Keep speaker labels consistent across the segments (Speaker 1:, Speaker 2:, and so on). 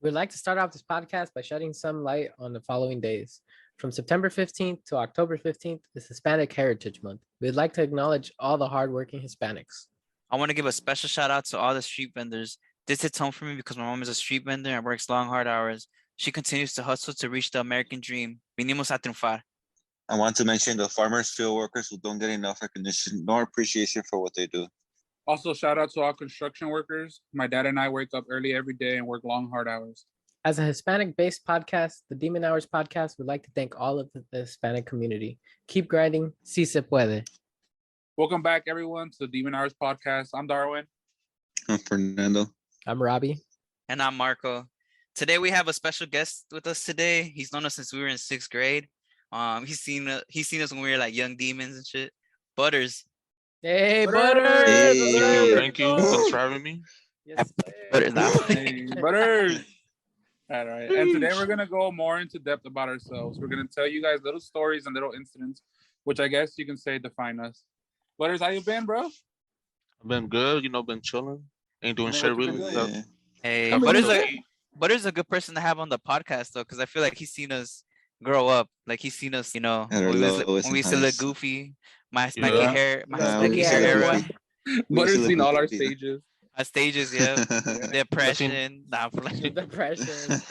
Speaker 1: We'd like to start off this podcast by shedding some light on the following days. From September 15th to October 15th is Hispanic Heritage Month. We'd like to acknowledge all the hardworking Hispanics.
Speaker 2: I want to give a special shout out to all the street vendors. This hits home for me because my mom is a street vendor and works long, hard hours. She continues to hustle to reach the American dream. Vinimos a triunfar.
Speaker 3: I want to mention the farmers, field workers who don't get enough recognition nor appreciation for what they do.
Speaker 4: Also, shout out to all construction workers. My dad and I wake up early every day and work long, hard hours.
Speaker 1: As a Hispanic-based podcast, the Demon Hours Podcast would like to thank all of the Hispanic community. Keep grinding. Si se puede.
Speaker 4: Welcome back, everyone, to the Demon Hours Podcast. I'm Darwin.
Speaker 3: I'm Fernando.
Speaker 1: I'm Robbie.
Speaker 2: And I'm Marco. Today we have a special guest with us today. He's known us since we were in 6th grade. He's seen us when we were like young demons and shit. Butterz.
Speaker 1: Hey, Butterz!
Speaker 3: Hey.
Speaker 5: Thank you. Thanks for having me.
Speaker 1: Yes,
Speaker 2: Butterz.
Speaker 4: Hey, Butterz. All right. And today we're going to go more into depth about ourselves. We're going to tell you guys little stories and little incidents, which I guess you can say define us. Butterz, how you been, bro?
Speaker 5: I've been good, been chilling. Ain't doing shit really.
Speaker 3: Yeah.
Speaker 2: Hey,
Speaker 5: I mean,
Speaker 2: Butterz a good person to have on the podcast though, because I feel like he's seen us grow up. Like he's seen us,
Speaker 3: At our
Speaker 2: when we
Speaker 3: lowest
Speaker 2: used to look
Speaker 3: highs.
Speaker 2: goofy. My
Speaker 5: Yeah.
Speaker 2: spiky hair, my
Speaker 3: Yeah,
Speaker 2: spiky
Speaker 3: we
Speaker 2: hair
Speaker 3: used to
Speaker 2: era.
Speaker 3: look
Speaker 4: Butterz seen all our
Speaker 3: goofy.
Speaker 4: stages.
Speaker 2: Our stages, yeah. Depression. Nah, I'm playing.
Speaker 1: Depression.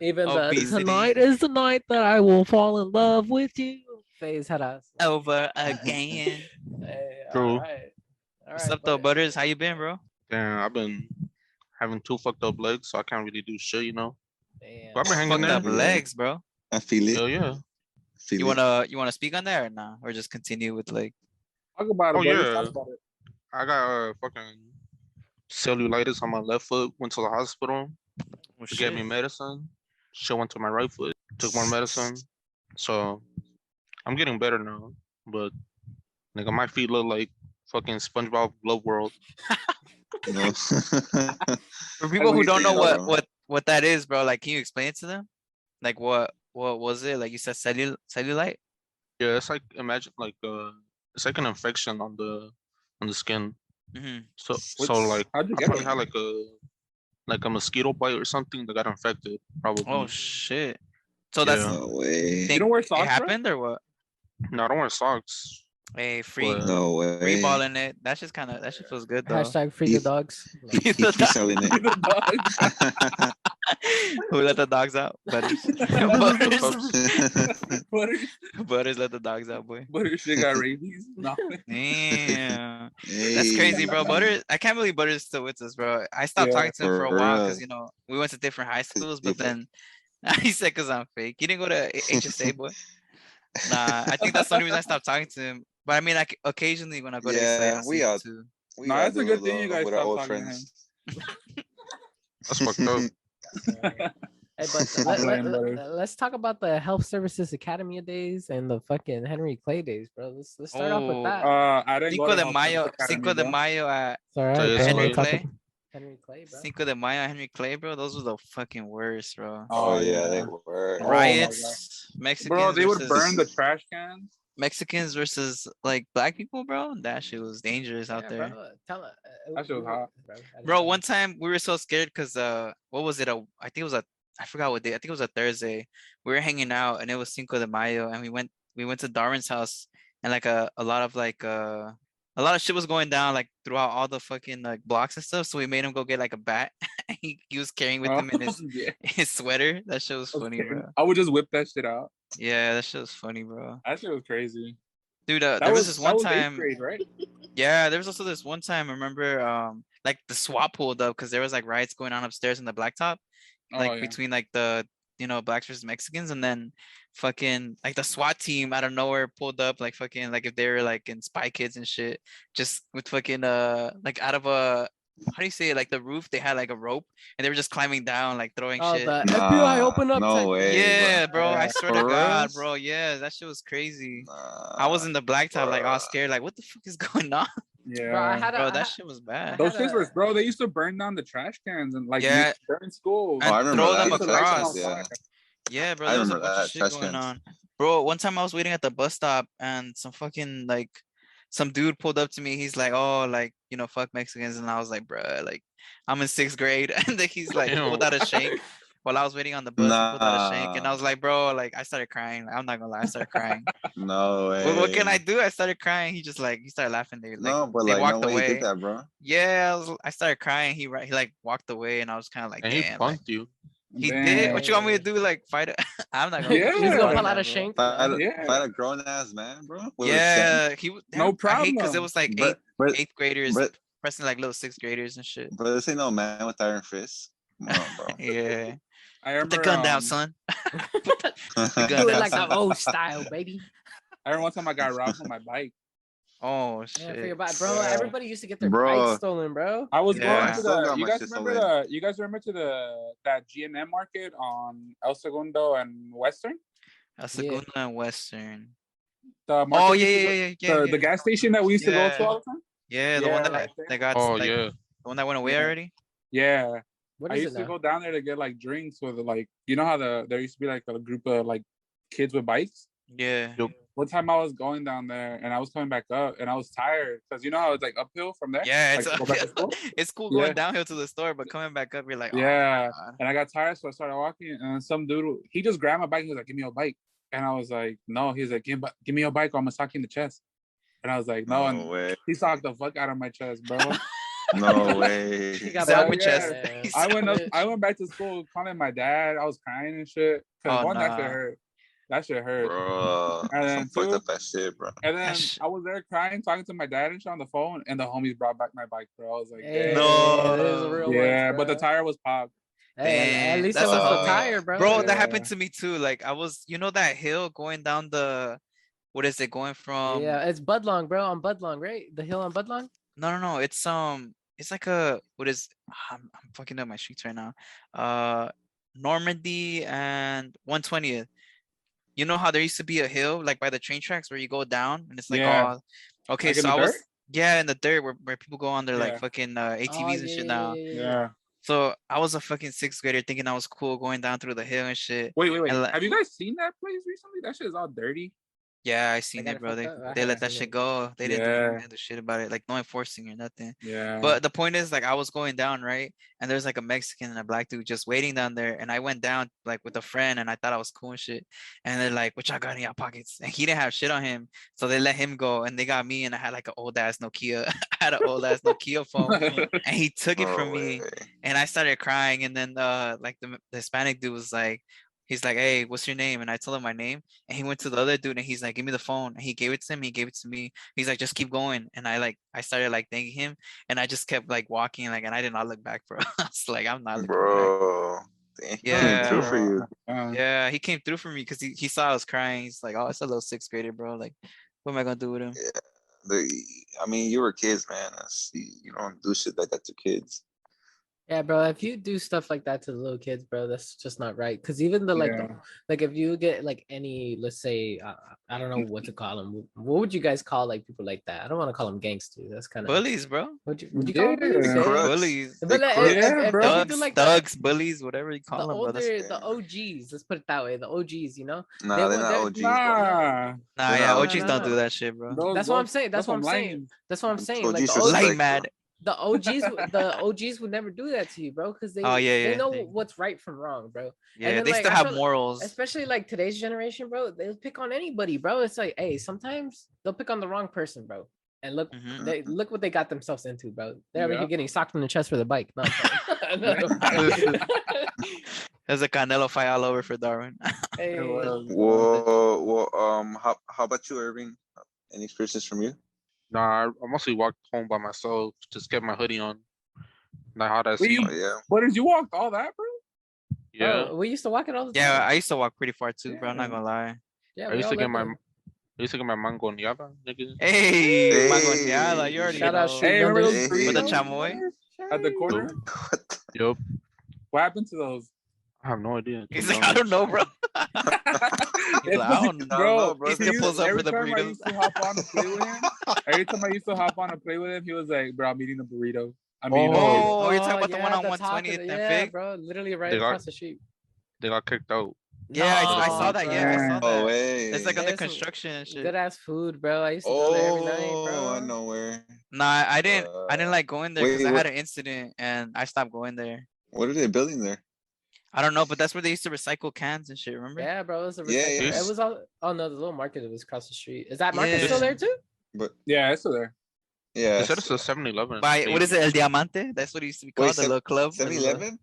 Speaker 1: Even
Speaker 2: Obesity.
Speaker 1: the tonight is the night that I will fall in love with you. Phase had us.
Speaker 2: Over again.
Speaker 1: Hey,
Speaker 5: True.
Speaker 1: all right.
Speaker 2: What's up though, Butterz? How you been, bro?
Speaker 5: Damn, I've been having 2 fucked up legs, so I can't really do shit,
Speaker 1: Damn.
Speaker 5: But I've been hanging
Speaker 2: Fucked
Speaker 5: there.
Speaker 2: up legs, bro.
Speaker 3: I feel it.
Speaker 5: Hell yeah.
Speaker 3: Feel
Speaker 2: You
Speaker 3: it.
Speaker 2: wanna speak on that or nah? Or just continue with like
Speaker 4: Talk about it,
Speaker 5: Oh,
Speaker 4: Butterz.
Speaker 5: yeah.
Speaker 4: Talk about it.
Speaker 5: I got fucking cellulitis on my left foot. Went to the hospital. They gave me medicine. Shit went to my right foot. Took more medicine. So I'm getting better now. But nigga, my feet look like fucking SpongeBob Glove World.
Speaker 3: You know?
Speaker 2: For people who
Speaker 3: we
Speaker 2: don't
Speaker 3: say
Speaker 2: know
Speaker 3: that, bro.
Speaker 2: what that is, bro, like can you explain it to them? Like what was it? Like you said cellulite?
Speaker 5: Yeah, it's like imagine like it's like an infection on the skin.
Speaker 2: Mm-hmm.
Speaker 5: So
Speaker 4: Which-
Speaker 5: like
Speaker 4: how'd you
Speaker 5: I
Speaker 4: get
Speaker 5: probably
Speaker 4: it?
Speaker 5: had like a mosquito bite or something that got infected. Probably.
Speaker 2: Oh shit. So that's
Speaker 5: Yeah.
Speaker 3: No way.
Speaker 4: You don't wear
Speaker 2: it
Speaker 4: socks, bro?
Speaker 2: happened or what?
Speaker 5: No, I don't wear socks.
Speaker 2: Hey, free
Speaker 5: But-
Speaker 3: No way.
Speaker 2: free balling it. That shit feels good though.
Speaker 1: Hashtag free the
Speaker 3: He-
Speaker 1: dogs.
Speaker 3: He keeps selling it.
Speaker 2: Who let the dogs out? Butters. Butters let the dogs out, boy.
Speaker 4: Butterz shit got rabies. No.
Speaker 2: Damn. That's
Speaker 3: Hey.
Speaker 2: crazy, bro. Butters, I can't believe Butters still with us, bro. I stopped
Speaker 4: Yeah,
Speaker 2: talking to him for a
Speaker 3: for
Speaker 2: while
Speaker 3: real.
Speaker 2: because we went to different high schools, but
Speaker 3: you
Speaker 2: then he said because I'm fake. He didn't go to HSA, boy. Nah, I think that's the only reason I stopped talking to him. But I mean, like occasionally when I go to
Speaker 3: Yeah,
Speaker 2: HSA, I'll
Speaker 3: we
Speaker 2: see him
Speaker 3: are-
Speaker 2: too.
Speaker 3: We
Speaker 4: Nah,
Speaker 3: gotta
Speaker 4: that's a
Speaker 3: do
Speaker 4: good
Speaker 3: it,
Speaker 4: thing you guys
Speaker 3: with our
Speaker 4: stopped
Speaker 3: old
Speaker 4: talking to
Speaker 3: friends.
Speaker 5: That's fucked up.
Speaker 1: Hey, but
Speaker 4: I'm playing, Butterz.
Speaker 1: let's talk about the Health Services Academy days and the fucking Henry Clay days, bro. Let's start off with
Speaker 2: Oh.
Speaker 1: that.
Speaker 4: I didn't go
Speaker 2: Cinco
Speaker 4: to
Speaker 2: de
Speaker 4: Health
Speaker 2: Mayo,
Speaker 4: Service Academy,
Speaker 2: Cinco de
Speaker 4: bro.
Speaker 2: Mayo at
Speaker 1: It's all right.
Speaker 5: So
Speaker 1: bro.
Speaker 5: it's
Speaker 1: We'll
Speaker 2: Henry
Speaker 1: talk
Speaker 2: Clay?
Speaker 1: about Henry Clay, bro.
Speaker 2: Cinco de Mayo at Henry Clay, bro. Those were the fucking worst, bro.
Speaker 3: Oh yeah, they were.
Speaker 4: Oh, my
Speaker 2: Riots, Mexicans
Speaker 4: Bro, they would
Speaker 2: versus
Speaker 4: burn the trash cans.
Speaker 2: Mexicans versus like black people, bro. That shit was dangerous out
Speaker 1: Yeah,
Speaker 2: there.
Speaker 1: bro. Tell it.
Speaker 4: That shit was hot.
Speaker 2: Bro, one time we were so scared because what was it? I think it was I forgot what day. I think it was a Thursday. We were hanging out and it was Cinco de Mayo and we went to Darwin's house and like a lot of shit was going down like throughout all the fucking like blocks and stuff. So we made him go get like a bat. he was carrying with him in his
Speaker 4: Yeah.
Speaker 2: his sweater. That shit was funny, bro.
Speaker 4: I would just whip that shit out.
Speaker 2: Yeah, that shit was funny, bro.
Speaker 4: That shit was crazy.
Speaker 2: Dude,
Speaker 4: That
Speaker 2: there was this
Speaker 4: that
Speaker 2: one
Speaker 4: was eighth
Speaker 2: time.
Speaker 4: grade, right?
Speaker 2: Yeah, there was also this one time. I remember, like the SWAT pulled up because there was like riots going on upstairs in the blacktop, like
Speaker 4: Oh, yeah.
Speaker 2: between like the blacks versus Mexicans, and then fucking like the SWAT team out of nowhere pulled up, like fucking like if they were like in Spy Kids and shit, just with fucking like out of a how do you say it, like the roof they had like a rope and they were just climbing down like throwing
Speaker 1: Oh,
Speaker 2: shit.
Speaker 1: the FBI open up.
Speaker 3: No
Speaker 1: type-
Speaker 3: way.
Speaker 2: Yeah, bro. I
Speaker 4: Yeah.
Speaker 2: swear to
Speaker 3: For
Speaker 2: God,
Speaker 3: reals?
Speaker 2: bro. Yeah, that shit was crazy.
Speaker 3: Nah,
Speaker 2: I was in the blacktop, like all
Speaker 3: bruh.
Speaker 2: scared, like what the fuck is going on,
Speaker 4: Yeah.
Speaker 1: Bro, I had a,
Speaker 2: bro?
Speaker 1: I
Speaker 2: That
Speaker 1: had-
Speaker 2: shit was bad.
Speaker 4: Those
Speaker 1: had
Speaker 4: shits
Speaker 1: a-
Speaker 4: were, bro. They used to burn down the trash cans and like
Speaker 2: Yeah.
Speaker 4: during school.
Speaker 2: And
Speaker 3: I remember
Speaker 2: throw
Speaker 3: that.
Speaker 2: them
Speaker 4: Used to light them
Speaker 2: across.
Speaker 4: on
Speaker 3: Yeah.
Speaker 4: fire.
Speaker 2: Yeah, bro,
Speaker 3: I
Speaker 2: there was a
Speaker 3: remember
Speaker 2: bunch of
Speaker 3: that,
Speaker 2: shit
Speaker 3: trash
Speaker 2: going
Speaker 3: cans.
Speaker 2: on. Bro, one time I was waiting at the bus stop and some fucking like some dude pulled up to me. He's like, "Oh, like fuck Mexicans," and I was like, "Bruh, like I'm in 6th grade," and then he's like
Speaker 5: Damn.
Speaker 2: pulled out a shank. while I was waiting on the bus. He pulled out a shank, and I
Speaker 3: Nah,
Speaker 2: was like, bro, like I started crying. I'm not gonna lie, I started crying.
Speaker 3: no
Speaker 2: What can I
Speaker 3: way.
Speaker 2: do? I started crying. He just like he started laughing.
Speaker 3: No, but
Speaker 2: They
Speaker 3: like, no
Speaker 2: walked
Speaker 3: way he did
Speaker 2: away.
Speaker 3: that, bro.
Speaker 2: Yeah, I started crying. He like walked away, and I was kind of like,
Speaker 5: And he
Speaker 2: damn, like
Speaker 5: punked you.
Speaker 2: he did. What you want me to
Speaker 1: Damn.
Speaker 2: do? Like fight? I'm not gonna
Speaker 4: Yeah.
Speaker 2: do
Speaker 1: He's
Speaker 2: shit
Speaker 1: gonna
Speaker 2: about
Speaker 1: pull out
Speaker 2: that,
Speaker 1: a
Speaker 2: bro.
Speaker 1: shank.
Speaker 3: Fight,
Speaker 1: No.
Speaker 4: Yeah.
Speaker 3: fight a grown ass man, bro. With a shank.
Speaker 2: Yeah,
Speaker 4: No
Speaker 2: I hate because it
Speaker 4: problem.
Speaker 2: was like
Speaker 3: But
Speaker 2: eighth graders
Speaker 3: but
Speaker 2: pressing like little sixth graders and shit.
Speaker 3: but this ain't no man with iron fists. Come on, bro.
Speaker 2: Yeah,
Speaker 4: I
Speaker 2: put the
Speaker 4: remember
Speaker 2: gun down, son. Put the gun
Speaker 1: Do it
Speaker 2: down,
Speaker 1: like the
Speaker 2: son.
Speaker 1: old style, baby.
Speaker 4: I remember one time I got robbed on my bike.
Speaker 2: Oh
Speaker 1: Yeah, for your
Speaker 2: shit.
Speaker 1: bike, bro.
Speaker 4: Yeah.
Speaker 1: Everybody used to get their
Speaker 3: Bro.
Speaker 1: bikes stolen, bro.
Speaker 4: I was
Speaker 2: Yeah.
Speaker 4: going
Speaker 3: I
Speaker 4: to
Speaker 3: still
Speaker 4: the.
Speaker 3: got
Speaker 4: You
Speaker 3: my
Speaker 4: guys
Speaker 3: shit
Speaker 4: remember
Speaker 3: stolen.
Speaker 4: the? You guys remember to that G&M market on El Segundo and Western?
Speaker 2: A Segunda and Western.
Speaker 4: The market.
Speaker 2: Oh
Speaker 4: we
Speaker 2: yeah,
Speaker 4: used to
Speaker 2: yeah,
Speaker 4: go-
Speaker 2: yeah, yeah, yeah.
Speaker 4: The gas station that we used to go to
Speaker 2: Yeah.
Speaker 4: all the time.
Speaker 2: Yeah, the
Speaker 4: Yeah,
Speaker 2: one that
Speaker 4: right there.
Speaker 2: that got
Speaker 5: Oh
Speaker 2: like
Speaker 5: yeah.
Speaker 2: the one that went away
Speaker 4: Yeah.
Speaker 2: already.
Speaker 4: Yeah,
Speaker 1: What
Speaker 4: I
Speaker 1: is
Speaker 4: used
Speaker 1: it
Speaker 4: to
Speaker 1: now?
Speaker 4: go down there to get like drinks with like you know how there used to be like a group of like kids with bikes.
Speaker 2: Yeah.
Speaker 5: Yup.
Speaker 4: One time I was going down there and I was coming back up and I was tired because you know how it's like uphill from there.
Speaker 2: Yeah,
Speaker 4: like,
Speaker 2: it's
Speaker 4: to go back to school?
Speaker 2: it's cool
Speaker 4: Yeah.
Speaker 2: going downhill to the store, but coming back up, you're like, oh,
Speaker 4: Yeah,
Speaker 2: God.
Speaker 4: and I got tired, so I started walking. And then some dude, he just grabbed my bike. He was like, "Give me your bike," and I was like, "No." He was like, "Give me your bike, or I'm gonna sock you in the chest." And I was like, "No,"
Speaker 3: No
Speaker 4: and
Speaker 3: way.
Speaker 4: he socked the fuck out of my chest, bro.
Speaker 3: No way.
Speaker 1: He got
Speaker 4: Yeah,
Speaker 2: Sock
Speaker 1: back.
Speaker 2: my chest.
Speaker 1: Yeah.
Speaker 2: He
Speaker 4: I went up.
Speaker 1: Bitch.
Speaker 4: I went back to school calling my dad. I was crying and shit. Cause
Speaker 2: Oh,
Speaker 4: one, that shit
Speaker 2: nah.
Speaker 4: hurt. That shit hurt.
Speaker 3: Bro,
Speaker 4: And then
Speaker 3: some fucked
Speaker 4: two,
Speaker 3: up that shit, bro.
Speaker 4: and then
Speaker 2: sh-
Speaker 4: I was there crying, talking to my dad and shit on the phone, and the homies brought back my bike, bro. I was like,
Speaker 1: Hey,
Speaker 4: damn.
Speaker 1: this is a real
Speaker 4: Yeah,
Speaker 1: ones,
Speaker 4: but the
Speaker 1: bro.
Speaker 4: tire was popped.
Speaker 1: Hey, at
Speaker 2: Damn,
Speaker 1: least it
Speaker 2: that's
Speaker 1: was
Speaker 2: what
Speaker 1: the
Speaker 2: fucked me.
Speaker 1: tire, bro.
Speaker 2: Bro,
Speaker 4: Yeah.
Speaker 2: that happened to me too. Like I was, you know that hill going down the, what is it going from?
Speaker 1: Yeah, it's Budlong, bro. On Budlong, right? The hill on Budlong.
Speaker 2: No. It's like a what is? I'm fucking up my streets right now. Normandy and 120th. You know how there used to be a hill like by the train tracks where you go down and it's like
Speaker 4: Yeah.
Speaker 2: oh, okay.
Speaker 4: Like in
Speaker 2: So
Speaker 4: the
Speaker 2: I was
Speaker 4: dirt?
Speaker 2: in the dirt where people go on their like
Speaker 4: Yeah.
Speaker 2: fucking
Speaker 1: Oh,
Speaker 2: ATVs and shit now.
Speaker 4: Yeah.
Speaker 2: So I was a fucking sixth grader thinking I was cool going down through the hill and shit.
Speaker 4: Wait.
Speaker 2: And like,
Speaker 4: Have you guys seen that place recently? That shit is all dirty.
Speaker 2: yeah, I seen
Speaker 1: got
Speaker 2: it,
Speaker 1: it
Speaker 2: bro.
Speaker 1: fucked
Speaker 2: They
Speaker 1: up? I
Speaker 2: they
Speaker 1: haven't
Speaker 2: let that
Speaker 1: seen
Speaker 2: shit
Speaker 1: it.
Speaker 2: go. They didn't
Speaker 4: Yeah.
Speaker 2: do shit about it, like no enforcing or nothing.
Speaker 4: Yeah.
Speaker 2: But the point is, like, I was going down, right? And there's like a Mexican and a black dude just waiting down there. And I went down like with a friend and I thought I was cool and shit. And they're like, what y'all got in your pockets? And he didn't have shit on him. So they let him go and they got me and I had like an old ass Nokia. I had an old ass Nokia phone and he took it
Speaker 3: No
Speaker 2: from me
Speaker 3: way.
Speaker 2: and I started crying. And then like the Hispanic dude was like, he's like, hey, what's your name? And I told him my name. And he went to the other dude and he's like, give me the phone. And he gave it to him. He gave it to me. He's like, just keep going. And I started like thanking him. And I just kept like walking, like, and I did not look back, bro. I was like, I'm not looking back.
Speaker 3: Bro. Damn, he came through for you.
Speaker 2: Yeah, he came through for me because he saw I was crying. He's like, oh, it's a little sixth grader, bro. Like, what am I gonna do with him?
Speaker 3: I mean, you were kids, man. You don't do shit like that to kids.
Speaker 1: Yeah, bro. If you do stuff like that to the little kids, bro, that's just not right. Because even the
Speaker 4: Yeah.
Speaker 1: like if you get like any, let's say, I don't know what to call them. What would you guys call like people like that? I don't want to call them gangsters. That's kind of
Speaker 2: Bullies, bro.
Speaker 1: Would you call them bullies?
Speaker 4: Yeah.
Speaker 1: Yeah.
Speaker 3: Crooks.
Speaker 2: Bullies.
Speaker 1: But
Speaker 3: They
Speaker 1: like,
Speaker 3: crooks.
Speaker 4: Yeah,
Speaker 1: if
Speaker 4: bro.
Speaker 1: you do
Speaker 2: Thugs,
Speaker 1: like that,
Speaker 2: thugs, bullies, whatever you
Speaker 1: the
Speaker 2: call them, bro. That's,
Speaker 1: older, the OGs. Let's put it that way. The OGs, you know.
Speaker 3: Nah,
Speaker 1: They
Speaker 3: they're
Speaker 1: would-
Speaker 3: not
Speaker 1: they're-
Speaker 3: OGs, bro.
Speaker 4: Nah.
Speaker 2: nah,
Speaker 3: They're
Speaker 2: yeah,
Speaker 3: not
Speaker 2: OGs don't do
Speaker 1: OGs.
Speaker 2: that shit, bro.
Speaker 1: That's what I'm saying. That's what I'm saying.
Speaker 4: lame.
Speaker 1: That's what I'm saying.
Speaker 3: OGs
Speaker 1: Like the
Speaker 3: just
Speaker 1: OGs,
Speaker 3: like-
Speaker 2: Lame, mad.
Speaker 1: the OGs would never do that to you, bro, because they
Speaker 2: Oh, yeah,
Speaker 1: they
Speaker 2: yeah.
Speaker 1: know what's right from wrong, bro.
Speaker 2: Yeah,
Speaker 1: then,
Speaker 2: they
Speaker 1: like,
Speaker 2: still
Speaker 1: I
Speaker 2: have
Speaker 1: feel-
Speaker 2: morals.
Speaker 1: Especially like today's generation, bro. They'll pick on anybody, bro. It's like, hey, sometimes they'll pick on the wrong person, bro. And look,
Speaker 2: Mhm.
Speaker 1: look what they got themselves into, bro. They're over
Speaker 4: Yeah.
Speaker 1: here getting socked in the chest for the bike. No, I'm kidding.
Speaker 2: There's a Canelo fight all over for Darwin.
Speaker 1: Hey,
Speaker 3: Whoa. How about you, Irving? Any experiences from you?
Speaker 5: Nah, I mostly walked home by myself, just kept my hoodie on. Not hot as
Speaker 4: Wait, you-
Speaker 3: Oh yeah.
Speaker 4: What did you walk all that, bro?
Speaker 5: yeah.
Speaker 1: we used to walk it all the time.
Speaker 2: Yeah, I used to walk pretty far too, bro. I'm not
Speaker 4: Yeah.
Speaker 2: gonna lie.
Speaker 1: yeah.
Speaker 5: I
Speaker 1: we
Speaker 5: used
Speaker 1: all
Speaker 5: to get
Speaker 1: lived
Speaker 5: my
Speaker 1: there.
Speaker 5: I used to get my mango niaba, nigga.
Speaker 2: Hey,
Speaker 3: Hey.
Speaker 2: Mangoneada, you already
Speaker 1: Shout out
Speaker 2: know.
Speaker 1: Street
Speaker 4: Hey, remember those
Speaker 1: Vendors.
Speaker 3: Hey.
Speaker 2: With the
Speaker 4: burritos
Speaker 2: chamoy?
Speaker 4: at the corner?
Speaker 3: What the-
Speaker 5: Yup.
Speaker 4: What happened to those?
Speaker 5: I have no idea.
Speaker 2: He's like, I don't know, bro. He's like, I don't know,
Speaker 3: bro.
Speaker 2: He still pulls up
Speaker 4: every
Speaker 2: for the
Speaker 4: time I
Speaker 2: burritos.
Speaker 4: used to hop on and play with him, every time I used to hop on and play with him, he was like, bro, I'm eating a burrito. I'm eating a burrito.
Speaker 2: Oh, you're talking about the one on
Speaker 1: top
Speaker 2: 120th
Speaker 1: of
Speaker 2: and
Speaker 1: yeah,
Speaker 2: Fig?
Speaker 1: bro. Literally right
Speaker 5: They got-
Speaker 1: across the street.
Speaker 5: They got kicked out.
Speaker 2: Yeah, I saw that. Yeah, I saw
Speaker 3: No
Speaker 2: that.
Speaker 3: way.
Speaker 2: It's like
Speaker 1: They
Speaker 2: under
Speaker 1: had some
Speaker 2: construction and shit.
Speaker 1: Good ass food, bro. I used to go there every night, bro.
Speaker 3: Oh, I know where.
Speaker 2: Nah, I didn't like going there because
Speaker 3: Wait,
Speaker 2: I
Speaker 3: what-
Speaker 2: had an incident and I stopped going there.
Speaker 3: What are they building there?
Speaker 2: I don't know, but that's where they used to recycle cans and shit. Remember?
Speaker 1: Yeah, bro. It was a
Speaker 3: Yeah,
Speaker 1: recycler.
Speaker 5: yeah.
Speaker 1: It was all. Oh no, the little market that was across the street. Is that market
Speaker 2: Yeah.
Speaker 1: still there too?
Speaker 3: But
Speaker 4: Yeah, it's still there.
Speaker 3: yeah,
Speaker 5: They said it's a 7-Eleven.
Speaker 2: By what is it? El Diamante? That's what it used to be
Speaker 3: Wait,
Speaker 2: called. The little club. the little-
Speaker 3: 7-Eleven?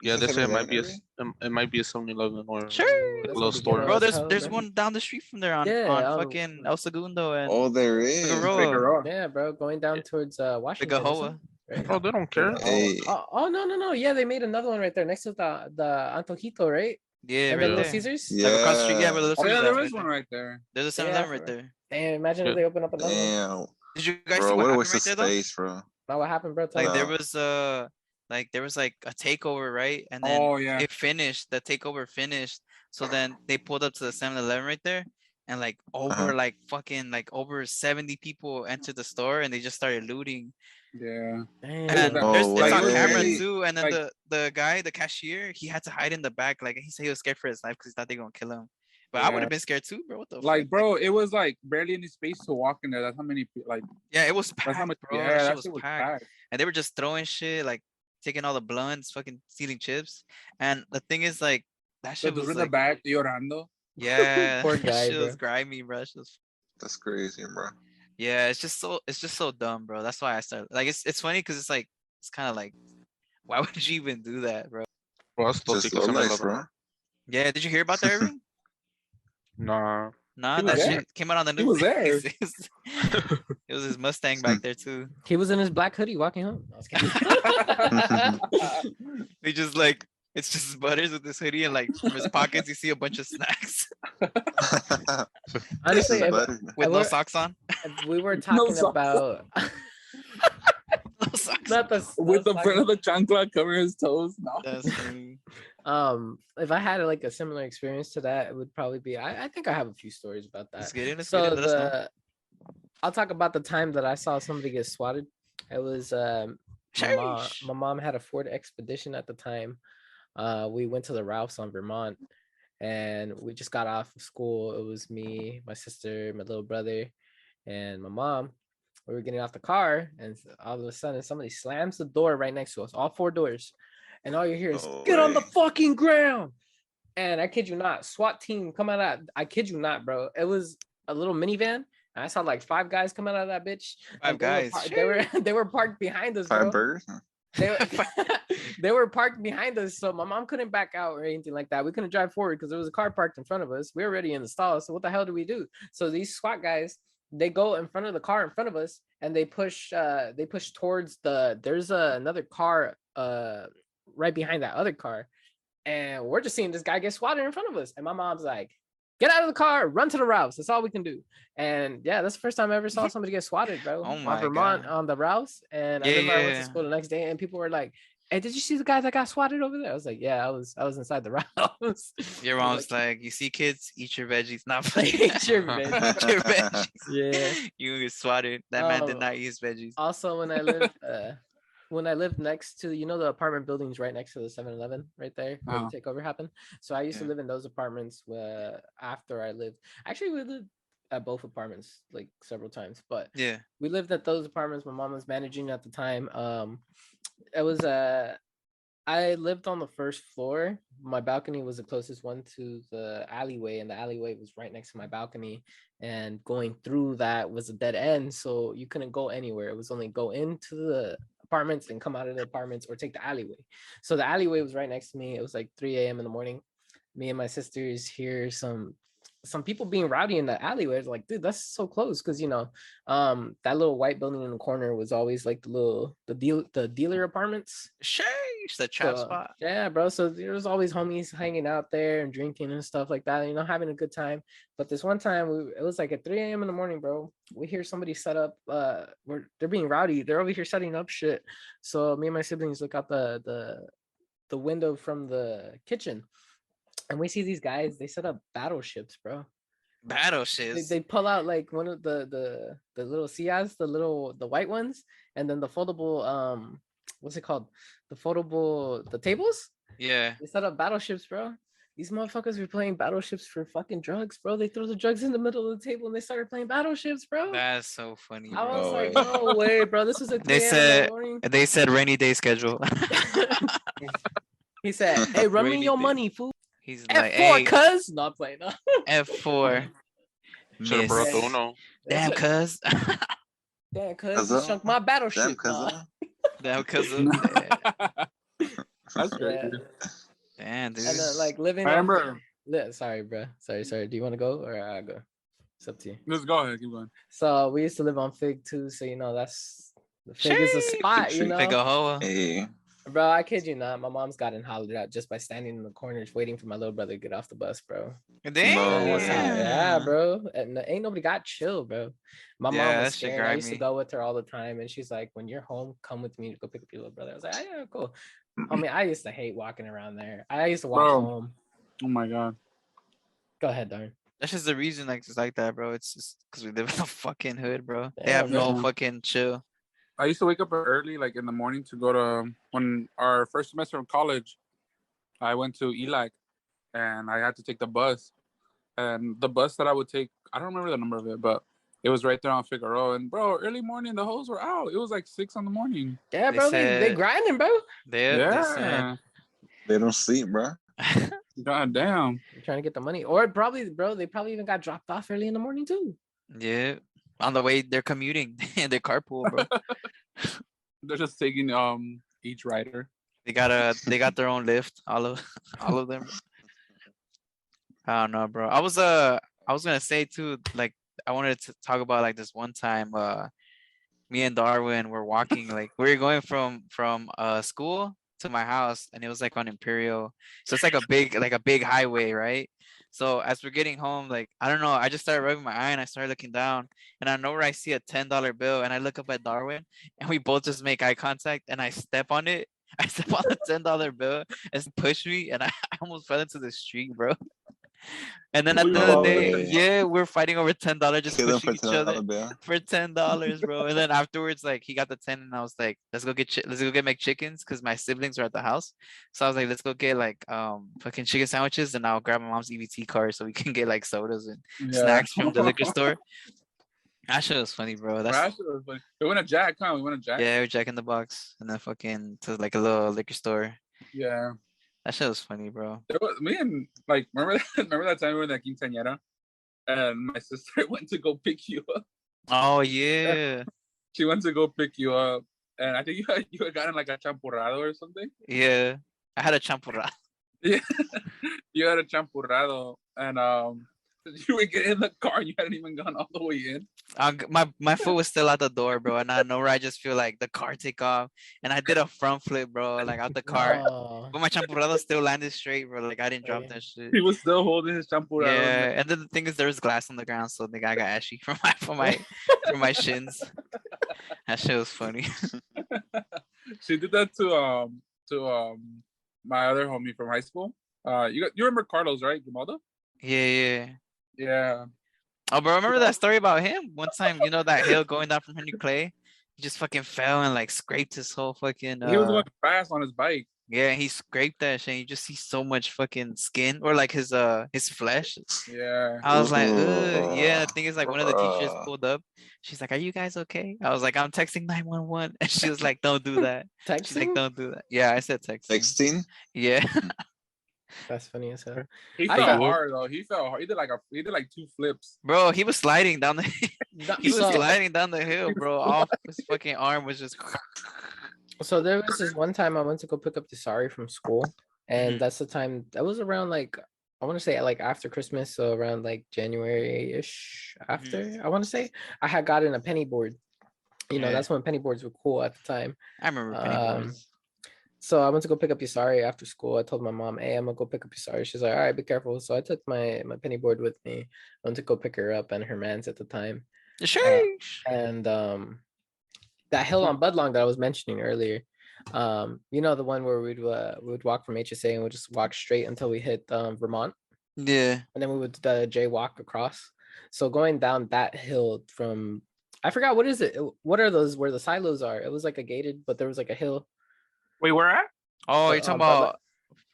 Speaker 5: Yeah, they said it might
Speaker 3: 7-Eleven
Speaker 5: be it might be a 7-Eleven or
Speaker 2: Sure.
Speaker 5: a
Speaker 1: That's
Speaker 5: little
Speaker 1: what we
Speaker 5: store.
Speaker 1: get
Speaker 2: Bro,
Speaker 1: us
Speaker 2: there's
Speaker 1: hell,
Speaker 2: there's
Speaker 1: bro.
Speaker 2: one down the street from there on
Speaker 1: Yeah,
Speaker 2: fucking El Segundo and
Speaker 3: Oh, there is.
Speaker 2: Figueroa.
Speaker 4: Figueroa.
Speaker 1: Yeah, bro. Going down towards Washington.
Speaker 2: Figueroa.
Speaker 1: isn't it? Right?
Speaker 5: Oh, they don't care.
Speaker 3: Hey,
Speaker 1: Oh no. Yeah, they made another one right there next to the Antojito, right?
Speaker 2: Yeah,
Speaker 1: And
Speaker 2: right
Speaker 1: then
Speaker 2: there.
Speaker 1: Little Caesars.
Speaker 3: yeah.
Speaker 2: Like across the street. Yeah, where Little
Speaker 4: Oh
Speaker 2: Caesars
Speaker 4: yeah,
Speaker 2: is
Speaker 4: there
Speaker 2: right
Speaker 4: is
Speaker 2: there.
Speaker 4: one right there.
Speaker 2: There's a 7-Eleven right there.
Speaker 1: Damn, imagine if
Speaker 5: Yeah.
Speaker 1: they open up another one.
Speaker 3: Damn.
Speaker 2: Did you guys see
Speaker 3: Bro,
Speaker 2: what
Speaker 3: what a
Speaker 2: happened
Speaker 3: waste
Speaker 2: right
Speaker 3: of
Speaker 2: there though?
Speaker 3: space, bro.
Speaker 1: Now what happened, bro? Tell
Speaker 2: Like
Speaker 1: me.
Speaker 2: there
Speaker 3: No.
Speaker 2: was like a takeover, right? And then
Speaker 4: Oh yeah.
Speaker 2: it finished. The takeover finished. So then they pulled up to the 7-Eleven right there, and like over like fucking like over 70 people entered the store, and they just started looting.
Speaker 4: Yeah.
Speaker 2: And
Speaker 1: Damn.
Speaker 3: Oh,
Speaker 2: it's
Speaker 3: wait,
Speaker 2: on
Speaker 3: wait,
Speaker 2: camera
Speaker 3: wait.
Speaker 2: too. And then
Speaker 4: Like-
Speaker 2: the guy, the cashier, he had to hide in the back. Like he said he was scared for his life because he thought they were gonna kill him. But I would
Speaker 4: Yeah.
Speaker 2: have been scared too, bro. What the
Speaker 4: Like,
Speaker 2: fuck?
Speaker 4: bro, it was like barely any space to walk in there. That's how many like.
Speaker 2: Yeah, it was
Speaker 4: That's
Speaker 2: packed,
Speaker 4: how much.
Speaker 2: bro.
Speaker 4: Yeah,
Speaker 2: That shit
Speaker 4: that
Speaker 2: was
Speaker 4: shit was
Speaker 2: packed.
Speaker 4: packed.
Speaker 2: And they were just throwing shit, like taking all the blunts, fucking stealing chips. And the thing is, like, that
Speaker 4: So
Speaker 2: shit
Speaker 4: the
Speaker 2: was
Speaker 4: in the
Speaker 2: like,
Speaker 4: back, llorando.
Speaker 2: yeah,
Speaker 1: Poor
Speaker 2: that
Speaker 1: guy,
Speaker 2: shit was
Speaker 1: bro.
Speaker 2: grimy, bro. That shit was-
Speaker 3: That's crazy, bro.
Speaker 2: yeah, it's just so dumb, bro. That's why I started. Like, it's funny because it's like it's kind of like, why would you even do that, bro?
Speaker 5: Bro, I still
Speaker 3: Just
Speaker 5: take the
Speaker 3: low nice,
Speaker 5: 7-Eleven.
Speaker 3: bro.
Speaker 2: Yeah, did you hear about that, Irving?
Speaker 5: Nah.
Speaker 2: Nah,
Speaker 4: He was
Speaker 2: that
Speaker 4: there.
Speaker 2: shit came out on the
Speaker 4: He
Speaker 2: news.
Speaker 4: was there.
Speaker 2: It was his Mustang back there too.
Speaker 1: He was in his black hoodie walking home. I was kidding.
Speaker 2: They just like it's just Butterz with this hoodie and like from his pockets you see a bunch of snacks
Speaker 1: Honestly, if,
Speaker 2: with no
Speaker 1: were-
Speaker 2: socks on.
Speaker 1: if we were talking
Speaker 4: socks.
Speaker 1: about
Speaker 2: No socks.
Speaker 1: not the
Speaker 4: With the
Speaker 1: socks.
Speaker 4: front of the chancla covering his toes. No.
Speaker 2: That's funny.
Speaker 1: If I had like a similar experience to that, it would probably be I think I have a few stories about that.
Speaker 2: Let's get in. Let's
Speaker 1: So
Speaker 2: get in. Let us know.
Speaker 1: I'll talk about the time that I saw somebody get swatted. It was
Speaker 2: Sheesh.
Speaker 1: my mom had a Ford Expedition at the time. We went to the Ralphs on Vermont, and we just got off of school. It was me, my sister, my little brother, and my mom. We were getting off the car, and all of a sudden, somebody slams the door right next to us, all four doors, and all you hear is
Speaker 3: No
Speaker 1: "Get on the
Speaker 3: way.
Speaker 1: fucking ground!" And I kid you not, SWAT team come out of. I kid you not, bro. It was a little minivan. And I saw like 5 guys come out of that bitch.
Speaker 2: Five
Speaker 1: and they were
Speaker 2: guys.
Speaker 1: par- They were they were parked behind us, bro.
Speaker 3: 5 burgers?
Speaker 1: They were, they were parked behind us, so my mom couldn't back out or anything like that. We couldn't drive forward because there was a car parked in front of us. We were already in the stall, so what the hell do we do? So these SWAT guys, they go in front of the car in front of us, and they push towards there's another car right behind that other car, and we're just seeing this guy get swatted in front of us, and my mom's like, "Get out of the car, run to the Rouse. That's all we can do." And yeah, that's the first time I ever saw somebody get swatted, bro.
Speaker 2: Oh
Speaker 1: on
Speaker 2: my
Speaker 1: Vermont
Speaker 2: God.
Speaker 1: on the Rouse. And I
Speaker 2: Yeah,
Speaker 1: remember I went
Speaker 2: yeah.
Speaker 1: to school the next day, and people were like, "Hey, did you see the guy that got swatted over there?" I was like, "Yeah, I was inside the Rouse."
Speaker 2: Your mom's like, you see, kids, eat your veggies. Not
Speaker 1: Eat your veggies.
Speaker 2: Eat your veggies.
Speaker 1: Yeah.
Speaker 2: You get swatted. That man did
Speaker 1: Oh.
Speaker 2: not eat his veggies.
Speaker 1: Also, when I lived next to, you know, the apartment buildings right next to the 7-Eleven right there where
Speaker 4: Uh-huh.
Speaker 1: the takeover happened. So I used to
Speaker 2: Yeah.
Speaker 1: live in those apartments after I lived. Actually, we lived at both apartments like several times, but
Speaker 2: Yeah.
Speaker 1: we lived at those apartments. My mom was managing at the time. It was I lived on the first floor. My balcony was the closest one to the alleyway, and the alleyway was right next to my balcony. And going through that was a dead end, so you couldn't go anywhere. It was only go into the apartments and come out of the apartments or take the alleyway. So the alleyway was right next to me. It was like 3 a.m. in the morning. Me and my sisters hear some people being rowdy in the alleyway. It's like, dude, that's so close, because you know, that little white building in the corner was always like the dealer apartments.
Speaker 2: Sheesh, the trap
Speaker 1: So,
Speaker 2: spot.
Speaker 1: yeah, bro. So there was always homies hanging out there and drinking and stuff like that, you know, having a good time. But this one time, it was like at 3 a.m. in the morning, bro. We hear somebody set up. They're being rowdy. They're over here setting up shit. So me and my siblings look out the window from the kitchen, and we see these guys. They set up battleships, bro.
Speaker 2: Battleships.
Speaker 1: They pull out like one of the little Cias, the white ones, and then the foldable what's it called? The tables.
Speaker 2: Yeah.
Speaker 1: They set up battleships, bro. These motherfuckers were playing battleships for fucking drugs, bro. They throw the drugs in the middle of the table and they started playing battleships, bro.
Speaker 2: That's so funny.
Speaker 1: I was
Speaker 2: Bro.
Speaker 1: like, no way, bro. This was a 3
Speaker 2: They
Speaker 1: a.m. in the
Speaker 2: said
Speaker 1: morning.
Speaker 2: they said rainy day schedule.
Speaker 1: He said, "Hey, run me
Speaker 2: Rainy
Speaker 1: your
Speaker 2: day.
Speaker 1: money, fool."
Speaker 2: He's
Speaker 1: F4,
Speaker 2: like, hey,
Speaker 1: cuz. Not playing. No.
Speaker 2: F4.
Speaker 5: Should have brought the
Speaker 2: Miss.
Speaker 5: Uno.
Speaker 2: Damn, cuz.
Speaker 1: Damn, cuz
Speaker 3: Cuz
Speaker 1: you
Speaker 3: of-
Speaker 1: sunk my
Speaker 3: Damn,
Speaker 1: battleship.
Speaker 3: cuz
Speaker 1: Nah.
Speaker 2: Damn, cuz.
Speaker 4: That's great.
Speaker 1: Yeah.
Speaker 2: Damn, dude.
Speaker 1: And like living
Speaker 4: I
Speaker 1: off.
Speaker 4: remember.
Speaker 1: Sorry, bro. Sorry. Do you want to go or I go? It's up to you.
Speaker 4: Just go ahead. Keep going.
Speaker 1: So we used to live on Fig too, so that's the Fig is a
Speaker 2: Sheesh.
Speaker 1: spot, you
Speaker 3: Fig
Speaker 1: know.
Speaker 2: Figueroa.
Speaker 3: Hey,
Speaker 1: Bro, I kid you not. My mom's gotten hollered at just by standing in the corners waiting for my little brother to get off the bus, bro.
Speaker 2: Damn.
Speaker 1: That's how,
Speaker 3: way.
Speaker 1: yeah, bro. And ain't nobody got chill, bro. My
Speaker 2: Yeah,
Speaker 1: mom
Speaker 2: that
Speaker 1: was
Speaker 2: shit
Speaker 1: scared. I used to
Speaker 2: grimy.
Speaker 1: go with her all the time, and she's like, "When you're home, come with me to go pick up your little brother." I was like, "Ah, yeah, cool." Homie, I used to hate walking around there. I used to walk
Speaker 4: Bro.
Speaker 1: home.
Speaker 4: Oh my god.
Speaker 1: Go ahead, Darn.
Speaker 2: That's just the reason, like, it's like that, bro. It's just because we live in the fucking hood, bro. They
Speaker 1: Yeah,
Speaker 2: have no
Speaker 4: bro.
Speaker 2: fucking chill.
Speaker 4: I used to wake up early, like in the morning, to go to when our first semester of college. I went to ELAC, and I had to take the bus. And the bus that I would take, I don't remember the number of it, but it was right there on Figueroa. And bro, early morning, the hoes were out. It was like 6 in.
Speaker 1: Yeah,
Speaker 2: They
Speaker 1: bro. They
Speaker 2: said-
Speaker 1: grinding, bro.
Speaker 2: They
Speaker 4: Yeah.
Speaker 3: They don't sleep, bro.
Speaker 4: God damn.
Speaker 1: They're trying to get the money, or probably, bro. They probably even got dropped off early in the morning too.
Speaker 2: yeah. On the way, they're commuting. They carpool, bro.
Speaker 4: They're just taking each rider.
Speaker 2: They got their own lift. All of them. I don't know, bro. I was gonna say too, like, I wanted to talk about like this one time. Me and Darwin were walking, like we were going from school to my house, and it was like on Imperial. So it's like a big highway, right? So as we're getting home, like, I don't know, I just started rubbing my eye and I started looking down, and I know where I see a $10 bill, and I look up at Darwin, and we both just make eye contact, and I step on it. I step on the $10 bill and push me, and I almost fell into the street, bro. And then at the end of the day, yeah, we're fighting over $10, just
Speaker 3: Kill them
Speaker 2: pushing
Speaker 3: for
Speaker 2: each other
Speaker 3: $10 bill.
Speaker 2: for $10, bro. And then afterwards, like, he got the 10, and I was like, let's go get McChickens, because my siblings are at the house. So I was like, let's go get like fucking chicken sandwiches, and I'll grab my mom's EBT card so we can get like sodas and snacks from the liquor store. That shit was funny, bro. That's
Speaker 4: We went to Jack, huh? We went to Jack.
Speaker 2: yeah, we're Jack in the Box, and then fucking to like a little liquor store.
Speaker 4: Yeah.
Speaker 2: That shit was funny, bro.
Speaker 4: There was, me and like remember that time we were in that quinceañera, and my sister went to go pick you up.
Speaker 2: Oh yeah,
Speaker 4: She went to go pick you up, and I think you had gotten like a champurrado or something.
Speaker 2: yeah. I had a champurrado.
Speaker 4: Yeah, you had a champurrado, and you would get in the car and you hadn't even gone all the way in.
Speaker 2: My foot was still at the door, bro, and I know where I just feel like the car take off, and I did a front flip, bro, like out the car.
Speaker 1: Oh,
Speaker 2: But my champurrado still landed straight, bro. Like, I didn't drop that shit.
Speaker 4: He was still holding his champurrado.
Speaker 2: Yeah, and then the thing is, there was glass on the ground, so the guy got ashy from my shins. That shit was funny.
Speaker 4: She did that to my other homie from high school. You remember Carlos, right? Grimaldo?
Speaker 2: Yeah.
Speaker 4: Yeah.
Speaker 2: Oh, bro, remember that story about him? One time, you know that hill going down from Henry Clay? He just fucking fell and like scraped his whole fucking.
Speaker 4: He was going fast on his bike.
Speaker 2: Yeah, he scraped that shit. You just see so much fucking skin, or like his flesh.
Speaker 4: Yeah.
Speaker 2: I was like, ugh. Yeah, the thing is, like, one of the teachers pulled up. She's like, "Are you guys okay?" I was like, "I'm texting 911," and she was like, "Don't do that." She's like,
Speaker 1: texting.
Speaker 2: "Don't do that." Yeah, I said texting.
Speaker 3: Texting?
Speaker 2: Yeah.
Speaker 1: That's funny as hell.
Speaker 4: He
Speaker 1: I
Speaker 4: fell
Speaker 1: got-
Speaker 4: hard though. He fell hard. He did like 2 flips.
Speaker 2: Bro, he was sliding down the he was
Speaker 1: So-
Speaker 2: sliding down the hill, bro. All his fucking arm was just
Speaker 1: So there was this one time I went to go pick up the Sari from school, and
Speaker 2: Mhm.
Speaker 1: that's the time that was around like I want to say like after Christmas, so around like January-ish after I want to say I had gotten a penny board. You know,
Speaker 2: Yeah.
Speaker 1: that's when penny boards were cool at the time.
Speaker 2: I remember penny boards.
Speaker 1: So I went to go pick up Yusari after school. I told my mom, "Hey, I'm gonna go pick up Yusari." She's like, "All right, be careful." So I took my penny board with me. I went to go pick her up and her man's at the time.
Speaker 2: Sheesh.
Speaker 1: And that hill on Budlong that I was mentioning earlier, you know, the one where we'd walk from HSA and we'd just walk straight until we hit Vermont,
Speaker 2: Yeah.
Speaker 1: and then we would jaywalk across. So going down that hill from I forgot what is it? What are those where the silos are? It was like a gated, but there was like a hill.
Speaker 4: Wait, where at?
Speaker 2: Oh, you're
Speaker 1: But,
Speaker 2: talking
Speaker 1: but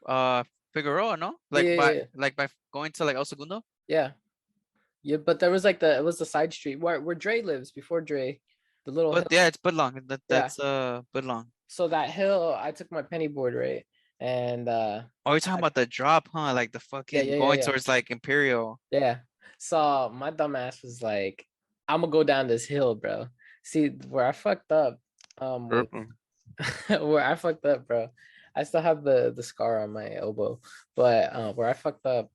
Speaker 2: about Figueroa, no? Like
Speaker 1: Yeah,
Speaker 2: by going to like El Segundo?
Speaker 1: Yeah. Yeah, but there was like it was the side street where Dre lives before Dre, the little hill.
Speaker 2: But yeah, it's Budlong. That's Budlong.
Speaker 1: So that hill, I took my penny board, right? And
Speaker 2: Oh, you're talking about the drop, huh? Like the fucking
Speaker 1: yeah,
Speaker 2: going
Speaker 1: yeah.
Speaker 2: towards like Imperial.
Speaker 1: yeah. So my dumb ass was like, I'm gonna go down this hill, bro. See where I fucked up. With, where I fucked up, bro. I still have the scar on my elbow, but where I fucked up,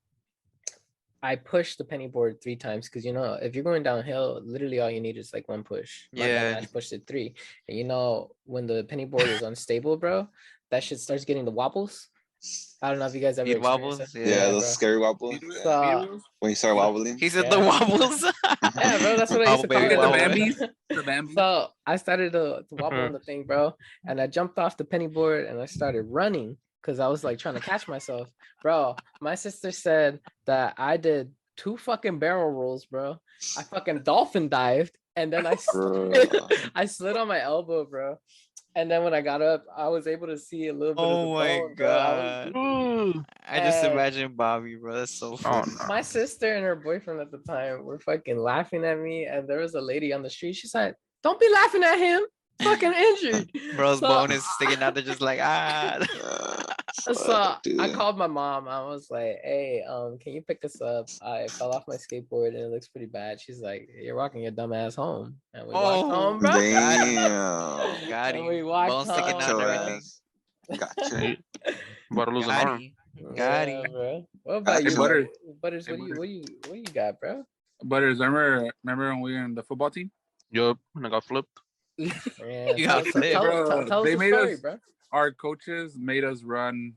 Speaker 1: I pushed the penny board 3 times because if you're going downhill, literally all you need is like one push. My dumb
Speaker 2: Yeah.
Speaker 1: ass pushed it 3, and when the penny board is unstable, bro, that shit starts getting the wobbles. I don't know if you guys ever
Speaker 2: Speed
Speaker 1: experienced
Speaker 2: wobbles.
Speaker 1: it.
Speaker 3: Yeah,
Speaker 2: Yeah.
Speaker 3: those
Speaker 1: bro.
Speaker 3: scary wobbles.
Speaker 4: Speed
Speaker 1: So
Speaker 4: wheels?
Speaker 3: When you start wobbling.
Speaker 2: He said
Speaker 1: Yeah.
Speaker 2: the wobbles.
Speaker 1: yeah, bro, that's what I used to
Speaker 2: Wobble,
Speaker 1: call
Speaker 2: baby,
Speaker 1: it.
Speaker 4: The
Speaker 2: wobble.
Speaker 4: Bambies? The Bambies?
Speaker 1: So I started to wobble on the thing, bro, and I jumped off the penny board and I started running because I was like trying to catch myself, bro. My sister said that I did 2 fucking barrel rolls, bro. I fucking dolphin dived, and then I I slid on my elbow, bro. And then when I got up, I was able to see a little bit of the
Speaker 2: Oh my
Speaker 1: bone, bro.
Speaker 2: god. I just
Speaker 1: And-
Speaker 2: imagine Bobby, bro. That's so
Speaker 5: Oh
Speaker 2: funny.
Speaker 5: no.
Speaker 1: My sister and her boyfriend at the time were fucking laughing at me, and there was a lady on the street. She's like, "Don't be laughing at him, fucking injured."
Speaker 2: Bro's
Speaker 1: So-
Speaker 2: bone is sticking out there just like
Speaker 1: So I
Speaker 3: dude.
Speaker 1: called my mom. I was like, "Hey, can you pick us up? I fell off my skateboard and it looks pretty bad." She's like, "You're walking your dumb ass home," and we walked home, bro.
Speaker 3: Damn.
Speaker 2: Got
Speaker 1: And we
Speaker 2: him.
Speaker 1: walked
Speaker 2: Bone sticking out and
Speaker 3: Your
Speaker 2: everything.
Speaker 3: ass. Gotcha.
Speaker 5: Hey, about to lose an
Speaker 2: Got
Speaker 5: arm.
Speaker 2: him. Got
Speaker 1: Yeah,
Speaker 2: him.
Speaker 1: bro. What about
Speaker 3: Hey,
Speaker 1: you,
Speaker 4: Butterz.
Speaker 1: Butterz?
Speaker 4: Hey,
Speaker 1: What you got, bro?
Speaker 4: Butterz, remember when we were in the football team?
Speaker 5: Yup, and I got flipped.
Speaker 1: Yeah,
Speaker 2: You got
Speaker 1: tell,
Speaker 2: flipped.
Speaker 1: tell us
Speaker 4: They
Speaker 1: the
Speaker 4: made
Speaker 1: story,
Speaker 4: us-
Speaker 1: bro.
Speaker 4: Our coaches made us run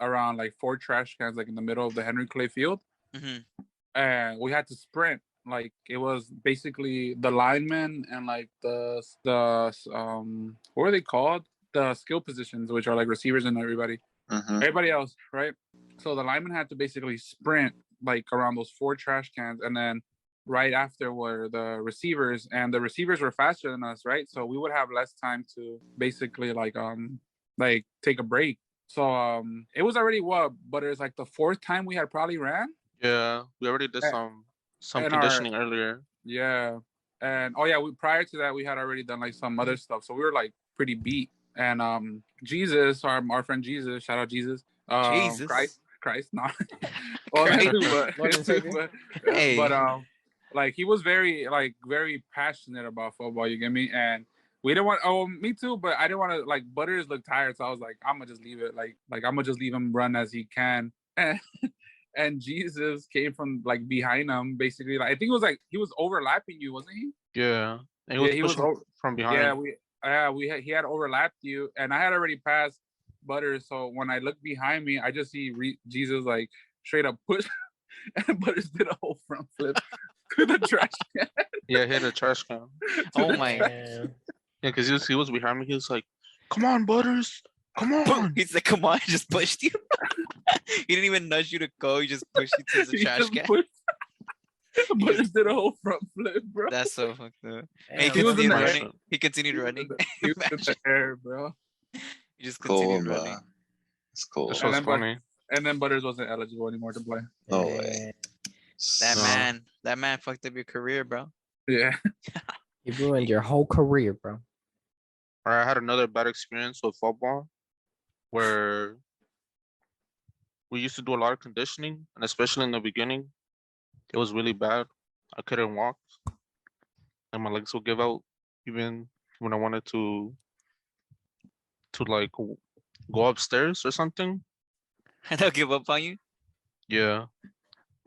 Speaker 4: around like 4 trash cans, like in the middle of the Henry Clay Field,
Speaker 2: Mhm.
Speaker 4: and we had to sprint. Like it was basically the linemen and like the what are they called? The skill positions, which are like receivers and everybody else, right? So the linemen had to basically sprint like around those 4 trash cans, and then right after were the receivers, and the receivers were faster than us, right? So we would have less time to basically like take a break. So it was already but it was like the 4th time we had probably ran.
Speaker 5: Yeah, we already did some
Speaker 4: and
Speaker 5: conditioning earlier.
Speaker 4: Yeah. And prior to that we had already done like some other stuff. So we were like pretty beat. And Jesus, our friend Jesus, shout out Jesus.
Speaker 2: Jesus.
Speaker 4: Christ, not well,
Speaker 1: Lord and Savior.
Speaker 2: Hey.
Speaker 4: but like he was very passionate about football, you get me? And we didn't want me too, but I didn't want to like Butterz look tired, so I was like, I'm gonna just leave it. Like I'm gonna just leave him run as he can. And Jesus came from like behind him, basically. Like I think it was like he was overlapping you, wasn't he?
Speaker 5: Yeah, and he was pushing from behind.
Speaker 4: Yeah, he had overlapped you, and I had already passed Butterz. So when I look behind me, I just see Jesus like straight up push, and Butterz did a whole front flip to the trash can.
Speaker 5: Yeah, hit a trash can.
Speaker 2: Oh my.
Speaker 1: Yeah.
Speaker 5: Yeah, because he was behind me. He was like, "Come on, Butterz, come on."
Speaker 2: He said, "Come on!" He just pushed you. He didn't even nudge you to go. He just pushed you to the
Speaker 4: He
Speaker 2: trash
Speaker 4: just
Speaker 2: can.
Speaker 4: Butterz did a whole front flip, bro.
Speaker 2: That's so fucked up.
Speaker 1: Damn,
Speaker 2: He
Speaker 4: He was in
Speaker 2: continued
Speaker 4: the
Speaker 2: running.
Speaker 5: air.
Speaker 2: He continued running.
Speaker 4: He was in the air, bro.
Speaker 2: He just
Speaker 3: Cool,
Speaker 2: continued
Speaker 3: bro.
Speaker 2: running.
Speaker 3: It's cool.
Speaker 5: This
Speaker 4: And
Speaker 5: was
Speaker 4: then
Speaker 5: funny.
Speaker 4: And then Butterz wasn't eligible anymore to play.
Speaker 3: No way.
Speaker 2: That man fucked up your career, bro.
Speaker 4: Yeah.
Speaker 1: You ruined your whole career, bro.
Speaker 5: Or I had another bad experience with football, where we used to do a lot of conditioning, and especially in the beginning, it was really bad. I couldn't walk, and my legs would give out, even when I wanted to like go upstairs or something.
Speaker 2: And they'll give up on you.
Speaker 5: Yeah,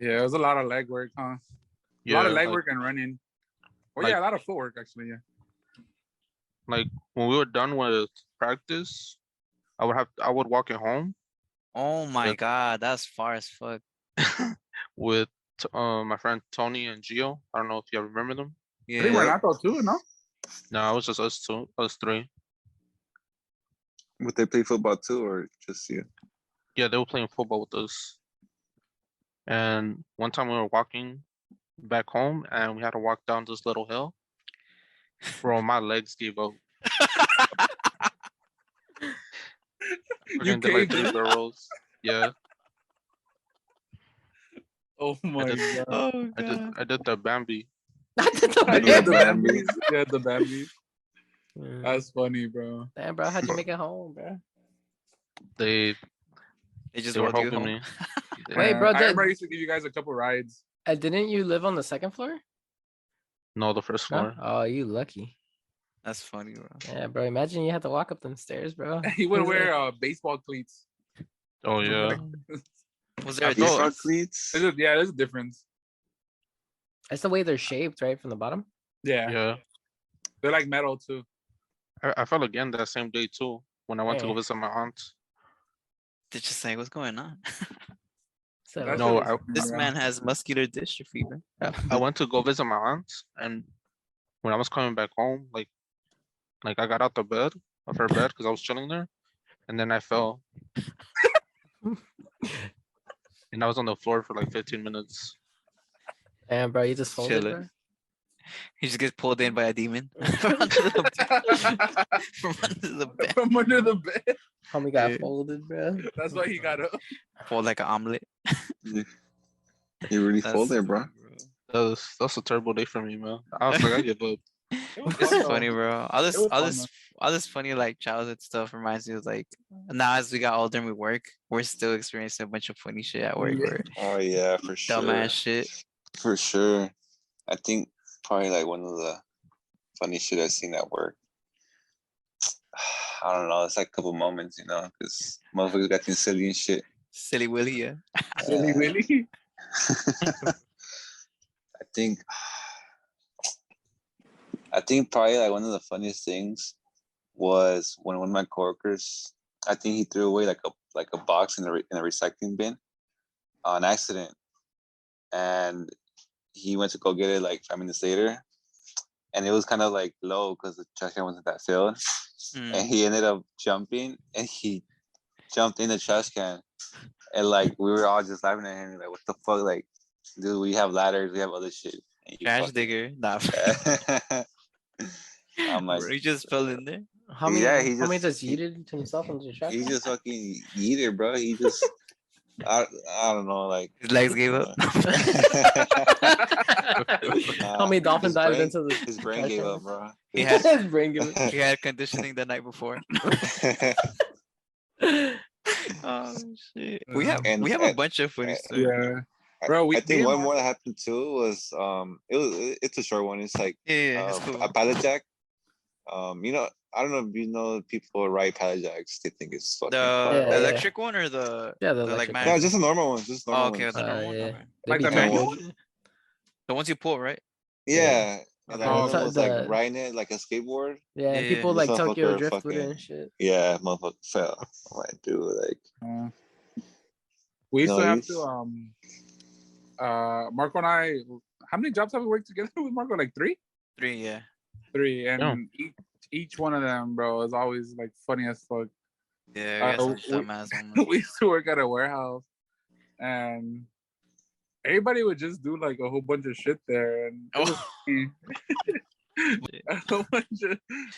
Speaker 4: Yeah, it was a lot of leg work, huh? A lot of leg
Speaker 5: like-
Speaker 4: work and running. Well,
Speaker 5: like-
Speaker 4: yeah, a lot of footwork actually, yeah.
Speaker 5: Like when we were done with practice, I would walk it home
Speaker 2: Oh my
Speaker 5: Yeah.
Speaker 2: god, that's far as fuck.
Speaker 5: with my friend Tony and Gio. I don't know if you remember them.
Speaker 4: I think
Speaker 2: Yeah.
Speaker 4: Renato too, no?
Speaker 5: No, it was just us three.
Speaker 3: Would they play football too, or just you?
Speaker 5: Yeah, they were playing football with us. And one time we were walking back home, and we had to walk down this little hill. Bro, my legs gave out.
Speaker 4: You
Speaker 5: Freaking did like
Speaker 4: caved
Speaker 5: 3
Speaker 4: in?
Speaker 5: barrels. Yeah,
Speaker 4: Oh my
Speaker 5: did-
Speaker 4: god.
Speaker 2: Oh
Speaker 5: I did the Bambi.
Speaker 4: Yeah, the Bambies. Yeah, the Bambies.
Speaker 1: Mm.
Speaker 4: That's funny, bro.
Speaker 1: Damn, bro, how'd you make it home, bro?
Speaker 5: They
Speaker 2: They just
Speaker 5: They were
Speaker 2: rolled you
Speaker 5: helping
Speaker 2: home.
Speaker 5: me.
Speaker 1: Wait, bro,
Speaker 4: I remember I used to give you guys a couple rides.
Speaker 1: didn't you live on the second floor?
Speaker 5: No, the first
Speaker 1: No?
Speaker 5: floor.
Speaker 1: Oh, you lucky.
Speaker 2: That's funny, bro.
Speaker 1: Yeah, bro. Imagine you had to walk up them stairs, bro.
Speaker 4: He would
Speaker 1: He's like-
Speaker 4: wear baseball cleats.
Speaker 5: Oh yeah.
Speaker 2: Was there a
Speaker 5: I thought-
Speaker 3: Baseball
Speaker 2: difference?
Speaker 3: cleats.
Speaker 4: There's a difference.
Speaker 1: That's the way they're shaped, right, from the bottom.
Speaker 4: Yeah,
Speaker 5: Yeah.
Speaker 4: they're like metal too.
Speaker 5: I fell again that same day too when I went to go
Speaker 1: Hey.
Speaker 5: visit my aunt.
Speaker 2: They're just like, what's going on?
Speaker 1: So
Speaker 4: That's
Speaker 5: No,
Speaker 4: what
Speaker 5: I-
Speaker 4: it's-
Speaker 2: This man has muscular dystrophy, bro.
Speaker 5: I went to go visit my aunt, and when I was coming back home, like I got out the bed of her bed because I was chilling there, and then I fell, and I was on the floor for like 15 minutes.
Speaker 1: damn, bro, you just folded,
Speaker 2: Chilling.
Speaker 1: bro.
Speaker 2: He just gets pulled in by a demon from under the from under the bed.
Speaker 4: From under the bed.
Speaker 1: Homie got
Speaker 2: Yeah.
Speaker 1: folded, bro.
Speaker 4: That's why he got up.
Speaker 2: Fold like an omelet.
Speaker 3: You really
Speaker 2: That's
Speaker 3: full there, bro.
Speaker 2: funny,
Speaker 5: That's a terrible day for me, man. I was like, I give up.
Speaker 4: It was
Speaker 2: This
Speaker 4: fun,
Speaker 2: is
Speaker 4: though.
Speaker 2: funny, bro.
Speaker 4: was fun,
Speaker 2: All this funny like childhood stuff reminds me of like now as we got older and we work, we're still experiencing a bunch of funny shit at work
Speaker 4: Yeah.
Speaker 2: or
Speaker 3: Oh yeah, for sure.
Speaker 2: dumbass shit.
Speaker 3: For sure. I think probably like one of the funny shit I've seen at work. I don't know. It's like a couple moments, you know, because motherfuckers got things silly and shit.
Speaker 2: Silly Willy, yeah.
Speaker 4: Silly Willy.
Speaker 3: I think probably like one of the funniest things was when one of my coworkers, I think he threw away like a box in a recycling bin on accident, and he went to go get it like 5 minutes later, and it was kind of like low because the trash can wasn't that filled, and he ended up jumping and he jumped in the trash can, and like we were all just laughing at him like, what the fuck, like, dude, we have ladders, we have other shit. And you
Speaker 2: Trash
Speaker 3: fucking-
Speaker 2: digger. Nah.
Speaker 3: I'm like,
Speaker 2: Bro, he just fell in there.
Speaker 1: Homie,
Speaker 3: Yeah, he
Speaker 1: homie
Speaker 3: just-
Speaker 1: just yeeted himself into the trash.
Speaker 3: he
Speaker 1: can?
Speaker 3: just fucking eat it, bro. He just, I don't know, like.
Speaker 2: His legs gave up.
Speaker 1: Homie dolphin
Speaker 3: his
Speaker 1: dived
Speaker 3: brain-
Speaker 1: into the
Speaker 3: His brain
Speaker 1: trash
Speaker 3: gave
Speaker 1: can.
Speaker 3: up, bro.
Speaker 2: He had
Speaker 1: His brain gave it.
Speaker 2: he had conditioning the night before. Oh shit. We have
Speaker 3: And-
Speaker 2: a
Speaker 3: and-
Speaker 2: bunch of funny stories.
Speaker 4: Yeah. Bro,
Speaker 3: I think
Speaker 4: me
Speaker 3: one
Speaker 4: and
Speaker 3: more that happened too was it's a short one. It's like
Speaker 2: Yeah, it's cool.
Speaker 3: a pallet jack. You know, I don't know if you know people ride pallet jacks. They think it's fucking.
Speaker 2: The
Speaker 1: Yeah, yeah.
Speaker 2: electric one or the
Speaker 1: Yeah, the
Speaker 2: like
Speaker 1: electric
Speaker 2: man.
Speaker 3: No, just a normal one. Just a normal
Speaker 2: Oh, okay,
Speaker 3: one.
Speaker 2: the normal one.
Speaker 1: yeah.
Speaker 2: Okay.
Speaker 1: They
Speaker 4: Like
Speaker 1: be
Speaker 4: the
Speaker 1: tight.
Speaker 4: manual?
Speaker 2: The ones you pull, right?
Speaker 3: Yeah. And
Speaker 2: Okay.
Speaker 3: like one of
Speaker 1: So
Speaker 3: them was
Speaker 1: the-
Speaker 3: like riding it like a skateboard.
Speaker 1: Yeah,
Speaker 2: Yeah,
Speaker 1: and people
Speaker 3: yeah.
Speaker 1: like
Speaker 3: This
Speaker 1: Tokyo
Speaker 3: motherfucker
Speaker 1: drift with it
Speaker 3: fucking-
Speaker 1: and shit.
Speaker 3: Yeah, motherfucker fell. I'm like, dude, like,
Speaker 4: we used
Speaker 3: No,
Speaker 4: to have
Speaker 3: he's-
Speaker 4: to Marco and I, how many jobs have we worked together with Marco? Like 3?
Speaker 2: 3, yeah.
Speaker 4: 3, and
Speaker 5: Yeah.
Speaker 4: each one of them, bro, is always like funny as fuck.
Speaker 2: Yeah, we got some
Speaker 4: we-
Speaker 2: dumbass moments.
Speaker 4: We used to work at a warehouse, and everybody would just do like a whole bunch of shit there, and it was funny. a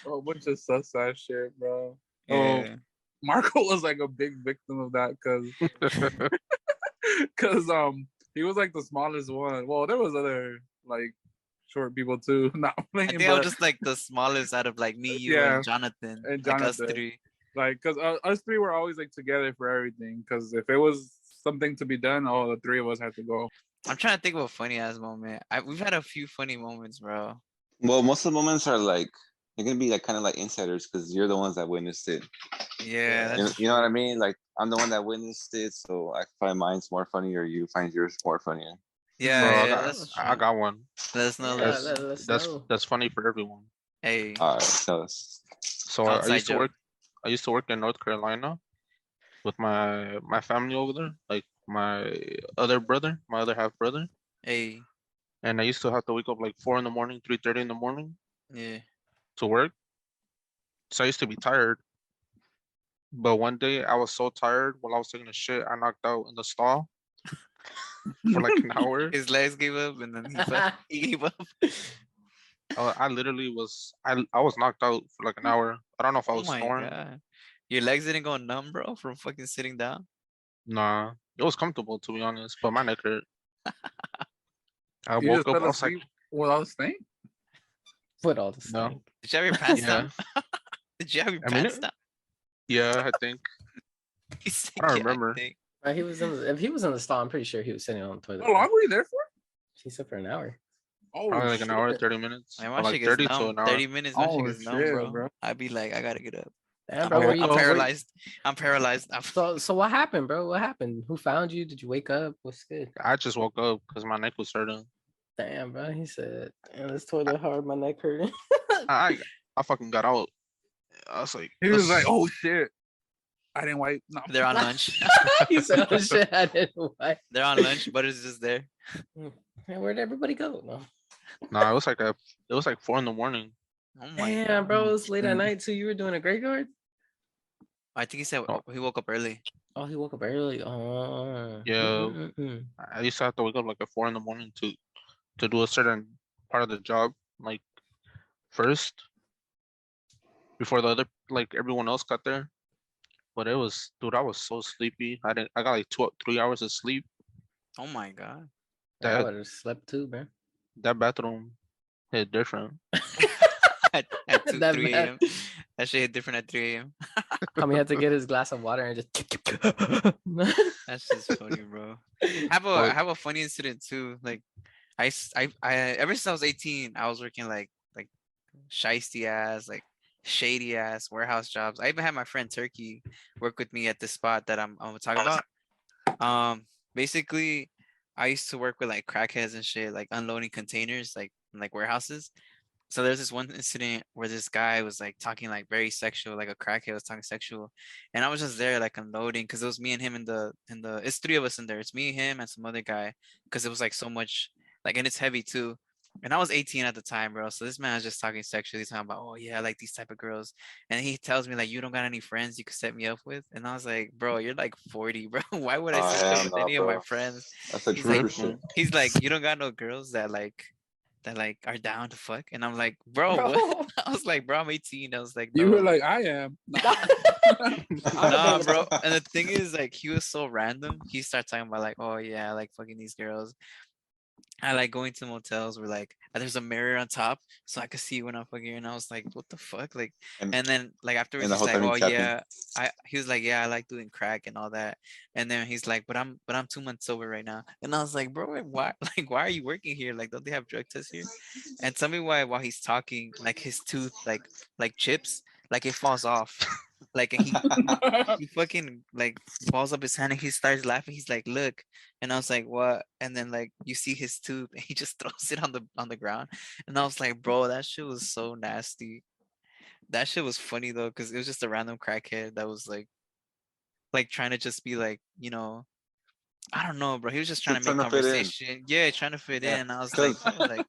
Speaker 4: whole bunch of sus ass shit, bro.
Speaker 2: Yeah.
Speaker 4: Marco was like a big victim of that because he was like the smallest one. Well, there was other like short people too. Not
Speaker 2: I
Speaker 4: playing,
Speaker 2: think I was
Speaker 4: but
Speaker 2: just like the smallest out of like me, you,
Speaker 4: Yeah.
Speaker 2: and Jonathan.
Speaker 4: And
Speaker 2: Like us
Speaker 4: Jonathan.
Speaker 2: 3.
Speaker 4: like because us 3 were always like together for everything. Because if it was something to be done, all the 3 of us had to go.
Speaker 2: I'm trying to think of a funny ass moment. We've had a few funny moments, bro.
Speaker 3: well, most of the moments are like you're gonna be like kind of like insiders because you're the ones that witnessed it.
Speaker 2: Yeah, that's
Speaker 3: You know what I mean? Like I'm the one that witnessed it, so I find mine's more funny, or you find yours more funnier.
Speaker 2: yeah,
Speaker 5: Bro,
Speaker 2: yeah, that's
Speaker 5: I
Speaker 2: true.
Speaker 5: got one.
Speaker 2: Let us know.
Speaker 1: Yeah,
Speaker 2: let us-
Speaker 1: let us know.
Speaker 5: That's funny for everyone.
Speaker 2: Hey,
Speaker 3: All right, tell us.
Speaker 5: So I
Speaker 2: Outside
Speaker 5: used to
Speaker 2: joke.
Speaker 5: work. I used to work in North Carolina with my family over there, like my other brother, my other half brother,
Speaker 2: hey,
Speaker 5: and I used to have to wake up like 4 in the morning, 3:30 in the morning
Speaker 2: yeah.
Speaker 5: to work. So I used to be tired. But one day I was so tired while I was taking a shit, I knocked out in the stall for like an hour.
Speaker 2: His legs gave up, and then he gave up.
Speaker 5: I literally was I was knocked out for like an hour. I don't know if I
Speaker 2: Oh
Speaker 5: was
Speaker 2: my
Speaker 5: snoring.
Speaker 2: god, your legs didn't go numb, bro, from fucking sitting down.
Speaker 5: Nah, it was comfortable to be honest, but my neck hurt. I
Speaker 4: You
Speaker 5: woke
Speaker 4: just
Speaker 5: up.
Speaker 4: fell
Speaker 5: I was like,
Speaker 4: asleep without a stink.
Speaker 1: Put all this.
Speaker 5: No.
Speaker 1: thing.
Speaker 2: Did you have your pants
Speaker 5: Yeah.
Speaker 2: down? Did you have your
Speaker 5: I mean,
Speaker 2: pants down?
Speaker 5: yeah, I think.
Speaker 2: He said,
Speaker 5: I don't
Speaker 2: "Yeah,
Speaker 5: remember.
Speaker 2: think."
Speaker 1: He was in if he was in the stall, I'm pretty sure he was sitting on the toilet.
Speaker 4: How long were you there for?
Speaker 1: He said for an hour.
Speaker 4: Oh,
Speaker 5: Probably like an hour,
Speaker 4: shit.
Speaker 5: 30 minutes.
Speaker 2: Man,
Speaker 5: Or
Speaker 2: my
Speaker 5: like
Speaker 2: shit gets
Speaker 5: 30 to
Speaker 2: numb.
Speaker 5: an hour.
Speaker 2: 30 minutes, my shit
Speaker 4: Oh,
Speaker 2: gets numb,
Speaker 4: shit,
Speaker 2: bro.
Speaker 4: bro.
Speaker 2: I'd be like, I gotta get up.
Speaker 1: Damn, bro, where you
Speaker 2: I'm
Speaker 1: going?
Speaker 2: paralyzed. I'm paralyzed.
Speaker 1: So what happened, bro? What happened? Who found you? Did you wake up? What's good?
Speaker 5: I just woke up because my neck was hurting.
Speaker 1: Damn, bro. He said, "Damn, this toilet hard. My neck hurting."
Speaker 5: I I fucking got out. I was like,
Speaker 4: He was like,
Speaker 5: "Let's-"
Speaker 4: oh shit. I didn't wipe. No.
Speaker 2: They're on lunch.
Speaker 1: He said, "Oh shit, I didn't know why."
Speaker 2: They're on lunch. Butterz is just there.
Speaker 1: Man, where'd everybody go? No.
Speaker 5: Nah, it was like 4 in the morning.
Speaker 2: Oh my
Speaker 1: Damn,
Speaker 2: god.
Speaker 1: bro, it's late at
Speaker 4: Mm.
Speaker 1: night too. You were doing a graveyard?
Speaker 2: I think he said
Speaker 5: Oh.
Speaker 2: he woke up early.
Speaker 1: Oh, he woke up early. Oh,
Speaker 5: Yeah.
Speaker 1: Mm-mm-mm.
Speaker 5: I used to have to wake up like at 4 in the morning to do a certain part of the job, like first before the other like everyone else got there. But it was, dude, I was so sleepy. I got like 3 hours of sleep.
Speaker 2: Oh my god.
Speaker 1: I
Speaker 5: That
Speaker 1: would have slept too, man.
Speaker 5: that bathroom hit different.
Speaker 2: At two,
Speaker 1: That
Speaker 2: 3
Speaker 1: bad.
Speaker 2: a.m. That shit hit different at 3 a.m.
Speaker 1: Tommy had to get his glass of water and just.
Speaker 2: That's just funny, bro. I
Speaker 5: Well-
Speaker 2: have a funny incident too. Like I ever since I was 18, I was working like shiesty ass, like shady ass warehouse jobs. I even had my friend Turkey work with me at the spot that I'm gonna talk about. Basically, I used to work with like crackheads and shit, like unloading containers, like in, like warehouses. So there's this one incident where this guy was like talking like very sexual, like a crackhead was talking sexual, and I was just there like unloading because it was me and him in the it's 3 of us in there. It's me, him, and some other guy because it was like so much like, and it's heavy too. And I was 18 at the time, bro. So this man was just talking sexually, talking about, oh yeah, I like these type of girls. And he tells me like, you don't got any friends you could set me up with. And I was like, bro, you're like 40, bro. Why would I set you up
Speaker 3: hell
Speaker 2: with
Speaker 3: no,
Speaker 2: any of my
Speaker 3: bro.
Speaker 2: friends?
Speaker 3: That's a
Speaker 2: He's like,
Speaker 3: trooper shit.
Speaker 2: he's like, you don't got no girls that like are down to fuck. And I'm like, bro, what? I was like, bro, I'm 18. I was like,
Speaker 4: You were
Speaker 2: no.
Speaker 4: like, I am. No.
Speaker 2: Nah, bro. And the thing is, like, he was so random. He started talking about like, oh yeah, I like fucking these girls. I like going to motels where like there's a mirror on top so I could see when I'm fucking. And I was like, what the fuck? Like,
Speaker 3: And,
Speaker 2: and then like afterwards
Speaker 3: the
Speaker 2: he's
Speaker 3: whole
Speaker 2: like,
Speaker 3: time you
Speaker 2: oh
Speaker 3: capping.
Speaker 2: yeah, he was like, yeah, I like doing crack and all that. And then he's like, but I'm 2 months sober right now. And I was like, bro, why like why are you working here? Like, don't they have drug tests here? And tell me why while he's talking, like his tooth like chips, like it falls off. Like, and he fucking like balls up his hand and he starts laughing. He's like, look. And I was like, what? And then like you see his tooth and he just throws it on the ground. And I was like, bro, that shit was so nasty. That shit was funny though, because it was just a random crackhead that was like trying to just be like, you know, I don't know, bro. He was just trying to make
Speaker 3: Trying to fit in.
Speaker 2: conversation. Yeah, trying to fit
Speaker 3: Yeah,
Speaker 2: in. I was like,
Speaker 3: 'cause-
Speaker 2: bro, like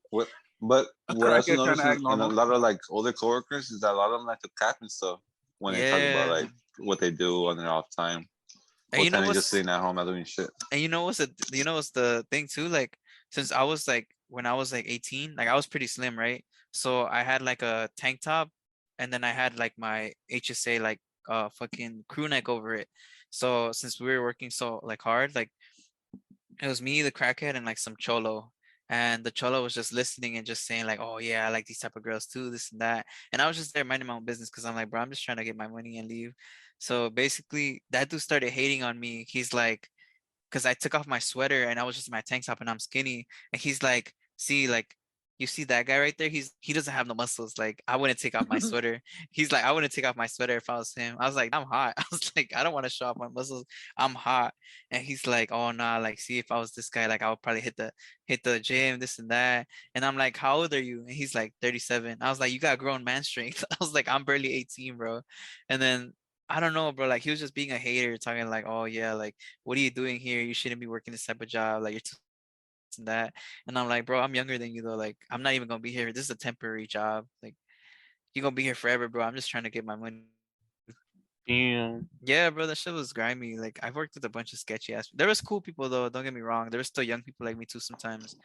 Speaker 3: But what I also
Speaker 4: crackhead trying to
Speaker 3: noticed
Speaker 4: act
Speaker 3: in a
Speaker 4: normal.
Speaker 3: lot of like older coworkers is that a lot of them like to cap and stuff when they talk about
Speaker 2: Yeah.
Speaker 3: like what they do on their off time.
Speaker 2: And
Speaker 3: Or
Speaker 2: you know
Speaker 3: time they
Speaker 2: what's
Speaker 3: just sitting at home not doing shit.
Speaker 2: and you know what's the thing too? Like since I was like when I was like 18, like I was pretty slim, right? So I had like a tank top and then I had like my HSA like fucking crew neck over it. So since we were working so like hard, like it was me, the crackhead, and like some cholo. And the cholo was just listening and just saying like, "Oh yeah, I like these type of girls too, this and that." And I was just there minding my own business because I'm like, bro, I'm just trying to get my money and leave. So basically, that dude started hating on me. He's like, because I took off my sweater and I was just in my tank top and I'm skinny. And he's like, see, like, you see that guy right there? He doesn't have no muscles. Like, I wouldn't take off my sweater. He's like, I wouldn't take off my sweater if I was him. I was like, I'm hot. I was like, I don't want to show off my muscles. I'm hot. And he's like, oh nah, like, see, if I was this guy, like I would probably hit the gym, this and that. And I'm like, how old are you? And he's like 37. I was like, you got grown man strength. I was like, I'm barely 18, bro. And then I don't know, bro. Like he was just being a hater, talking like, "Oh yeah, like what are you doing here? You shouldn't be working this type of job. Like you're too this and that." And I'm like, "Bro, I'm younger than you though. Like I'm not even gonna be here. This is a temporary job. Like you're gonna be here forever, bro. I'm just trying to get my money."
Speaker 5: Damn.
Speaker 2: Yeah, bro, that shit was grimy. Like I've worked with a bunch of sketchy ass. There was cool people though. Don't get me wrong. There was still young people like me too sometimes.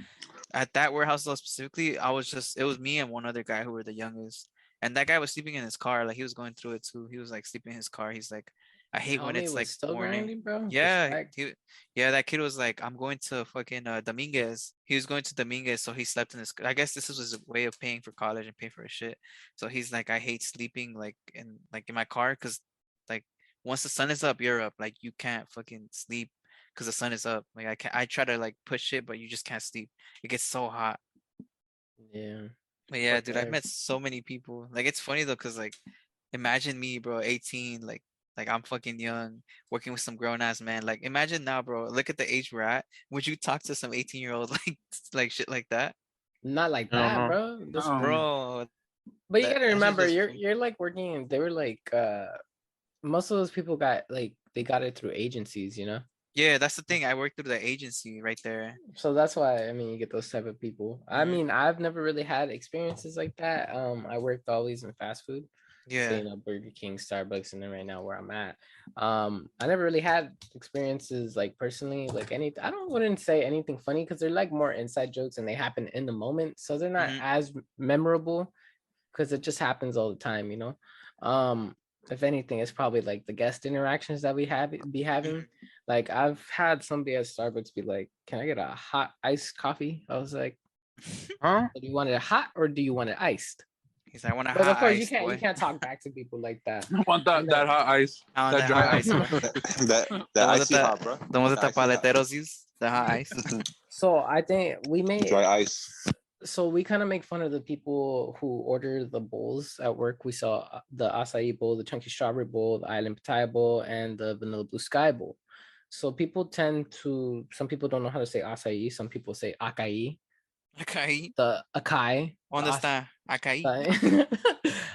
Speaker 2: At that warehouse though specifically, it was me and one other guy who were the youngest. And that guy was sleeping in his car. Like he was going through it too. He was like sleeping in his car. He's like, I hate when
Speaker 1: Homie
Speaker 2: it's
Speaker 1: was
Speaker 2: like
Speaker 1: still
Speaker 2: morning.
Speaker 1: grinding, bro.
Speaker 2: Yeah,
Speaker 1: Respect.
Speaker 2: yeah, that kid was like, I'm going to fucking Dominguez. He was going to Dominguez, so he slept in his. I guess this was his way of paying for college and paying for his shit. So he's like, I hate sleeping like in my car because like once the sun is up, you're up. Like you can't fucking sleep because the sun is up. Like I try to like push it, but you just can't sleep. It gets so hot.
Speaker 1: Yeah.
Speaker 2: But yeah,
Speaker 1: Fuck
Speaker 2: dude, I've
Speaker 1: life.
Speaker 2: met so many people. Like it's funny though, cause like imagine me, bro, 18, like I'm fucking young, working with some grown ass man. Like imagine now, bro. Look at the age we're at. Would you talk to some 18-year-old like shit like that,
Speaker 1: Not like
Speaker 5: I don't
Speaker 1: that,
Speaker 5: know.
Speaker 1: bro. Just,
Speaker 2: bro?
Speaker 1: but you
Speaker 2: That
Speaker 1: gotta
Speaker 2: that shit's
Speaker 1: remember,
Speaker 2: just
Speaker 1: you're like working. They were like, most of those people got like they got it through agencies, you know.
Speaker 2: yeah. That's the thing. I worked through the agency right there.
Speaker 1: So that's why I mean you get those type of people. I
Speaker 2: Mhm.
Speaker 1: mean, I've never really had experiences like that. I worked always in fast food. So,
Speaker 2: Yeah.
Speaker 1: you know, Burger King, Starbucks, and then right now where I'm at. I never really had experiences like personally, like any I don't wouldn't say anything funny because they're like more inside jokes and they happen in the moment. So they're not
Speaker 2: Mhm.
Speaker 1: as memorable because it just happens all the time, you know. Um, if anything, it's probably like the guest interactions that we have be having.
Speaker 2: Mhm.
Speaker 1: Like I've had somebody at Starbucks be like, "Can I get a hot iced coffee?" I was like,
Speaker 5: Huh?
Speaker 1: "Do you want it hot or do you want it iced?"
Speaker 2: He's like, I want a
Speaker 1: But of
Speaker 2: hot
Speaker 1: course,
Speaker 2: ice,
Speaker 1: you
Speaker 2: boy.
Speaker 1: can't talk back to people like that.
Speaker 4: I want
Speaker 1: And
Speaker 4: that hot ice.
Speaker 2: I want
Speaker 4: That
Speaker 2: that
Speaker 4: dry
Speaker 2: hot
Speaker 4: ice.
Speaker 2: ice, bro.
Speaker 3: That
Speaker 2: The
Speaker 3: that
Speaker 2: ones
Speaker 3: icy
Speaker 2: that
Speaker 3: hot, bro.
Speaker 2: the ones that the
Speaker 3: Icy hot.
Speaker 2: paleteros use, the hot ice.
Speaker 1: So I think we made
Speaker 3: Dry ice.
Speaker 1: so we kind of make fun of the people who order the bowls at work. We saw the acai bowl, the chunky strawberry bowl, the island pitaya bowl, and the vanilla blue sky bowl. So people tend to some people don't know how to say acai. Some people say acai,
Speaker 2: Acai.
Speaker 1: the acai, the
Speaker 2: ¿Dónde está? Acai.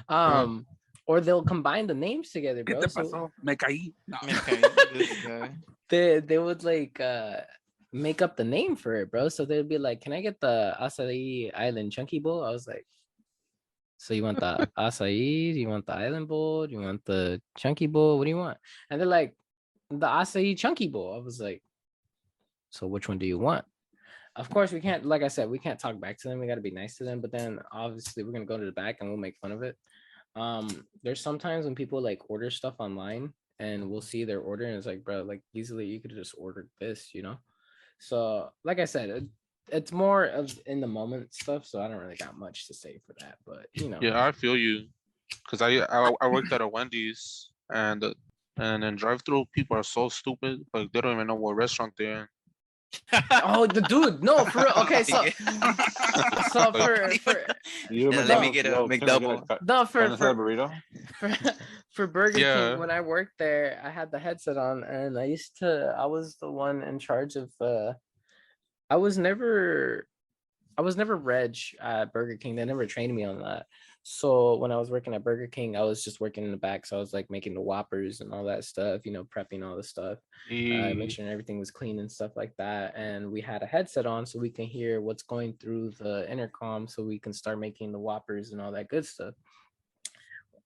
Speaker 1: acai. Or they'll combine the names together,
Speaker 4: ¿Qué
Speaker 1: bro.
Speaker 4: te
Speaker 1: So
Speaker 4: pasó? Me caí. No.
Speaker 2: Acai. This guy.
Speaker 1: they would like make up the name for it, bro. So they'd be like, "Can I get the acai island chunky bowl?" I was like, "So you want the acai? Do you want the island bowl? Do you want the chunky bowl? What do you want?" And they're like, "The acai chunky bowl." I was like, "So which one do you want?" Of course, we can't, like I said, we can't talk back to them. We got to be nice to them. But then obviously we're gonna go to the back and we'll make fun of it. There's sometimes when people like order stuff online and we'll see their order and it's like, bro, like easily you could have just ordered this, you know. So like I said, it's more of in the moment stuff. So I don't really got much to say for that. But you know,
Speaker 5: Yeah, I feel you. Cause I worked at a Wendy's and then drive-through people are so stupid. Like they don't even know what restaurant they're in.
Speaker 1: oh the dude, no, for real. Okay, so so for
Speaker 3: You
Speaker 2: Yeah,
Speaker 3: McDonald's,
Speaker 2: let me get a
Speaker 3: yo, can I get
Speaker 2: McDouble.
Speaker 1: no
Speaker 3: carne asada
Speaker 1: for
Speaker 3: burrito?
Speaker 1: for, for Burger
Speaker 5: Yeah.
Speaker 1: King, when I worked there, I had the headset on and I was the one in charge of I was never reg at Burger King. They never trained me on that. So when I was working at Burger King, I was just working in the back. So I was like making the Whoppers and all that stuff, you know, prepping all the stuff, make sure everything was clean and stuff like that. And we had a headset on so we can hear what's going through the intercom so we can start making the Whoppers and all that good stuff.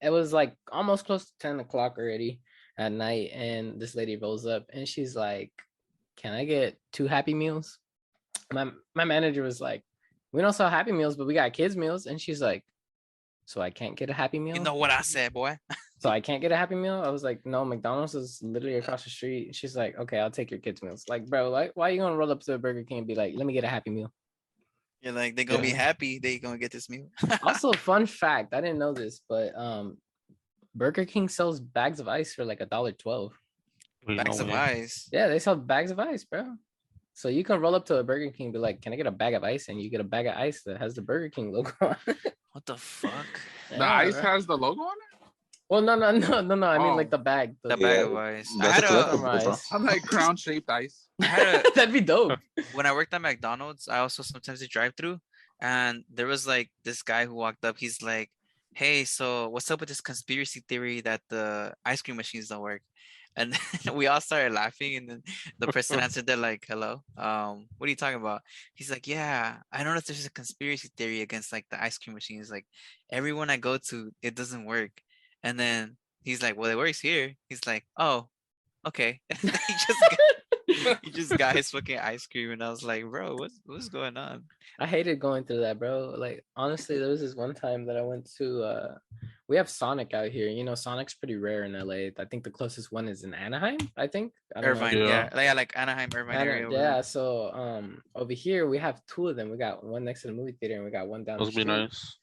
Speaker 1: It was like almost close to 10 o'clock already at night. And this lady rolls up and she's like, "Can I get 2 Happy Meals?" My manager was like, "We don't sell Happy Meals, but we got kids meals." And she's like, "So I can't get a Happy Meal?"
Speaker 2: You know what I said, boy.
Speaker 1: So I can't get a Happy Meal? I was like, "No, McDonald's is literally across the street." She's like, "Okay, I'll take your kids meals." Like, bro, like, why are you gonna roll up to a Burger King and be like, "Let me get a Happy Meal"?
Speaker 2: You're like, they're gonna be
Speaker 1: Yeah.
Speaker 2: happy they gonna get this meal.
Speaker 1: Also, fun fact, I didn't know this, but Burger King sells bags of ice for like $1.12.
Speaker 2: Bags of ice.
Speaker 1: Yeah, they sell bags of ice, bro. So you can roll up to a Burger King and be like, "Can I get a bag of ice?" And you get a bag of ice that has the Burger King logo on it.
Speaker 2: What the fuck?
Speaker 4: The
Speaker 1: Yeah,
Speaker 4: ice
Speaker 1: bro.
Speaker 4: has the logo on it?
Speaker 1: Well, no. I mean, like
Speaker 4: Oh.
Speaker 1: the bag.
Speaker 2: The
Speaker 3: Yeah,
Speaker 2: bag of ice. I
Speaker 3: That's
Speaker 2: had
Speaker 3: a
Speaker 2: a
Speaker 3: collectible, bro.
Speaker 4: I'm like crown shaped ice.
Speaker 2: I had a
Speaker 1: That'd be dope.
Speaker 2: when I worked at McDonald's, I also sometimes did drive through, and there was like this guy who walked up. He's like, "Hey, so what's up with this conspiracy theory that the ice cream machines don't work?" And then we all started laughing, and then the person answered, "They're like, hello, what are you talking about?" He's like, "Yeah, I noticed there's a conspiracy theory against like the ice cream machines. Like everyone I go to, it doesn't work." And then he's like, "Well, it works here." He's like, "Oh, okay." He just got his fucking ice cream, and I was like, "Bro, what's going on?"
Speaker 1: I hated going through that, bro. Like honestly, there was this one time that I went to we have Sonic out here. You know, Sonic's pretty rare in LA. I think the closest one is in Anaheim, I think. I don't know.
Speaker 2: Irvine,
Speaker 5: Yeah.
Speaker 2: yeah, like Anaheim, Irvine area. Over
Speaker 1: Yeah,
Speaker 2: there.
Speaker 1: so over here we have 2 of them. We got one next to the movie theater and we got one down the
Speaker 5: Must be
Speaker 1: street.
Speaker 5: nice.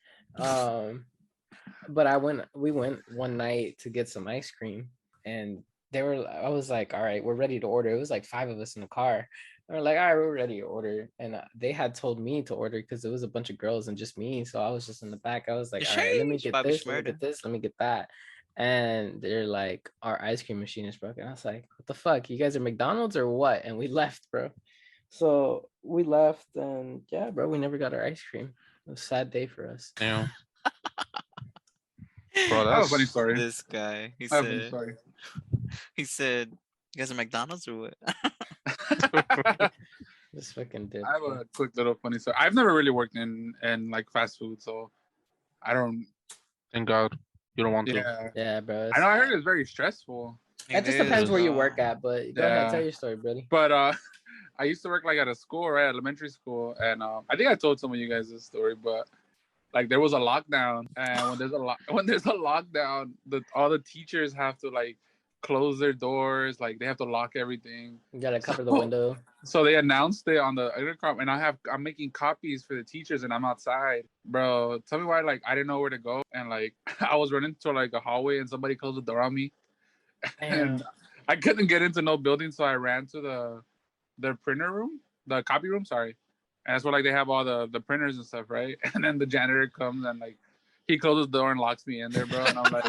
Speaker 1: But we went one night to get some ice cream and I was like, all right, we're ready to order. It was like 5 of us in the car. And we're like, all right, we're ready to order. And they had told me to order because it was a bunch of girls and just me. So I was just in the back. I was like, all right, let me
Speaker 2: Sheesh,
Speaker 1: get
Speaker 2: Bobby
Speaker 1: this, let me
Speaker 2: Shmurda.
Speaker 1: get this, let me get that. And they're like, our ice cream machine is broken. I was like, what the fuck? You guys are McDonald's or what? And we left, bro. So we left and yeah, bro, we never got our ice cream. It was a sad day for us.
Speaker 5: Damn. Bro,
Speaker 4: I have a funny
Speaker 5: that's
Speaker 4: story.
Speaker 2: This guy.
Speaker 4: I have a funny story.
Speaker 2: He said, "You guys are McDonald's or what?"
Speaker 1: This fucking did.
Speaker 4: I have a quick little funny story. I've never really worked in like fast food, so I don't.
Speaker 5: thank God you don't want to.
Speaker 4: Yeah,
Speaker 1: Yeah, bro.
Speaker 4: I know. I heard it's very stressful.
Speaker 1: It just depends where you work at, but go ahead, tell
Speaker 4: Yeah.
Speaker 1: your story, buddy.
Speaker 4: But I used to work like at a school, right, elementary school, and I think I told some of you guys this story, but like there was a lockdown, and when there's a lockdown, all the teachers have to like close their doors, like they have to lock everything.
Speaker 1: You gotta cover the window.
Speaker 4: So they announced it on the intercom, and I'm making copies for the teachers, and I'm outside, bro. Tell me why, like I didn't know where to go, and like I was running to like a hallway, and somebody closed the door on me, and I couldn't get into no building, so I ran to the printer room, the copy room, sorry. And that's where like they have all the printers and stuff, right? And then the janitor comes and like he closes the door and locks me in there, bro. And I'm like,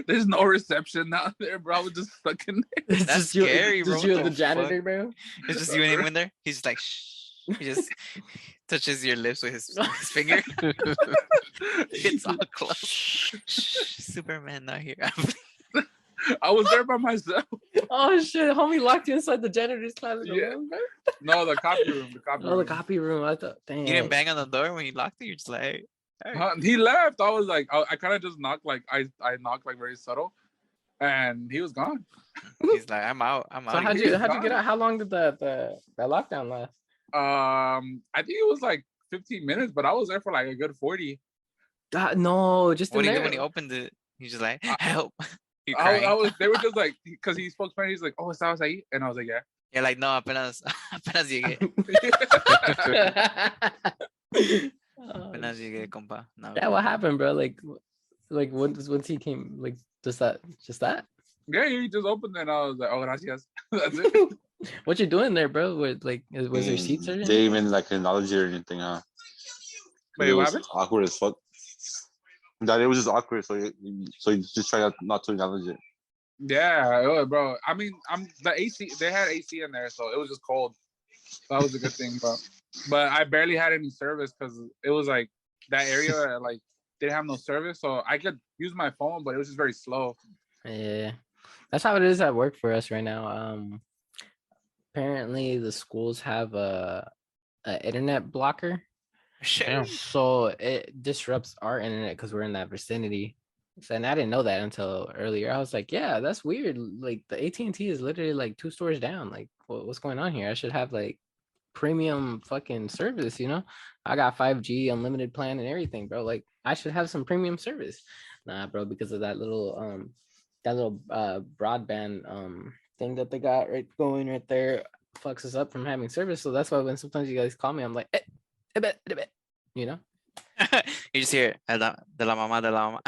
Speaker 4: there's no reception out there, bro. I was just stuck in there.
Speaker 1: It's
Speaker 2: That's
Speaker 1: just you,
Speaker 2: scary, bro.
Speaker 1: just you
Speaker 2: What
Speaker 1: and the
Speaker 2: the
Speaker 1: janitor,
Speaker 2: fuck?
Speaker 1: bro.
Speaker 2: It's just you and him in there. He's like, shh. He just touches your lips with his finger. It's all close. Shh, Superman not here.
Speaker 4: I was there by myself.
Speaker 1: Oh shit, homie locked you inside the janitor's closet.
Speaker 4: Yeah.
Speaker 1: Alone, bro?
Speaker 4: No, the copy room. The copy
Speaker 1: Oh,
Speaker 4: room.
Speaker 1: the copy room. I thought, damn.
Speaker 2: You didn't bang on the door when he locked it. You're just like, hey.
Speaker 4: He left. I was like, I kind of just knocked, like I knocked like very subtle, and he was gone.
Speaker 2: He's like, I'm out. I'm
Speaker 1: So
Speaker 2: out.
Speaker 1: how'd
Speaker 2: here."
Speaker 1: you get out? How long did the lockdown last?
Speaker 4: I think it was like 15 minutes, but I was there for like a good 40.
Speaker 1: No, just
Speaker 2: What
Speaker 1: in
Speaker 2: he
Speaker 1: there.
Speaker 2: did when he opened it, he's just like, help. You
Speaker 4: I
Speaker 2: crying.
Speaker 4: was. They were just like, because he spoke Spanish. He's like, "Oh, ¿estabas ahí?" And I was like, "Yeah."
Speaker 2: You're like, no, apenas llegué. Apenas llegué, compa. No.
Speaker 1: Yeah, what happened, bro? Like once he came, like just that.
Speaker 4: Yeah, he just opened it, and I was like, "Oh, gracias." That's it.
Speaker 1: What you doing there, bro? Was there seats or
Speaker 3: They
Speaker 1: anything?
Speaker 3: even like acknowledge it or anything, huh?
Speaker 4: Wait,
Speaker 3: It
Speaker 4: what
Speaker 3: was
Speaker 4: happened?
Speaker 3: awkward as fuck. That it was just awkward, so you just try not to acknowledge it.
Speaker 4: Yeah, it was, bro. I mean, the AC. They had AC in there, so it was just cold. That was a good thing, but I barely had any service because it was like that area like didn't have no service, so I could use my phone, but it was just very slow.
Speaker 1: Yeah, that's how it is at work for us right now. Apparently the schools have a internet blocker,
Speaker 2: Shit.
Speaker 1: so it disrupts our internet because we're in that vicinity. So, and I didn't know that until earlier. I was like, yeah, that's weird. Like the AT&T is literally like 2 stores down. Like, what's going on here? I should have like premium fucking service, you know? I got 5G unlimited plan and everything, bro. Like, I should have some premium service. Nah, bro, because of that little broadband thing that they got going right there fucks us up from having service. So that's why when sometimes you guys call me, I'm like, you know?
Speaker 2: You just hear de la mamá.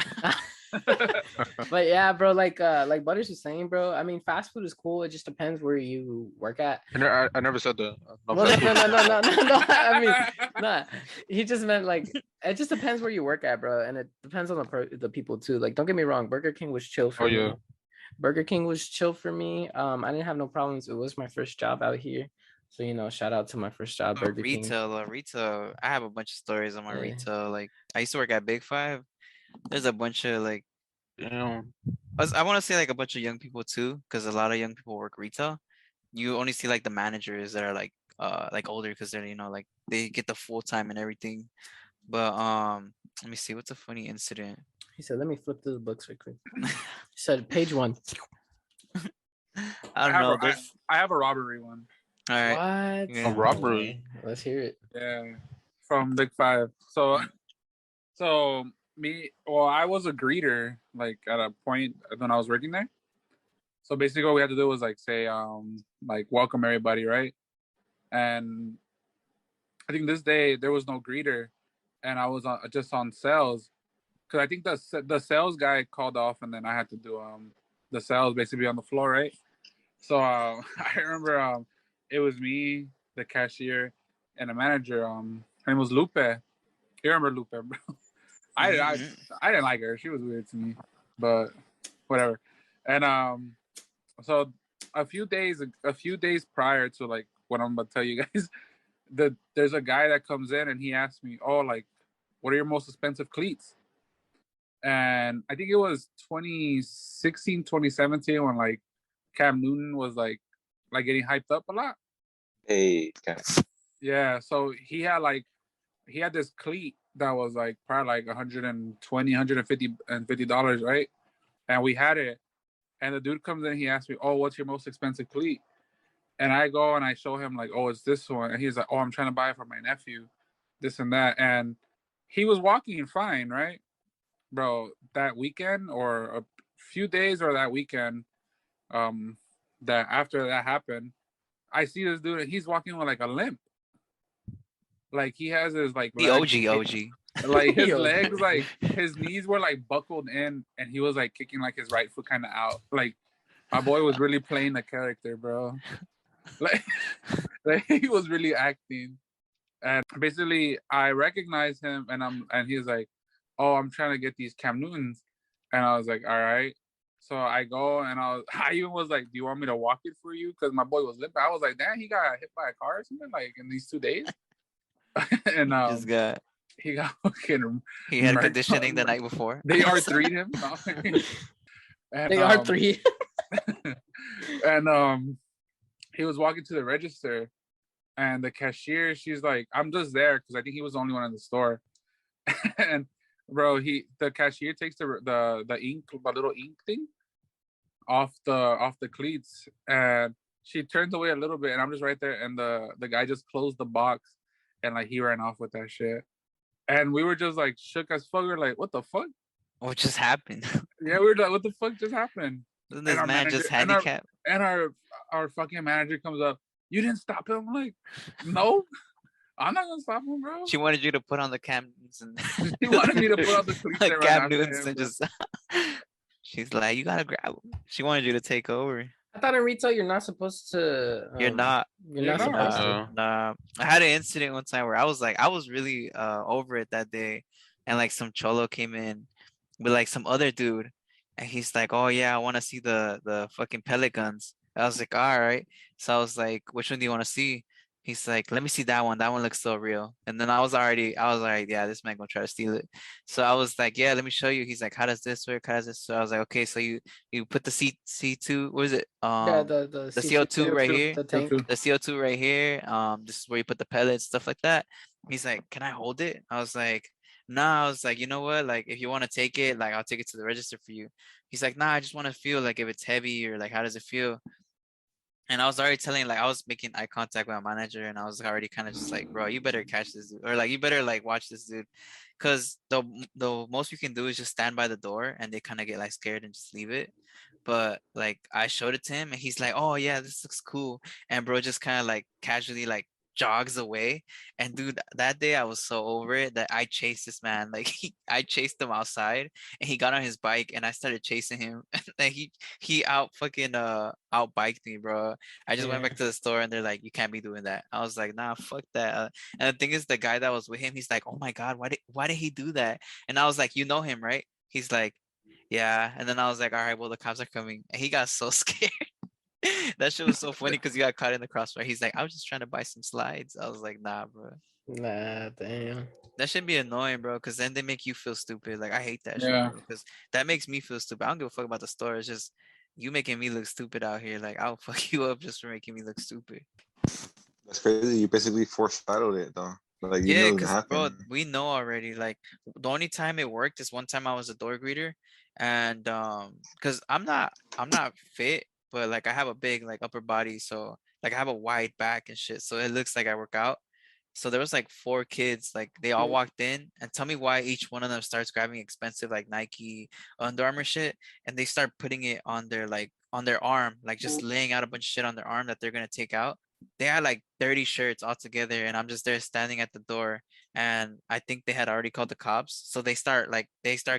Speaker 1: But yeah, bro, like Butterz was saying, bro. I mean, fast food is cool. It just depends where you work at.
Speaker 5: I never said that.
Speaker 1: Well, no. I mean, nah. He just meant like it just depends where you work at, bro, and it depends on the people too. Like, don't get me wrong, Burger King was chill for me.
Speaker 5: Yeah.
Speaker 1: Burger King was chill for me. I didn't have no problems. It was my first job out here, so shout out to my first job, Burger King.
Speaker 2: Retail. I have a bunch of stories on my
Speaker 1: Yeah.
Speaker 2: retail. Like, I used to work at Big Five. There's a bunch of like,
Speaker 5: Damn.
Speaker 2: I want to say like a bunch of young people too, because a lot of young people work retail. You only see like the managers that are like older because they're like they get the full time and everything. But let me see, what's a funny incident?
Speaker 1: He said, "Let me flip through the books right quick." He said, "Page 1."
Speaker 2: I don't know.
Speaker 4: I have a robbery one.
Speaker 2: All right.
Speaker 1: What?
Speaker 2: Yeah.
Speaker 5: A robbery.
Speaker 1: Let's hear it.
Speaker 4: Yeah, from Big Five. So I was a greeter like at a point when I was working there. So basically what we had to do was like say like welcome everybody, right? And I think this day there was no greeter, and I was just on sales because I think the sales guy called off, and then I had to do the cells basically on the floor, right? So I remember it was me, the cashier, and the manager. Her name was Lupe. You remember Lupe, bro? I didn't like her. She was weird to me, but whatever. And so a few days prior to like what I'm about to tell you guys, there's a guy that comes in and he asks me, "Oh, like, what are your most expensive cleats?" And I think it was 2016, 2017 when like Cam Newton was like getting hyped up a lot.
Speaker 3: Hey,
Speaker 4: Yeah, so he had this cleat that was like probably like 120, 150 and $50, right? And we had it. And the dude comes in, he asks me, "Oh, what's your most expensive cleat?" And I go and I show him like, "Oh, it's this one." And he's like, "Oh, I'm trying to buy it for my nephew, this and that." And he was walking fine, right? Bro, that weekend or a few days or that weekend, that after that happened, I see this dude and he's walking with like a limp. Like he has his like
Speaker 2: The
Speaker 4: legs,
Speaker 2: OG.
Speaker 4: like his
Speaker 1: Yo.
Speaker 4: legs, like his knees were like buckled in, and he was like kicking like his right foot kind of out. Like my boy was really playing the character, bro. Like, like he was really acting. And basically, I recognized him, and he's like, "Oh, I'm trying to get these Cam Newtons," and I was like, "All right." So I go and I even was like, "Do you want me to walk it for you?" Because my boy was limping. I was like, "Damn, he got hit by a car or something like in these 2 days." And
Speaker 2: Just got
Speaker 4: he got fucking.
Speaker 2: he had
Speaker 4: murked
Speaker 2: conditioning
Speaker 4: on,
Speaker 2: the
Speaker 4: bro.
Speaker 2: night before.
Speaker 4: They R3'd him. No. And,
Speaker 1: They are three.
Speaker 4: and he was walking to the register, and the cashier, she's like, "I'm just there," because I think he was the only one in the store. And bro, the cashier takes the ink, the little ink thing off the cleats, and she turns away a little bit, and I'm just right there, and the guy just closed the box, and like he ran off with that shit, and we were just like shook as fuck. We were like, "What the fuck?"
Speaker 2: What just happened?
Speaker 4: Yeah, we were like, "What the fuck just happened?"
Speaker 2: Isn't
Speaker 4: And
Speaker 2: this
Speaker 4: our
Speaker 2: man
Speaker 4: manager
Speaker 2: just handicapped?
Speaker 4: and our fucking manager comes up. "You didn't stop him?" I'm like, "No, I'm not gonna stop him, bro."
Speaker 2: She wanted you to put on the cams and
Speaker 4: She wanted me to put out the cleats that ran
Speaker 2: Cam
Speaker 4: after
Speaker 2: Newton
Speaker 4: him,
Speaker 2: and
Speaker 4: bro.
Speaker 2: just she's like, "You gotta grab him." She wanted you to take over.
Speaker 1: I thought in retail you're not supposed to.
Speaker 2: You're not.
Speaker 1: You're
Speaker 4: You're
Speaker 1: not
Speaker 4: not.
Speaker 1: supposed to.
Speaker 2: Nah. I had an incident one time where I was really over it that day, and like some cholo came in with like some other dude, and he's like, "Oh yeah, I want to see the fucking pellet guns." I was like, "All right." So I was like, "Which one do you want to see?" He's like, "Let me see that one. That one looks so real." And then I was like, "Yeah, this man gonna try to steal it." So I was like, "Yeah, let me show you." He's like, "How does this work? How does this?" So I was like, "Okay, so you put the C2, what is it?
Speaker 1: Yeah, the
Speaker 2: The
Speaker 1: C2
Speaker 2: CO2 right
Speaker 4: CO2,
Speaker 2: here.
Speaker 1: the tank.
Speaker 2: The CO2 right here. This is where you put the pellets, stuff like that. He's like, "Can I hold it?" I was like, "Nah." I was like, "You know what? Like, if you want to take it, like, I'll take it to the register for you." He's like, "Nah, I just want to feel like if it's heavy or like how does it feel?" And I was already telling, like, I was making eye contact with my manager, and I was already kind of just like, "Bro, you better catch this dude, or like, you better like watch this dude," because the most you can do is just stand by the door, and they kind of get like scared and just leave it. But like, I showed it to him, and he's like, "Oh yeah, this looks cool," and bro just kind of like casually like jogs away. And dude, that day I was so over it that I chased this man. Like I chased him outside, and he got on his bike, and I started chasing him. And he out fucking out biked me, bro. I just went
Speaker 1: Yeah.
Speaker 2: back to the store, and they're like, "You can't be doing that." I was like, "Nah, fuck that." And the thing is, the guy that was with him, he's like, "Oh my god, why did he do that?" And I was like, "You know him, right?" He's like, "Yeah." And then I was like, "All right, well, the cops are coming." And he got so scared. That shit was so funny because he got caught in the crossfire. He's like, "I was just trying to buy some slides." I was like, "Nah, bro.
Speaker 1: Nah, damn.
Speaker 2: That should be annoying, bro, because then they make you feel stupid." Like, I hate that shit,
Speaker 4: Yeah.
Speaker 2: bro, because that makes me feel stupid. I don't give a fuck about the store. It's just you making me look stupid out here. Like, I'll fuck you up just for making me look stupid.
Speaker 3: That's crazy. You basically foreshadowed it though. Like you
Speaker 2: Yeah,
Speaker 3: know it's
Speaker 2: because
Speaker 3: gonna
Speaker 2: bro,
Speaker 3: happen.
Speaker 2: we know already. Like, the only time it worked is one time I was a door greeter, and because I'm not fit, but like I have a big like upper body, so like I have a wide back and shit, so it looks like I work out. So there was like 4 kids, like they all walked in, and tell me why each one of them starts grabbing expensive like Nike, Under Armour shit, and they start putting it on their arm, like just laying out a bunch of shit on their arm that they're gonna take out. they had like 30 shirts all together, and I'm just there standing at the door, and I think they had already called the cops. So they start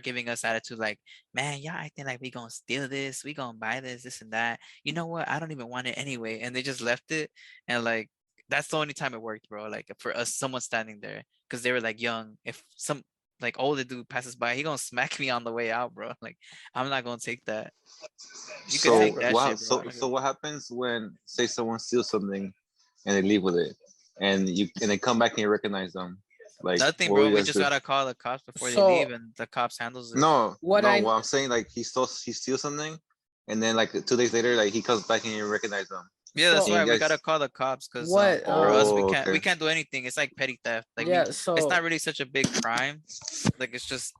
Speaker 2: giving us attitude like, man, y'all acting like we gonna steal this, we gonna buy this and that. You know what? I don't even want it anyway. And they just left it. And like that's the only time it worked, bro. Like for us, someone standing there, because they were like young. If some like older dude passes by, he gonna smack me on the way out, bro. Like I'm not gonna take that. You could
Speaker 3: So
Speaker 2: take that
Speaker 3: wow,
Speaker 2: shit, bro. I
Speaker 3: so
Speaker 2: don't
Speaker 3: so
Speaker 2: give-
Speaker 3: what happens when say someone steals something and they leave with it, and they come back and you recognize them? Like
Speaker 2: Nothing,
Speaker 3: what will
Speaker 2: bro.
Speaker 3: you
Speaker 2: We
Speaker 3: guys
Speaker 2: just
Speaker 3: do?
Speaker 2: gotta call the cops before they
Speaker 1: So
Speaker 2: leave, and the cops handles it.
Speaker 3: No,
Speaker 1: what
Speaker 3: no.
Speaker 1: I
Speaker 3: What I'm saying, like he steals something, and then like 2 days later, like he comes back and you recognize them.
Speaker 2: Yeah, that's
Speaker 1: so
Speaker 3: And
Speaker 2: why
Speaker 3: you
Speaker 2: we
Speaker 3: guys,
Speaker 2: gotta call the cops, because
Speaker 1: what
Speaker 2: for us
Speaker 3: oh,
Speaker 2: we
Speaker 3: okay.
Speaker 2: can't do anything. It's like petty theft. Like
Speaker 1: yeah,
Speaker 2: it's not
Speaker 1: so
Speaker 2: really such a big crime. Like it's just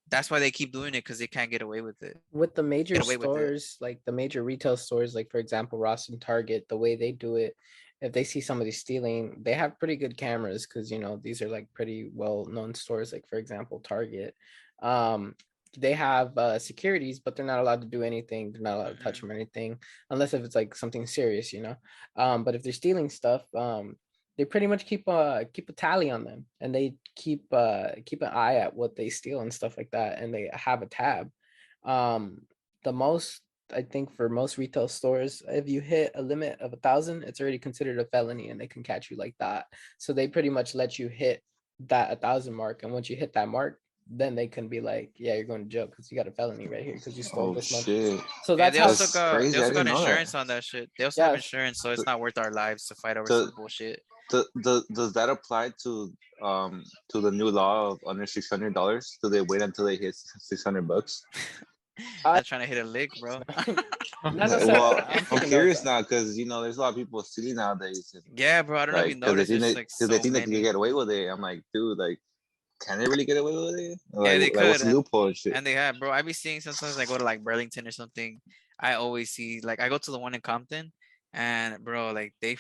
Speaker 2: that's why they keep doing it, because they can't get away with it.
Speaker 1: with the major
Speaker 2: Get away with it.
Speaker 1: stores, like the major retail stores, like for example, Ross and Target, the way they do it, if they see somebody stealing, they have pretty good cameras because these are like pretty well known stores. Like for example, Target, they have securities, but they're not allowed to do anything. They're not allowed to touch them or anything unless if it's like something serious. But if they're stealing stuff, they pretty much keep a tally on them, and they keep an eye at what they steal and stuff like that, and they have a tab. The most, I think, for most retail stores, if you hit a limit of 1,000, it's already considered a felony, and they can catch you like that. So they pretty much let you hit that 1,000 mark, and once you hit that mark, then they can be like, yeah, you're going to jail because you got a felony right here because you stole
Speaker 3: Oh
Speaker 1: this much.
Speaker 3: shit,
Speaker 1: So
Speaker 2: Yeah,
Speaker 1: that's how.
Speaker 3: that's crazy. I didn't know
Speaker 2: insurance
Speaker 3: that.
Speaker 2: on that shit. They also have
Speaker 1: Yes.
Speaker 2: insurance, so it's not worth our lives to fight over
Speaker 3: So,
Speaker 2: some bullshit.
Speaker 3: does that apply to the new law of under $600? Do they wait until they hit $600?
Speaker 2: Not trying to hit a lick, bro.
Speaker 1: Not necessarily.
Speaker 3: Well,
Speaker 1: I'm
Speaker 3: I'm
Speaker 1: taking
Speaker 3: curious
Speaker 1: notes.
Speaker 3: now because there's a lot of people stealing nowadays. And,
Speaker 2: Yeah, bro. I don't know if you
Speaker 3: like, because
Speaker 2: noticed. There's like
Speaker 3: they
Speaker 2: so
Speaker 3: think they can
Speaker 2: many.
Speaker 3: get away with it. I'm like, dude, like, can they really get away with it?
Speaker 2: Yeah, they
Speaker 3: Like what's
Speaker 2: could,
Speaker 3: the loophole and shit?
Speaker 2: and they have, bro. I be seeing sometimes I go to like Burlington or something. I always see like I go to the one in Compton, and bro, like they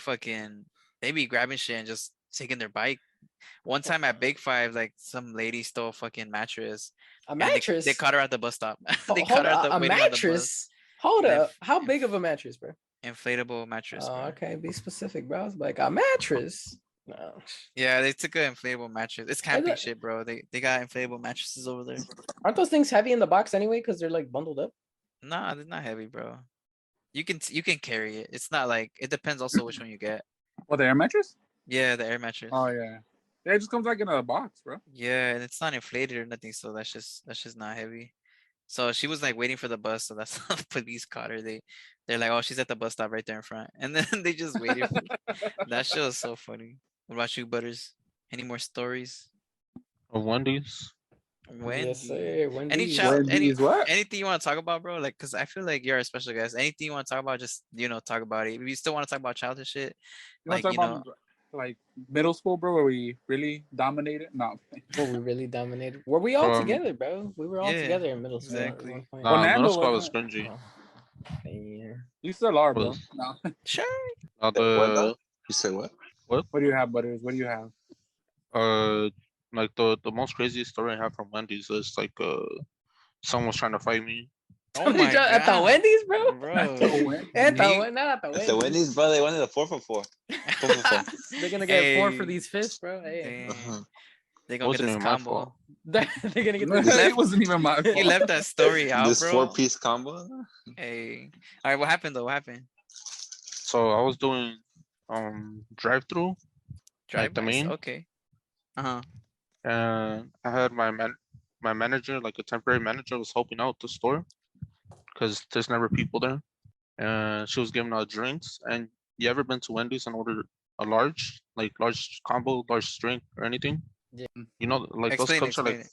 Speaker 2: be grabbing shit and just taking their bike. One time at Big Five, like some lady stole a fucking mattress,
Speaker 1: A
Speaker 2: and
Speaker 1: mattress.
Speaker 2: they caught her at the bus stop. They
Speaker 1: Hold
Speaker 2: caught her at
Speaker 1: up,
Speaker 2: the
Speaker 1: a
Speaker 2: waiting on the bus.
Speaker 1: mattress. Hold
Speaker 2: And
Speaker 1: up. How big of a mattress, bro?
Speaker 2: inflatable mattress,
Speaker 1: Oh,
Speaker 2: bro.
Speaker 1: okay, be specific, bro. I was like, a mattress. No.
Speaker 2: Yeah, they took an inflatable mattress. It's camping
Speaker 1: that-
Speaker 2: shit, bro. They got inflatable mattresses over there.
Speaker 1: Aren't those things heavy in the box anyway? Because they're like bundled up.
Speaker 2: Nah, they're not heavy, bro. You can carry it. It's not like it depends also which one you get.
Speaker 4: Oh, the air mattress?
Speaker 2: Yeah, the air mattress.
Speaker 4: Oh yeah. Yeah, it just comes like in a box, bro.
Speaker 2: Yeah, and it's not inflated or nothing, so that's just not heavy. So she was like waiting for the bus, so that's how the police caught her. They're like, oh, she's at the bus stop right there in front, and then they just waited. That shit was so funny. What about you, Butters? Any more stories?
Speaker 5: Of Wendy's.
Speaker 2: Wendy.
Speaker 1: sir.
Speaker 2: Any
Speaker 1: Wendy's.
Speaker 2: child,
Speaker 4: Wendy's what?
Speaker 2: anything you want to talk about, bro? Like, cause I feel like you're a special guest. Anything you want to talk about, just talk about it. If you still want to talk about childhood shit,
Speaker 4: You want
Speaker 2: like
Speaker 4: to talk about like middle school, bro, where we really dominated? No.
Speaker 1: Well, we really dominated. Were we all
Speaker 5: Um,
Speaker 1: together, bro? We were all
Speaker 2: yeah,
Speaker 1: together in middle school.
Speaker 2: exactly.
Speaker 1: At one point.
Speaker 4: Well,
Speaker 5: Nah,
Speaker 4: Nando
Speaker 5: middle school I was
Speaker 4: wasn't.
Speaker 5: cringy.
Speaker 1: Oh, yeah.
Speaker 4: You still are, bro.
Speaker 5: Was-
Speaker 4: No.
Speaker 2: Sure.
Speaker 3: What
Speaker 5: The
Speaker 3: now? You said what?
Speaker 4: What do you have, Butters? What do you have?
Speaker 5: like the most crazy story I have from Wendy's is like someone was trying to fight me.
Speaker 2: Oh my god.
Speaker 1: At the Wendy's, bro.
Speaker 2: Bro.
Speaker 1: At the
Speaker 2: Me-
Speaker 1: not at the
Speaker 3: It's
Speaker 1: Wendy's.
Speaker 3: the Wendy's, bro. They wanted a 4 for 4. 4 for 4.
Speaker 1: They're gonna get 4 for
Speaker 2: Hey.
Speaker 1: these fists, bro. Hey.
Speaker 2: Dang. They
Speaker 5: It
Speaker 2: gonna get
Speaker 5: wasn't
Speaker 2: this
Speaker 5: even my
Speaker 2: combo.
Speaker 5: fault.
Speaker 1: They're gonna get this.
Speaker 2: left-
Speaker 4: It wasn't even my fault.
Speaker 2: You left that story out,
Speaker 3: This
Speaker 2: bro.
Speaker 3: 4-piece combo.
Speaker 2: Hey. All right, what happened though? What happened?
Speaker 5: So I was doing drive through
Speaker 2: Drive
Speaker 5: the main?
Speaker 2: Okay. Uh-huh.
Speaker 5: and I had my manager, like a temporary manager, was helping out the store because there's never people there. And she was giving out drinks. And you ever been to Wendy's and ordered a large combo, large drink or anything?
Speaker 1: Yeah.
Speaker 5: You know, like
Speaker 2: Explain,
Speaker 5: those cups are
Speaker 2: explain
Speaker 5: like
Speaker 2: it.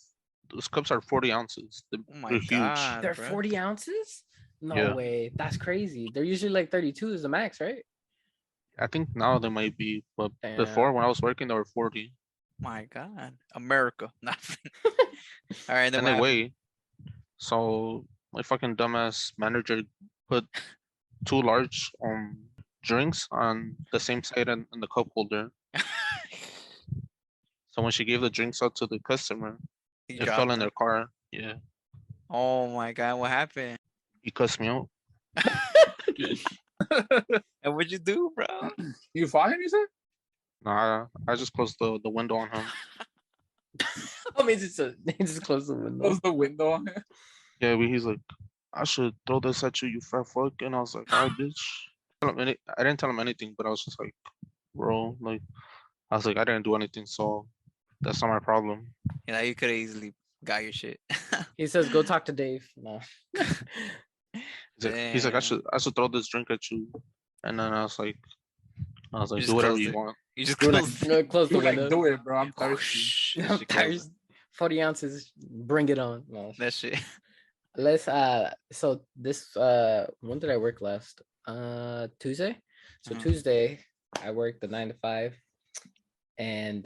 Speaker 5: those cups are 40 ounces.
Speaker 2: Oh my
Speaker 5: They're huge.
Speaker 2: god.
Speaker 1: They're
Speaker 2: bro.
Speaker 1: 40 ounces? No
Speaker 5: Yeah.
Speaker 1: way. That's crazy. They're usually like 32 is the max, right?
Speaker 5: I think now they might be, but
Speaker 1: Damn.
Speaker 5: before when I was working, they were 40.
Speaker 2: My god. America. Nothing. All right, then
Speaker 5: And
Speaker 2: what
Speaker 5: they
Speaker 2: happened?
Speaker 5: weigh. So my fucking dumbass manager put 2 large drinks on the same side in the cup holder. So when she gave the drinks out to the customer,
Speaker 2: He
Speaker 5: it
Speaker 2: dropped
Speaker 5: fell in
Speaker 2: them.
Speaker 5: their car. Yeah,
Speaker 2: Oh my god, what happened?
Speaker 5: he cussed me out.
Speaker 2: And what'd you do, bro?
Speaker 4: You fought him, you said?
Speaker 5: Nah, I just closed the window on him.
Speaker 1: I mean, he just closed the window.
Speaker 4: Close the window on him.
Speaker 5: Yeah, but he's like, I should throw this at you, you fat fuck. And I was like, all right, bitch. I didn't tell him anything, but I was just like, bro, like, I was like, I didn't do anything, so that's not my problem.
Speaker 2: You know, you could have easily got your shit.
Speaker 1: He says, "Go talk to Dave." No.
Speaker 5: He's like, I should throw this drink at you. And then I was like,
Speaker 2: just
Speaker 5: do whatever
Speaker 2: closed
Speaker 5: you
Speaker 2: it.
Speaker 5: want.
Speaker 2: You just
Speaker 1: You're like,
Speaker 2: closed.
Speaker 1: no, close the
Speaker 4: You're like,
Speaker 1: window.
Speaker 4: do it, bro. I'm thirsty.
Speaker 1: I'm
Speaker 2: She
Speaker 1: tired.
Speaker 2: closed it.
Speaker 1: 40 ounces. Bring it on. No.
Speaker 2: That shit.
Speaker 1: Let's so this when did I work last? Tuesday. So
Speaker 2: Mhm.
Speaker 1: Tuesday I worked the 9 to 5, and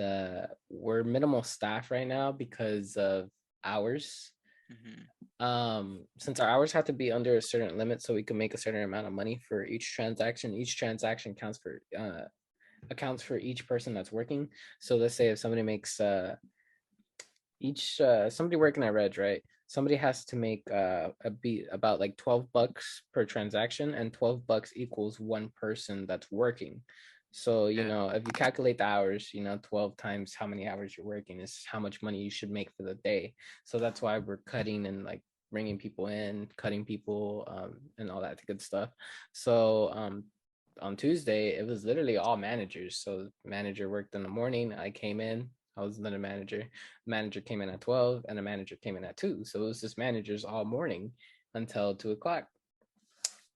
Speaker 1: we're minimal staff right now because of hours. Since our hours have to be under a certain limit so we can make a certain amount of money for each transaction counts for each person that's working. So let's say if somebody makes somebody working at Reg, right? Somebody has to make about like $12 per transaction, and $12 equals one person that's working. So, you know, if you calculate the hours, 12 times how many hours you're working is how much money you should make for the day. So that's why we're cutting and like bringing people in, cutting people, and all that good stuff. So on Tuesday, it was literally all managers. So manager worked in the morning. I came in. I was the manager. Manager came in at 12, and the manager came in at 2. So it was just managers all morning until 2 o'clock.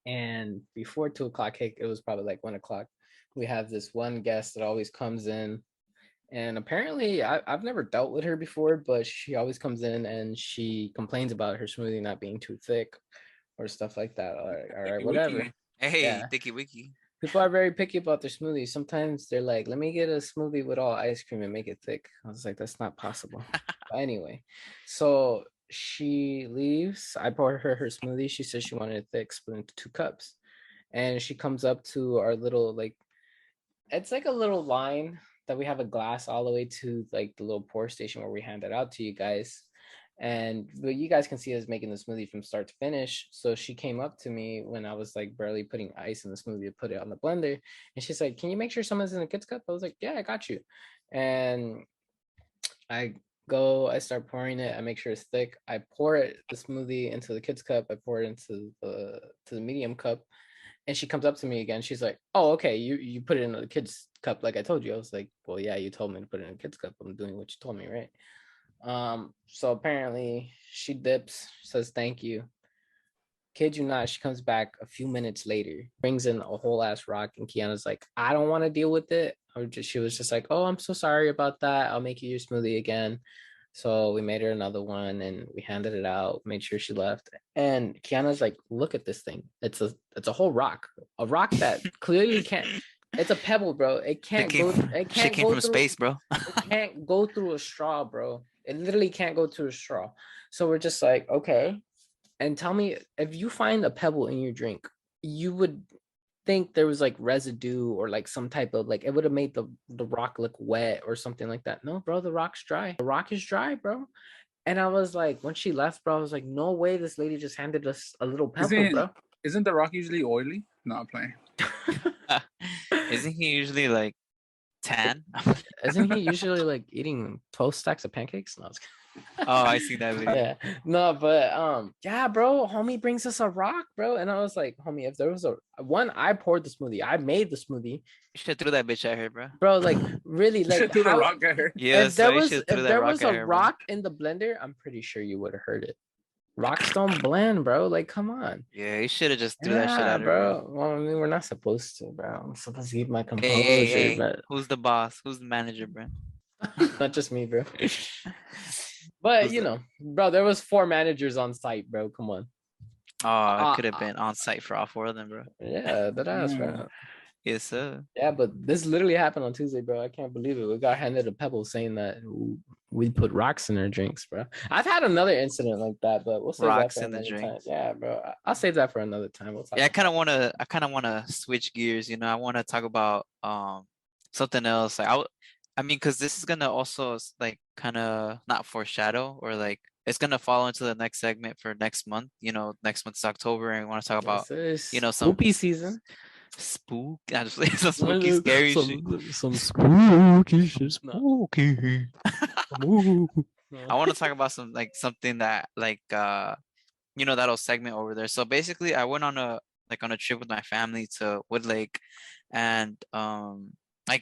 Speaker 1: And before 2 o'clock hit, it was probably like 1 o'clock. We have this one guest that always comes in. And apparently, I've never dealt with her before, but she always comes in and she complains about her smoothie not being too thick or stuff like that. All right, whatever.
Speaker 2: Hey,
Speaker 1: Yeah.
Speaker 2: Dicky Wiki.
Speaker 1: People are very picky about their smoothies. Sometimes they're like, let me get a smoothie with all ice cream and make it thick. I was like, that's not possible. But anyway, so she leaves. I pour her smoothie. She says she wanted it thick, split into 2 cups. And she comes up to our little, like, it's like a little line that we have a glass all the way to like the little pour station where we hand it out to you guys. And but you guys can see us making the smoothie from start to finish. So she came up to me when I was like barely putting ice in the smoothie to put it on the blender, and she's like, "Can you make sure someone's in the kids cup?" I was like, "Yeah, I got you." And I start pouring it. I make sure it's thick. I pour the smoothie into the kids cup. I pour it into the medium cup, and she comes up to me again. She's like, "Oh, okay, you put it in the kids cup like I told you." I was like, "Well, yeah, you told me to put it in a kids cup. I'm doing what you told me, right?" So apparently she dips, says thank you. Kid you not, she comes back a few minutes later, brings in a whole ass rock, and Kiana's like, I don't want to deal with it. She was just like, oh, I'm so sorry about that. I'll make you your smoothie again. So we made her another one and we handed it out, made sure she left. And Kiana's like, look at this thing. It's a whole rock. A rock that clearly can't. It's a pebble, bro. It can't go. It can't
Speaker 2: came
Speaker 1: go
Speaker 2: from
Speaker 1: through
Speaker 2: space, bro.
Speaker 1: It can't go through a straw, bro. It literally can't go through a straw. So we're just like, okay. And tell me, if you find a pebble in your drink, you would think there was like residue or like some type of like it would have made the rock look wet or something like that. No, bro, the rock's dry. The rock is dry, bro. And I was like, when she left, bro, I was like, no way, this lady just handed us a little pebble, bro.
Speaker 4: Isn't the rock usually oily? No, I'm playing.
Speaker 2: Isn't he usually like tan?
Speaker 1: Isn't he usually like eating 12 stacks of pancakes? No, I was kidding.
Speaker 2: Oh, I see that video.
Speaker 1: Yeah, no, but yeah, bro, homie brings us a rock, bro, and I was like, homie, if there was I poured the smoothie, I made the smoothie.
Speaker 2: You should have threw that bitch at her, bro.
Speaker 1: Bro, like really, like
Speaker 4: threw the rock at her.
Speaker 2: Yeah,
Speaker 1: if there was a rock in the blender, I'm pretty sure you would have heard it. Rocks don't blend, bro. Like, come on.
Speaker 2: Yeah, you should have just threw that shit at her,
Speaker 1: bro. Well, I mean, we're not supposed to, bro. I'm supposed to keep my composure.
Speaker 2: Hey.
Speaker 1: But...
Speaker 2: Who's the boss? Who's the manager, bro?
Speaker 1: Not just me, bro. But you know, bro, there was 4 managers on site, bro. Come on.
Speaker 2: Oh, I could have been on site for all 4 of them, bro.
Speaker 1: Yeah, that ass, bro.
Speaker 2: Yes, sir.
Speaker 1: Yeah, but this literally happened on Tuesday, bro. I can't believe it. We got handed a pebble saying that we put rocks in our drinks, bro. I've had another incident like that, but we'll save
Speaker 2: rocks
Speaker 1: that for
Speaker 2: in the
Speaker 1: another
Speaker 2: drinks.
Speaker 1: time. Yeah, bro. I'll save that for another time. We'll talk
Speaker 2: I kind of want to switch gears. You know, I want to talk about something else. Like I mean, because this is gonna also like kind of not foreshadow or like it's gonna fall into the next segment for next month. You know, next month's October, and we want to talk about
Speaker 1: some
Speaker 2: some
Speaker 1: spoopy season.
Speaker 2: Spook. I just like some spooky, scary shit.
Speaker 1: Some spooky shit.
Speaker 2: Spooky.
Speaker 1: No.
Speaker 2: I want to talk about something that that whole segment over there. So basically, I went on a trip with my family to Wood Lake, and I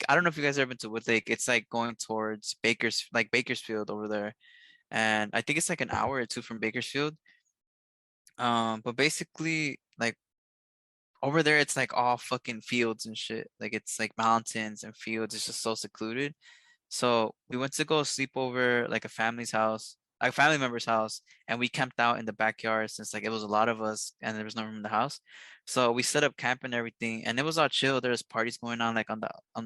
Speaker 2: don't know if you guys ever been to Wood Lake. It's like going towards Bakersfield over there, and I think it's like an hour or two from Bakersfield. But basically, like over there, it's like all fucking fields and shit. Like it's like mountains and fields. It's just so secluded. So we went to go sleep over like a family's house, like a family member's house, and we camped out in the backyard since like it was a lot of us and there was no room in the house. So we set up camp and everything, and it was all chill. There was parties going on like on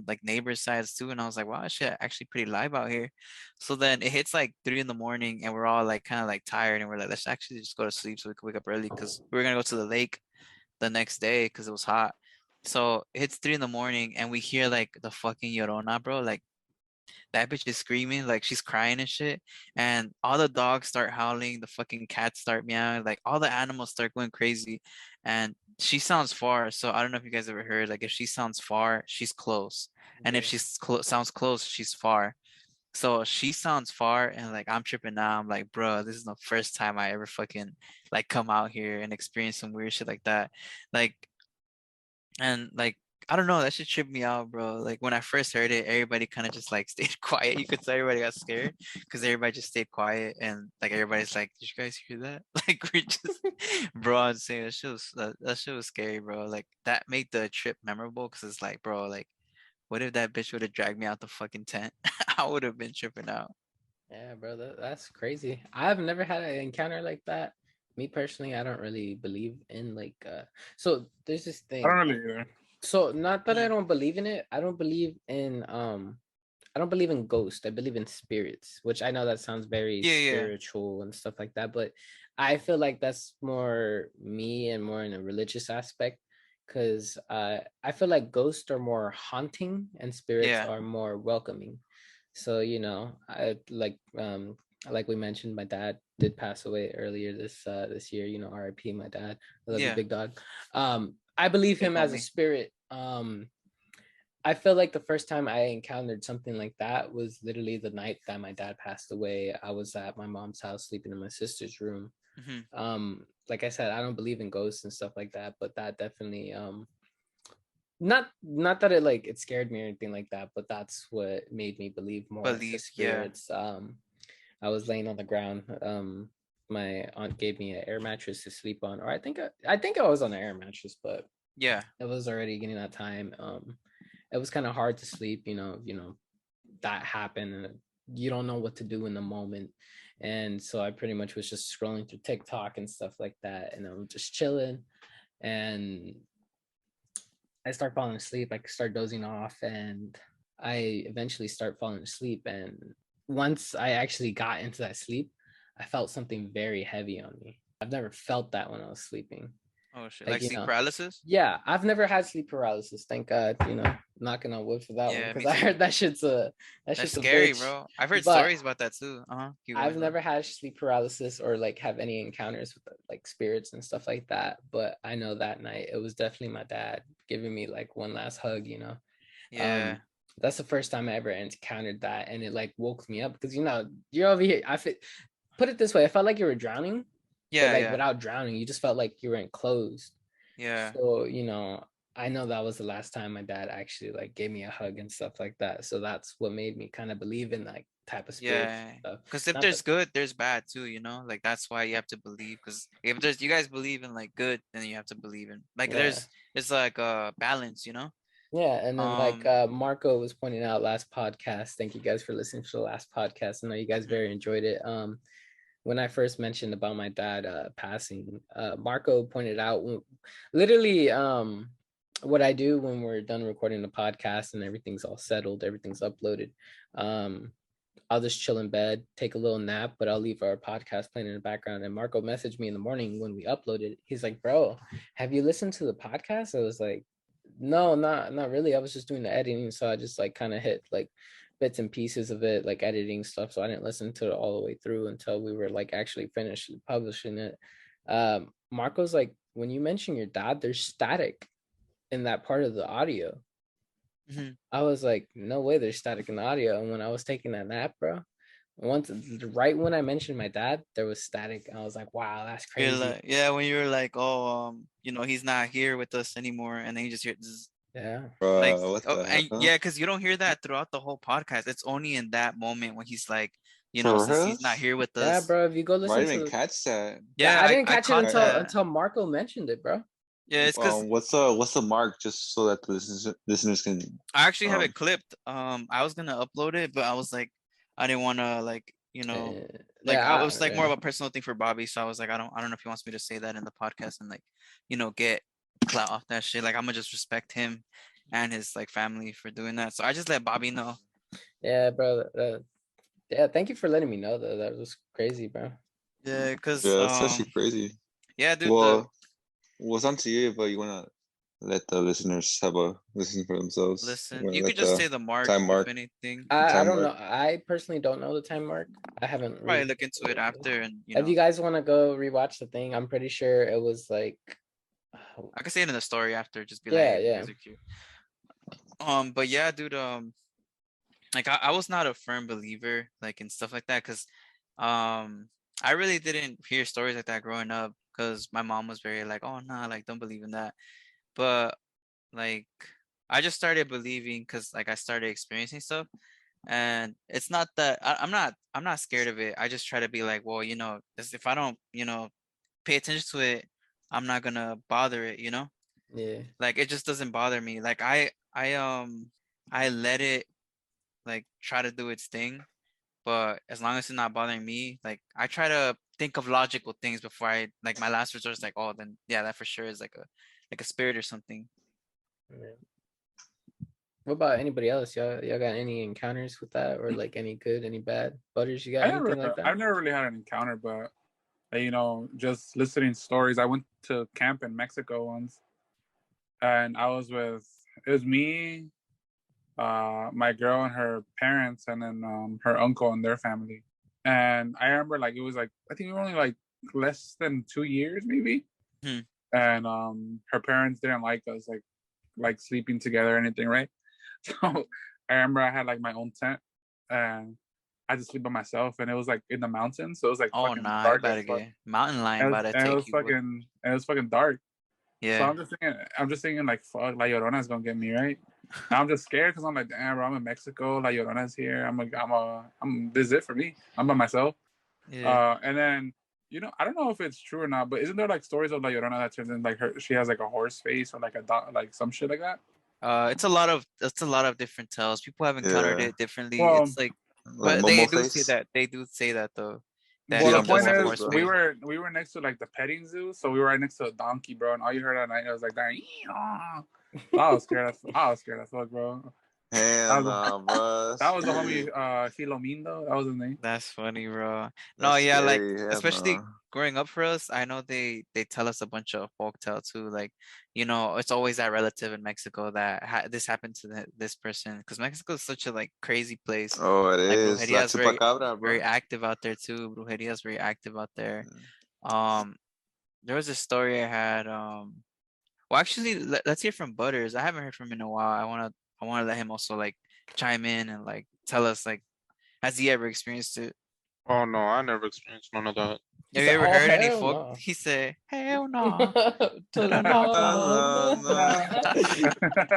Speaker 2: like neighbors' sides too, and I was like, wow, shit, actually pretty live out here. So then it hits like 3 a.m, and we're all like kind of like tired, and we're like, let's actually just go to sleep so we can wake up early because we were gonna go to the lake the next day because it was hot. So it hits 3 a.m, and we hear like the fucking Llorona, bro, like that bitch is screaming, like she's crying and shit. And all the dogs start howling, the fucking cats start meowing, like all the animals start going crazy. And she sounds far. So I don't know if you guys ever heard, like if she sounds far, she's close. And if she's sounds close, she's far. So she sounds far, and like I'm tripping now. I'm like, bro, this is the first time I ever fucking like come out here and experience some weird shit like that. Like, and like I don't know, that shit tripped me out, bro. Like when I first heard it, everybody kind of just like stayed quiet. You could tell everybody got scared because everybody just stayed quiet, and like everybody's like, "Did you guys hear that?" Like we're just, bro. I'm saying that shit was scary, bro. Like that made the trip memorable because it's like, bro, like what if that bitch would have dragged me out the fucking tent? I would have been tripping out.
Speaker 1: Yeah, bro, that's crazy. I've never had an encounter like that. Me personally, I don't really believe in like so there's this
Speaker 4: I
Speaker 1: thing.
Speaker 4: don't really either.
Speaker 1: So not that I don't believe in it, I don't believe in ghosts. I believe in spirits, which I know that sounds very
Speaker 2: Yeah.
Speaker 1: spiritual and stuff like that, but I feel like that's more me and more in a religious aspect because I feel like ghosts are more haunting and spirits
Speaker 2: Yeah.
Speaker 1: are more welcoming. So I like we mentioned, my dad did pass away earlier this year. R.I.P. my dad. I love you,
Speaker 2: Yeah.
Speaker 1: big dog. I believe
Speaker 2: Big
Speaker 1: him as a
Speaker 2: homie.
Speaker 1: spirit. I feel like the first time I encountered something like that was literally the night that my dad passed away. I was at my mom's house sleeping in my sister's room. Like I said, I don't believe in ghosts and stuff like that, but that definitely not that it scared me or anything like that, but that's what made me believe more into
Speaker 2: Believe, yeah.
Speaker 1: spirits. I was laying on the ground. My aunt gave me an air mattress to sleep on, or I think I was on an air mattress, but
Speaker 2: Yeah.
Speaker 1: it was already getting that time. It was kind of hard to sleep, that happened, and you don't know what to do in the moment. And so I pretty much was just scrolling through TikTok and stuff like that, and I'm just chilling, and I start falling asleep. I start dozing off, and I eventually start falling asleep. And once I actually got into that sleep, I felt something very heavy on me. I've never felt that when I was sleeping.
Speaker 2: Oh shit. Like sleep
Speaker 1: know,
Speaker 2: paralysis?
Speaker 1: Yeah, I've never had sleep paralysis. Thank God, knocking on wood for that one,
Speaker 2: Yeah, me
Speaker 1: because I
Speaker 2: too.
Speaker 1: heard that shit's a
Speaker 2: That's scary,
Speaker 1: bitch.
Speaker 2: bro. I've heard
Speaker 1: But
Speaker 2: stories about that too. Keep going,
Speaker 1: I've
Speaker 2: though.
Speaker 1: never had sleep paralysis or have any encounters with spirits and stuff like that. But I know that night it was definitely my dad giving me one last hug.
Speaker 2: Yeah.
Speaker 1: That's the first time I ever encountered that, and it woke me up because you're over here. Put it this way, I felt like you were drowning.
Speaker 2: Yeah,
Speaker 1: but
Speaker 2: yeah.
Speaker 1: without drowning, you just felt like you were enclosed.
Speaker 2: Yeah.
Speaker 1: So I know that was the last time my dad actually gave me a hug and stuff like that. So that's what made me kind of believe in type of spirit stuff.
Speaker 2: Because if
Speaker 1: Not
Speaker 2: there's
Speaker 1: that-
Speaker 2: good, there's bad too, like that's why you have to believe. Because if there's you guys believe in good, then you have to believe in
Speaker 1: Yeah.
Speaker 2: it's like a balance,
Speaker 1: Yeah, and then
Speaker 2: Um,
Speaker 1: Marco was pointing out last podcast. Thank you guys for listening to the last podcast. I know you guys very enjoyed it. When I first mentioned about my dad passing, Marco pointed out literally what I do when we're done recording the podcast and everything's all settled, everything's uploaded. I'll just chill in bed, take a little nap, but I'll leave our podcast playing in the background. And Marco messaged me in the morning when we uploaded. He's like, "Bro, have you listened to the podcast?" I was like, "No, not really. I was just doing the editing, so I just kind of hit bits and pieces of it, editing stuff. So I didn't listen to it all the way through until we were actually finished publishing it." Marco's like, "When you mention your dad, there's static." in that part of the audio.
Speaker 2: Mhm.
Speaker 1: I was like, no way, there's static in the audio. And when I was taking that nap, bro, right when I mentioned my dad, there was static. I was like, wow, that's
Speaker 2: You're
Speaker 1: crazy.
Speaker 2: like, yeah, when you're like, oh, he's not here with us anymore, and then you just hear zzz,
Speaker 1: Yeah.
Speaker 2: like,
Speaker 3: Bro, what
Speaker 2: oh,
Speaker 3: the
Speaker 2: and
Speaker 3: hell?
Speaker 2: yeah, because you don't hear that throughout the whole podcast. It's only in that moment when he's like,
Speaker 3: For
Speaker 2: since
Speaker 3: real?
Speaker 2: he's not here with
Speaker 1: Yeah,
Speaker 2: us.
Speaker 1: bro. If you go
Speaker 3: Bro, I
Speaker 1: listen
Speaker 3: didn't even
Speaker 1: to
Speaker 3: catch that.
Speaker 2: Yeah,
Speaker 1: I didn't
Speaker 2: I
Speaker 1: catch it
Speaker 2: caught
Speaker 1: until
Speaker 2: that.
Speaker 1: Marco mentioned it, bro.
Speaker 2: Yeah, it's because
Speaker 3: What's the mark, just so that the listeners can
Speaker 2: I actually have
Speaker 3: um
Speaker 2: it clipped. I was gonna upload it, but I was like, I didn't want to like, like I was like more of a personal thing for Bobby, so I was like, I don't know if he wants me to say that in the podcast and like, get clout off that shit. Like I'm gonna just respect him and his like family for doing that. So I just let Bobby know.
Speaker 1: Yeah, bro. Yeah, thank you for letting me know though. That was crazy, bro.
Speaker 2: Yeah, cause
Speaker 3: yeah, that's actually crazy.
Speaker 2: yeah, dude.
Speaker 3: Well, it's on to you, but you wanna let the listeners have a listen for themselves.
Speaker 2: Listen,
Speaker 3: Wanna
Speaker 2: you
Speaker 3: let
Speaker 2: could just
Speaker 3: the
Speaker 2: say the mark
Speaker 3: time
Speaker 2: if
Speaker 3: mark.
Speaker 2: anything.
Speaker 1: I
Speaker 3: Time
Speaker 1: don't
Speaker 3: mark.
Speaker 1: know. I personally don't know the time mark. I haven't
Speaker 2: Probably
Speaker 1: really.
Speaker 2: look into it after, and
Speaker 1: If you guys want to go rewatch the thing, I'm pretty sure it was like.
Speaker 2: I could say it in the story after. Just be like,
Speaker 1: Yeah,
Speaker 2: hey,
Speaker 1: yeah.
Speaker 2: these are cute. But yeah, dude. Like I was not a firm believer like in stuff like that because I really didn't hear stories like that growing up because my mom was very like, oh no, like don't believe in that. But like I just started believing because like I started experiencing stuff, and it's not that I'm not scared of it. I just try to be like, well, if I don't pay attention to it, I'm not gonna bother it,
Speaker 1: Yeah.
Speaker 2: like it just doesn't bother me. Like I let it like try to do its thing, but as long as it's not bothering me, like I try to think of logical things before I like my last resort is like, oh, then yeah, that for sure is like a spirit or something.
Speaker 1: Yeah. What about anybody else? Y'all got any encounters with that, or like any good, any bad? Butterz, you got anything like that?
Speaker 4: I've never really had an encounter, but just listening stories. I went to camp in Mexico once, and it was me, my girl and her parents, and then her uncle and their family. And I remember like it was like I think we were only like less than 2 years maybe, and her parents didn't like us like sleeping together or anything, right? So I remember I had like my own tent, and I had to sleep by myself, and it was like in the mountains, so it was like
Speaker 2: Oh
Speaker 4: fucking
Speaker 2: nah,
Speaker 4: dark
Speaker 2: about
Speaker 4: as
Speaker 2: to
Speaker 4: fuck.
Speaker 2: get mountain lion
Speaker 4: And
Speaker 2: about to take you.
Speaker 4: it was fucking dark. So
Speaker 2: Yeah.
Speaker 4: I'm just thinking like, fuck, La Llorona's gonna get me, right? And I'm just scared because I'm like, damn, bro, I'm in Mexico. La Llorona's here. This is it for me. I'm by myself.
Speaker 2: Yeah.
Speaker 4: And then, I don't know if it's true or not, but isn't there like stories of La Llorona that turns in like she has like a horse face or like a dog, like some shit like that?
Speaker 2: It's a lot of different tales. People have encountered
Speaker 3: Yeah.
Speaker 2: it differently.
Speaker 4: Well,
Speaker 2: It's like,
Speaker 3: Like
Speaker 2: but
Speaker 3: Momo
Speaker 2: they do
Speaker 3: face.
Speaker 2: say that. They do say that though. That
Speaker 4: well,
Speaker 3: Yeah,
Speaker 4: the
Speaker 2: she does
Speaker 4: point
Speaker 2: have
Speaker 3: Momo
Speaker 4: is,
Speaker 3: face,
Speaker 2: horse
Speaker 3: bro.
Speaker 4: we
Speaker 2: face.
Speaker 4: were we were next to like the petting zoo, so we were right next to a donkey, bro, and all you heard at night was like that. I was scared. I was scared as fuck, bro.
Speaker 3: Hell no, bro.
Speaker 4: That was the
Speaker 3: Scary.
Speaker 4: homie Filomindo. That was his name.
Speaker 2: That's funny, bro. No,
Speaker 3: That's
Speaker 2: yeah, like
Speaker 3: scary. Hell
Speaker 2: especially
Speaker 3: no.
Speaker 2: growing up for us, I know they tell us a bunch of folk tale too. Like, it's always that relative in Mexico that this happened to this person because Mexico is such a like crazy place.
Speaker 3: Oh, it
Speaker 2: Like
Speaker 3: is. La
Speaker 2: brujeria is very
Speaker 3: chupacabra,
Speaker 2: very
Speaker 3: bro.
Speaker 2: active out there too. Brujeria is very active out there. Um, there was a story I had. Well, actually, let's hear from Butterz. I haven't heard from him in a while. I wanna let him also like chime in and like tell us like, has he ever experienced it?
Speaker 5: Oh no, I never experienced none of that.
Speaker 2: Have you
Speaker 1: said,
Speaker 2: ever
Speaker 1: "Oh,
Speaker 2: heard any
Speaker 1: hell
Speaker 2: folk?
Speaker 1: no."
Speaker 2: He said, "Hell no."
Speaker 1: To the no,
Speaker 3: No.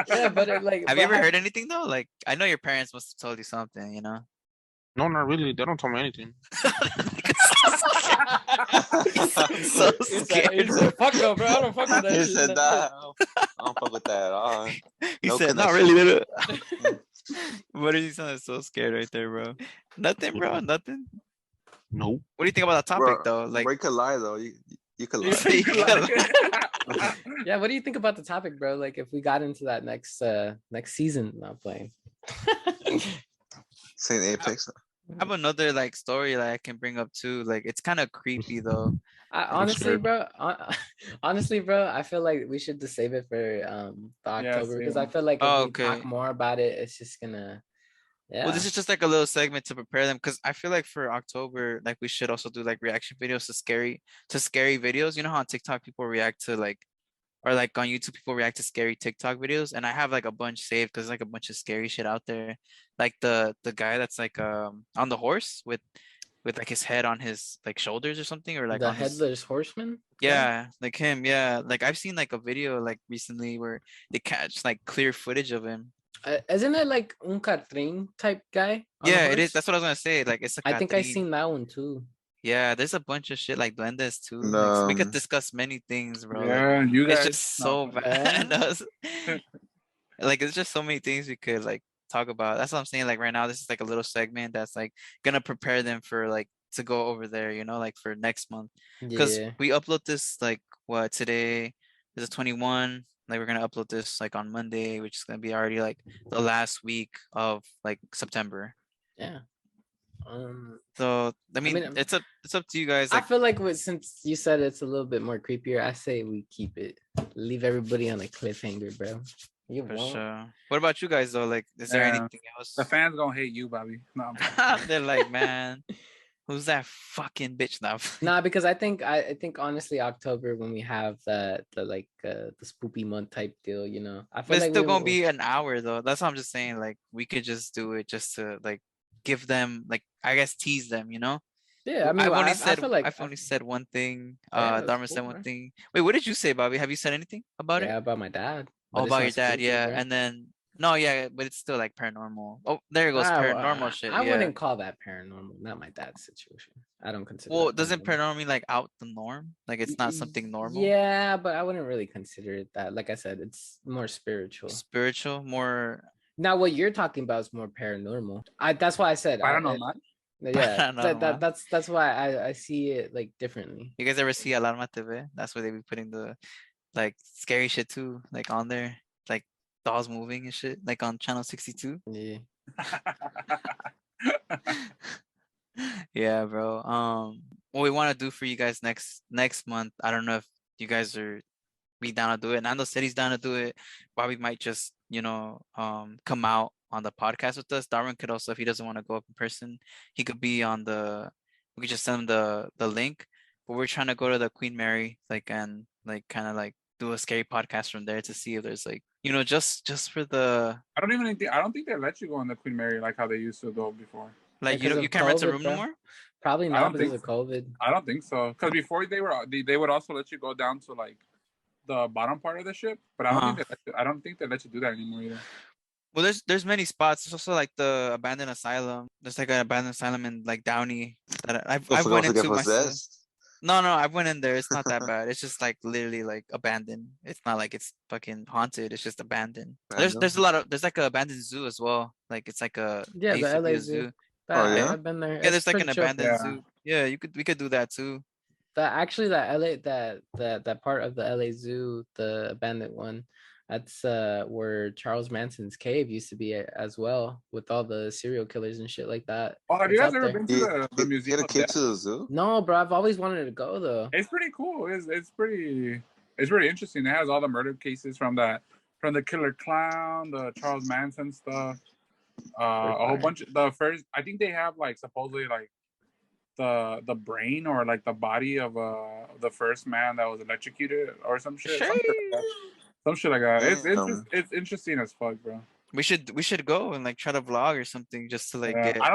Speaker 1: yeah, but
Speaker 2: Have you ever heard anything though? Like, I know your parents must have told you something,
Speaker 5: No, not really. They don't tell me anything.
Speaker 2: So
Speaker 1: He
Speaker 2: scared.
Speaker 1: said, "Fuck no, bro. I don't fuck with that
Speaker 3: He
Speaker 1: shit."
Speaker 3: said that. I don't fuck with that at all.
Speaker 2: He
Speaker 3: No
Speaker 2: said, "Not
Speaker 3: connection.
Speaker 2: really, little." What are you sounding so scared right there, bro? Nothing, bro. Nothing.
Speaker 5: Nope.
Speaker 2: What do you think about that topic
Speaker 3: Bro,
Speaker 2: though? Like,
Speaker 3: break a lie though. You could lie.
Speaker 2: you could
Speaker 1: Yeah, what do you think about the topic, bro? Like, if we got into that next season, not playing.
Speaker 3: Saying Apex.
Speaker 2: I have another like story that I can bring up too. Like, it's kind of creepy though.
Speaker 1: Honestly,
Speaker 5: scared.
Speaker 1: bro. Honestly, bro, I feel like we should just save it for the October because I feel like if
Speaker 2: Oh,
Speaker 1: we talk
Speaker 2: okay.
Speaker 1: more about it, it's just gonna. Yeah.
Speaker 2: Well, this is just like a little segment to prepare them because I feel like for October, like we should also do like reaction videos to scary videos. You know how on TikTok people react to like or like on YouTube, people react to scary TikTok videos, and I have like a bunch saved because like a bunch of scary shit out there. Like the guy that's like on the horse with like his head on his like shoulders or something, or like
Speaker 1: The
Speaker 2: on his
Speaker 1: headless horseman. guy?
Speaker 2: yeah, like him. Yeah, like I've seen like a video like recently where they catch like clear footage of him.
Speaker 1: Isn't it like un Catrín type guy on the
Speaker 2: Yeah, it is.
Speaker 1: horse?
Speaker 2: That's what I was gonna say. Like it's a
Speaker 1: I think I
Speaker 2: Catrín.
Speaker 1: seen that one too.
Speaker 2: Yeah, there's a bunch of shit like Duendes too.
Speaker 3: And,
Speaker 2: Like we could discuss many things, bro. Like
Speaker 4: Yeah, you
Speaker 2: it's
Speaker 4: guys.
Speaker 2: just
Speaker 4: No,
Speaker 2: so
Speaker 4: but-
Speaker 2: bad. Like it's just so many things we could like talk about. That's what I'm saying. Like right now, this is like a little segment that's like gonna prepare them for like to go over there, you know, like for next month. Because
Speaker 1: Yeah.
Speaker 2: we upload this like what today is the 21. Like we're gonna upload this like on Monday, which is gonna be already like the last week of like September.
Speaker 1: Yeah.
Speaker 2: So I mean,
Speaker 1: mean,
Speaker 2: it's up to you guys.
Speaker 1: I
Speaker 2: Like
Speaker 1: feel like since you said it's a little bit more creepier, I say we keep it. Leave everybody on a cliffhanger, bro. You
Speaker 2: for
Speaker 1: won't.
Speaker 2: sure. What about you guys though? Like, is there
Speaker 4: Yeah.
Speaker 2: anything else?
Speaker 4: The fans gonna hate you, Bobby. No,
Speaker 2: They're like, man, who's that fucking bitch now?
Speaker 1: Nah, because I think honestly October when we have the spoopy month type deal, you know. I
Speaker 2: But
Speaker 1: feel
Speaker 2: it's
Speaker 1: like
Speaker 2: still gonna be an hour though. That's what I'm just saying. Like we could just do it just to like give them like I guess tease them, you know?
Speaker 1: yeah. I mean,
Speaker 2: I've only
Speaker 1: I
Speaker 2: said
Speaker 1: feel like
Speaker 2: I've only said one thing.
Speaker 1: Yeah, that's
Speaker 2: Dharma
Speaker 1: cool,
Speaker 2: said one
Speaker 1: bro.
Speaker 2: thing. Wait, what did you say, Bobby? Have you said anything about it?
Speaker 1: yeah about my dad.
Speaker 2: Oh,
Speaker 1: but it's
Speaker 2: about
Speaker 1: not
Speaker 2: your dad,
Speaker 1: spooky,
Speaker 2: yeah.
Speaker 1: bro.
Speaker 2: And then no, yeah, but it's still like paranormal. Oh, there goes paranormal shit.
Speaker 1: I
Speaker 2: Yeah.
Speaker 1: wouldn't call that paranormal. Not my dad's situation. I don't consider.
Speaker 2: Well,
Speaker 1: that
Speaker 2: doesn't
Speaker 1: paranormal.
Speaker 2: paranormal mean like out the norm? Like it's not something normal?
Speaker 1: Yeah, but I wouldn't really consider it that. Like I said, it's more spiritual.
Speaker 2: Spiritual, more
Speaker 1: Now, what you're talking about is more paranormal. That's why I said
Speaker 4: I don't know, man.
Speaker 1: yeah,
Speaker 2: Paranormal.
Speaker 1: that's why I see it like differently.
Speaker 2: You guys ever see Alarma TV? That's where they be putting the like scary shit too, like on there, like dolls moving and shit, like on channel 62.
Speaker 1: Yeah.
Speaker 2: Yeah, bro. What we want to do for you guys next month, I don't know if you guys are be down to do it. Nando said he's down to do it. Bobby might just, come out on the podcast with us. Darwin could also, if he doesn't want to go up in person, he could be on we could just send him the link. But we're trying to go to the Queen Mary, like, and like kind of like do a scary podcast from there to see if there's like, just for the
Speaker 4: I don't think they let you go on the Queen Mary like how they used to go before.
Speaker 2: like
Speaker 1: Because
Speaker 2: you
Speaker 1: of
Speaker 2: can't rent a
Speaker 1: COVID,
Speaker 2: room
Speaker 1: bro.
Speaker 2: no more.
Speaker 1: Probably
Speaker 4: I
Speaker 1: not
Speaker 4: don't
Speaker 1: because
Speaker 4: think
Speaker 1: of COVID.
Speaker 4: I don't think so. Because before they would also let you go down to like the bottom part of the ship, but I don't think they let you do that anymore either.
Speaker 2: Well, there's many spots. There's also like the abandoned asylum. There's like an abandoned asylum in like Downey that I've
Speaker 3: Don't
Speaker 2: went
Speaker 3: forget
Speaker 2: into myself.
Speaker 3: possessed.
Speaker 2: No, I went in there. It's not that bad. It's just like literally like abandoned. It's not like it's fucking haunted. It's just abandoned. There's a lot of there's like an abandoned zoo as well. Like it's like
Speaker 1: Yeah,
Speaker 2: it used
Speaker 1: the
Speaker 2: to be
Speaker 1: LA
Speaker 2: a
Speaker 1: Zoo.
Speaker 3: Oh, yeah?
Speaker 1: I've been there.
Speaker 2: Yeah, there's like an
Speaker 1: pretty chill.
Speaker 2: abandoned
Speaker 4: Yeah.
Speaker 2: zoo. Yeah, we could do that too.
Speaker 1: Actually that LA that part of the LA Zoo, the abandoned one, that's where Charles Manson's cave used to be as well, with all the serial killers and shit like that.
Speaker 4: Oh, have you
Speaker 1: It's
Speaker 4: guys
Speaker 1: up
Speaker 4: ever
Speaker 1: there.
Speaker 4: been to the museum?
Speaker 3: Get a
Speaker 4: of
Speaker 3: kid
Speaker 4: Death?
Speaker 3: to the zoo.
Speaker 1: No, bro, I've always wanted to go though.
Speaker 4: It's pretty cool. It's pretty interesting. It has all the murder cases from the Killer Clown, the Charles Manson stuff, a whole bunch. I think they have like supposedly like the brain or like the body of the first man that was electrocuted or some shit. Some shit like that. It's interesting as fuck, bro.
Speaker 2: We should go and like try to vlog or something just to like
Speaker 4: Yeah,
Speaker 2: get.
Speaker 4: I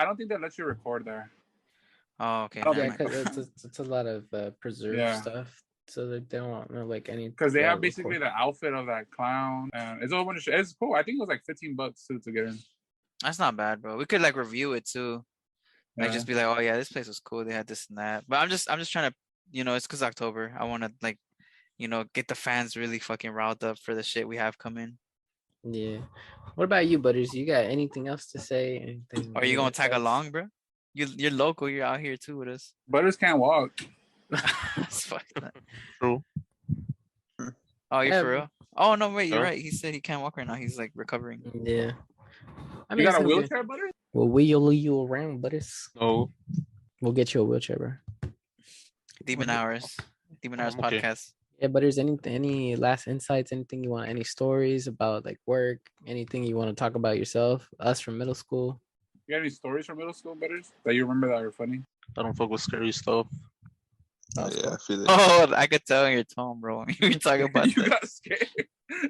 Speaker 4: don't think they let you record there.
Speaker 2: Oh, okay.
Speaker 4: I don't
Speaker 2: never
Speaker 1: Yeah,
Speaker 2: mind.
Speaker 1: because it's a lot of preserved
Speaker 4: Yeah.
Speaker 1: stuff, so they don't want like any.
Speaker 4: Because they have basically the outfit of that clown, and it's a whole bunch of shit. It's cool. I think it was like $15 too to get in.
Speaker 2: That's not bad, bro. We could like review it too. Like
Speaker 4: Yeah.
Speaker 2: just be like, oh yeah, this place was cool. They had this and that. But I'm just trying to, it's because October. I want to like, get the fans really fucking riled up for the shit we have coming.
Speaker 1: Yeah. What about you, Butters? You got anything else to say? Anything?
Speaker 2: Are you
Speaker 1: any
Speaker 2: gonna tag
Speaker 1: advice?
Speaker 2: along, bro? You're local. You're out here too with us.
Speaker 4: Butterz can't walk.
Speaker 2: It's fucked up.
Speaker 5: True.
Speaker 2: Oh, you're
Speaker 1: Yeah,
Speaker 2: for real? Oh no, wait, you're
Speaker 5: Yeah.
Speaker 2: right. He said he can't walk right now. He's like recovering.
Speaker 1: Yeah. I
Speaker 4: You got a
Speaker 1: it's okay.
Speaker 4: wheelchair, Butterz?
Speaker 1: We'll wheel you around, Butters.
Speaker 5: No.
Speaker 1: We'll get you a wheelchair, bro.
Speaker 2: Demon Hours
Speaker 5: I'm okay.
Speaker 2: podcast.
Speaker 1: Yeah, Butters. Any last insights? Anything you want? Any stories about like work? Anything you want to talk about yourself? Us from middle school?
Speaker 4: You got any stories from middle school, Butterz, that you remember that are funny?
Speaker 5: I don't fuck with scary stuff.
Speaker 1: That's
Speaker 3: Yeah,
Speaker 1: cool.
Speaker 3: I feel it.
Speaker 2: Oh, I could tell in your tone, bro. You were talking about
Speaker 4: You
Speaker 2: that.
Speaker 4: got scared.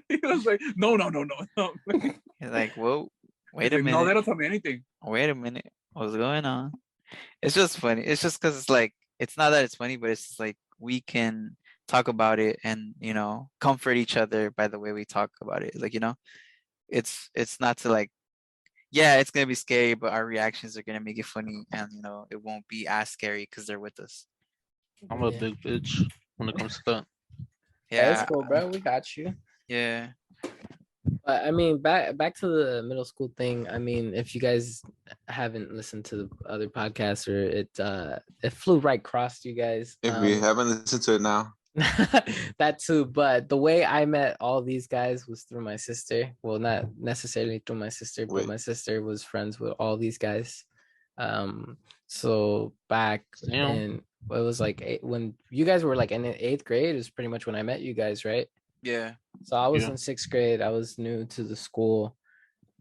Speaker 4: He was like, no.
Speaker 2: You're like, whoa, wait
Speaker 4: He's
Speaker 2: a
Speaker 4: like, no, they
Speaker 2: minute.
Speaker 4: don't tell me anything.
Speaker 2: Wait a minute. What's going on? It's just funny. It's just because it's like, it's not that it's funny, but it's just like we can talk about it and, comfort each other by the way we talk about it. Like, it's not to like, yeah, it's gonna be scary, but our reactions are gonna make it funny, and it won't be as scary because they're with us.
Speaker 5: I'm a
Speaker 1: Yeah.
Speaker 5: big bitch when it comes to that.
Speaker 1: Yeah, it's
Speaker 2: Yeah,
Speaker 1: cool, bro. We got you.
Speaker 2: yeah.
Speaker 1: But I mean, back to the middle school thing. I mean, if you guys haven't listened to the other podcasts, or it flew right across you guys.
Speaker 3: If we haven't listened to it now,
Speaker 1: That too. But the way I met all these guys was through my sister. Well, not necessarily through my sister, but
Speaker 3: Wait.
Speaker 1: my sister was friends with all these guys. So back
Speaker 5: Damn.
Speaker 1: in it was like when you guys were like in the 8th grade is pretty much when I met you guys, right?
Speaker 2: Yeah.
Speaker 1: So I was
Speaker 5: Yeah.
Speaker 1: in 6th grade. I was new to the school,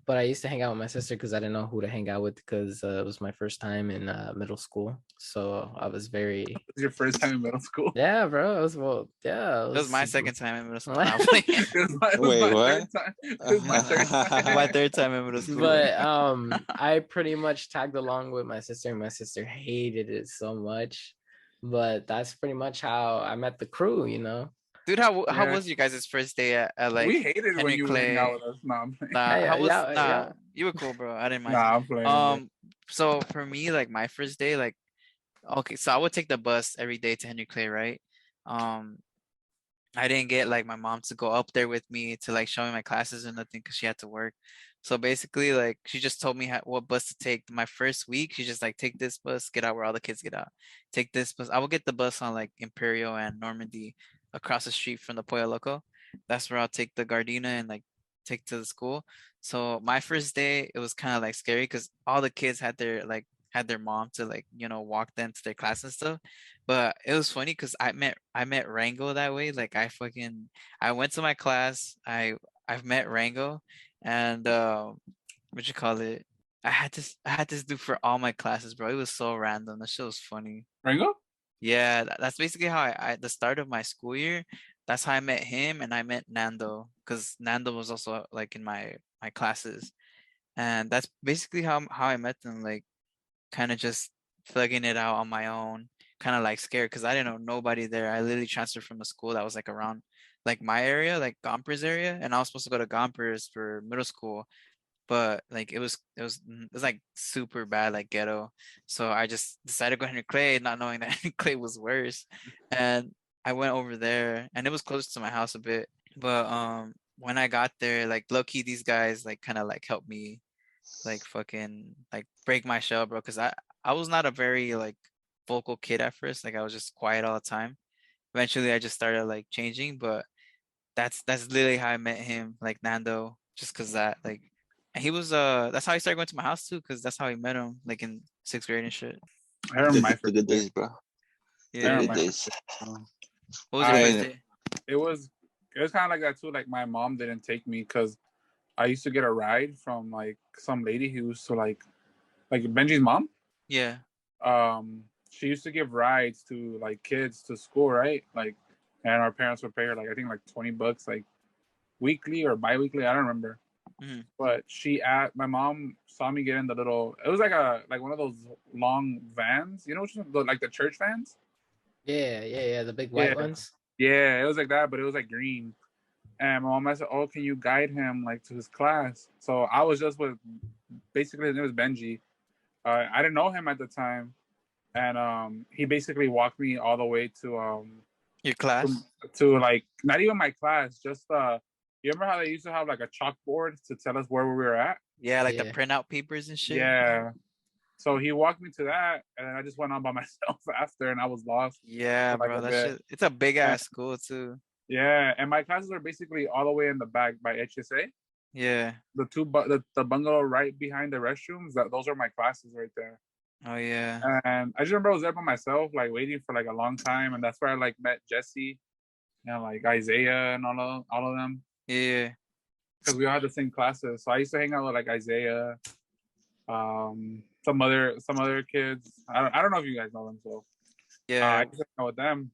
Speaker 1: but I used to hang out with my sister because I didn't know who to hang out with because it was my first time in middle school. So I was very
Speaker 4: It's your first time in middle school.
Speaker 1: yeah, bro. It was
Speaker 2: It was my second time in middle school.
Speaker 1: What?
Speaker 2: Nah, I'm playing.
Speaker 4: It was
Speaker 3: Wait,
Speaker 4: my
Speaker 3: what?
Speaker 4: third time. It was my third time.
Speaker 2: My third time in middle school.
Speaker 1: But I pretty much tagged along with my sister, and my sister hated it so much. But that's pretty much how I met the crew,
Speaker 2: Dude, how
Speaker 4: Yeah.
Speaker 2: was you guys' first day at like
Speaker 4: We hated when
Speaker 2: Henry
Speaker 4: you would hang
Speaker 2: Clay?
Speaker 4: out with us. No, I'm playing.
Speaker 2: Nah,
Speaker 1: Yeah,
Speaker 2: how was
Speaker 1: yeah, yeah.
Speaker 2: you were cool, bro. I didn't mind.
Speaker 4: Nah, I'm playing.
Speaker 2: So for me, like my first day, like okay, so I would take the bus every day to Henry Clay, right? I didn't get like my mom to go up there with me to like show me my classes or nothing because she had to work. So basically, like she just told me what bus to take. My first week, she just like take this bus, get out where all the kids get out. Take this bus. I will get the bus on like Imperial and Normandy across the street from the Pollo Loco. That's where I'll take the Gardena and like take to the school. So my first day, it was kind of like scary because all the kids had their mom to like walk them to their class and stuff. But it was funny because I met Rango that way. Like I went to my class. I've met Rango, and what you call it? I had this dude for all my classes, bro. It was so random. That shit was funny.
Speaker 4: Rango?
Speaker 2: Yeah, that's basically how I the start of my school year. That's how I met him, and I met Nando because Nando was also like in my classes, and that's basically how I met them. Like kind of just thugging it out on my own, kind of like scared because I didn't know nobody there. I literally transferred from a school that was like around like my area, like Gompers area, and I was supposed to go to Gompers for middle school, but like it was like super bad, like ghetto. So I just decided to go Henry Clay, not knowing that Henry Clay was worse, and I went over there, and it was close to my house a bit. But when I got there, like low key, these guys like kind of like helped me like fucking like break my shell, bro. Cause I was not a very like vocal kid at first. Like I was just quiet all the time. Eventually I just started like changing, but that's literally how I met him, like Nando, just cause that like and he was that's how he started going to my house too, cause that's how he met him, like in 6th grade and shit.
Speaker 4: I remember my
Speaker 3: the
Speaker 4: first
Speaker 3: good
Speaker 4: day.
Speaker 3: days, bro.
Speaker 4: I
Speaker 2: Yeah.
Speaker 4: remember
Speaker 3: Good
Speaker 4: my
Speaker 3: days.
Speaker 4: first day.
Speaker 2: What was your first
Speaker 3: I-
Speaker 2: day?
Speaker 4: It was kind of like that too. Like my mom didn't take me because I used to get a ride from like some lady who used to like Benji's mom.
Speaker 2: Yeah.
Speaker 4: She used to give rides to like kids to school, right? Like, and our parents would pay her like I think like $20 like weekly or bi-weekly. I don't remember.
Speaker 2: Mhm.
Speaker 4: But my mom saw me get in the little. It was like one of those long vans, like the church vans.
Speaker 1: Yeah. The big white
Speaker 4: Yeah.
Speaker 1: ones.
Speaker 4: Yeah, it was like that, but it was like green. And my mom said, "Oh, can you guide him like to his class?" So I was just with, basically his name was Benji. I didn't know him at the time, and he basically walked me all the way
Speaker 2: Your class?
Speaker 4: to like not even my class, just you remember how they used to have like a chalkboard to tell us where we were at?
Speaker 2: Yeah, like the
Speaker 1: Yeah.
Speaker 2: printout papers and shit.
Speaker 4: Yeah. So he walked me to that, and then I just went on by myself after, and I was lost.
Speaker 2: Yeah,
Speaker 4: for, like,
Speaker 2: bro.
Speaker 4: a
Speaker 2: That
Speaker 4: bit.
Speaker 2: shit. It's a big
Speaker 4: Yeah.
Speaker 2: ass school too.
Speaker 4: Yeah, and my classes are basically all the way in the back by HSA.
Speaker 2: Yeah.
Speaker 4: The bungalow right behind the restrooms. Those are my classes right there.
Speaker 2: Oh yeah.
Speaker 4: And I just remember I was there by myself, like waiting for like a long time, and that's where I like met Jesse and like Isaiah and all of them
Speaker 2: Yeah.
Speaker 4: because we all had the same classes. So I used to hang out with like Isaiah, some other kids. I don't know if you guys know them. So
Speaker 2: Yeah.
Speaker 4: I used to hang out with them,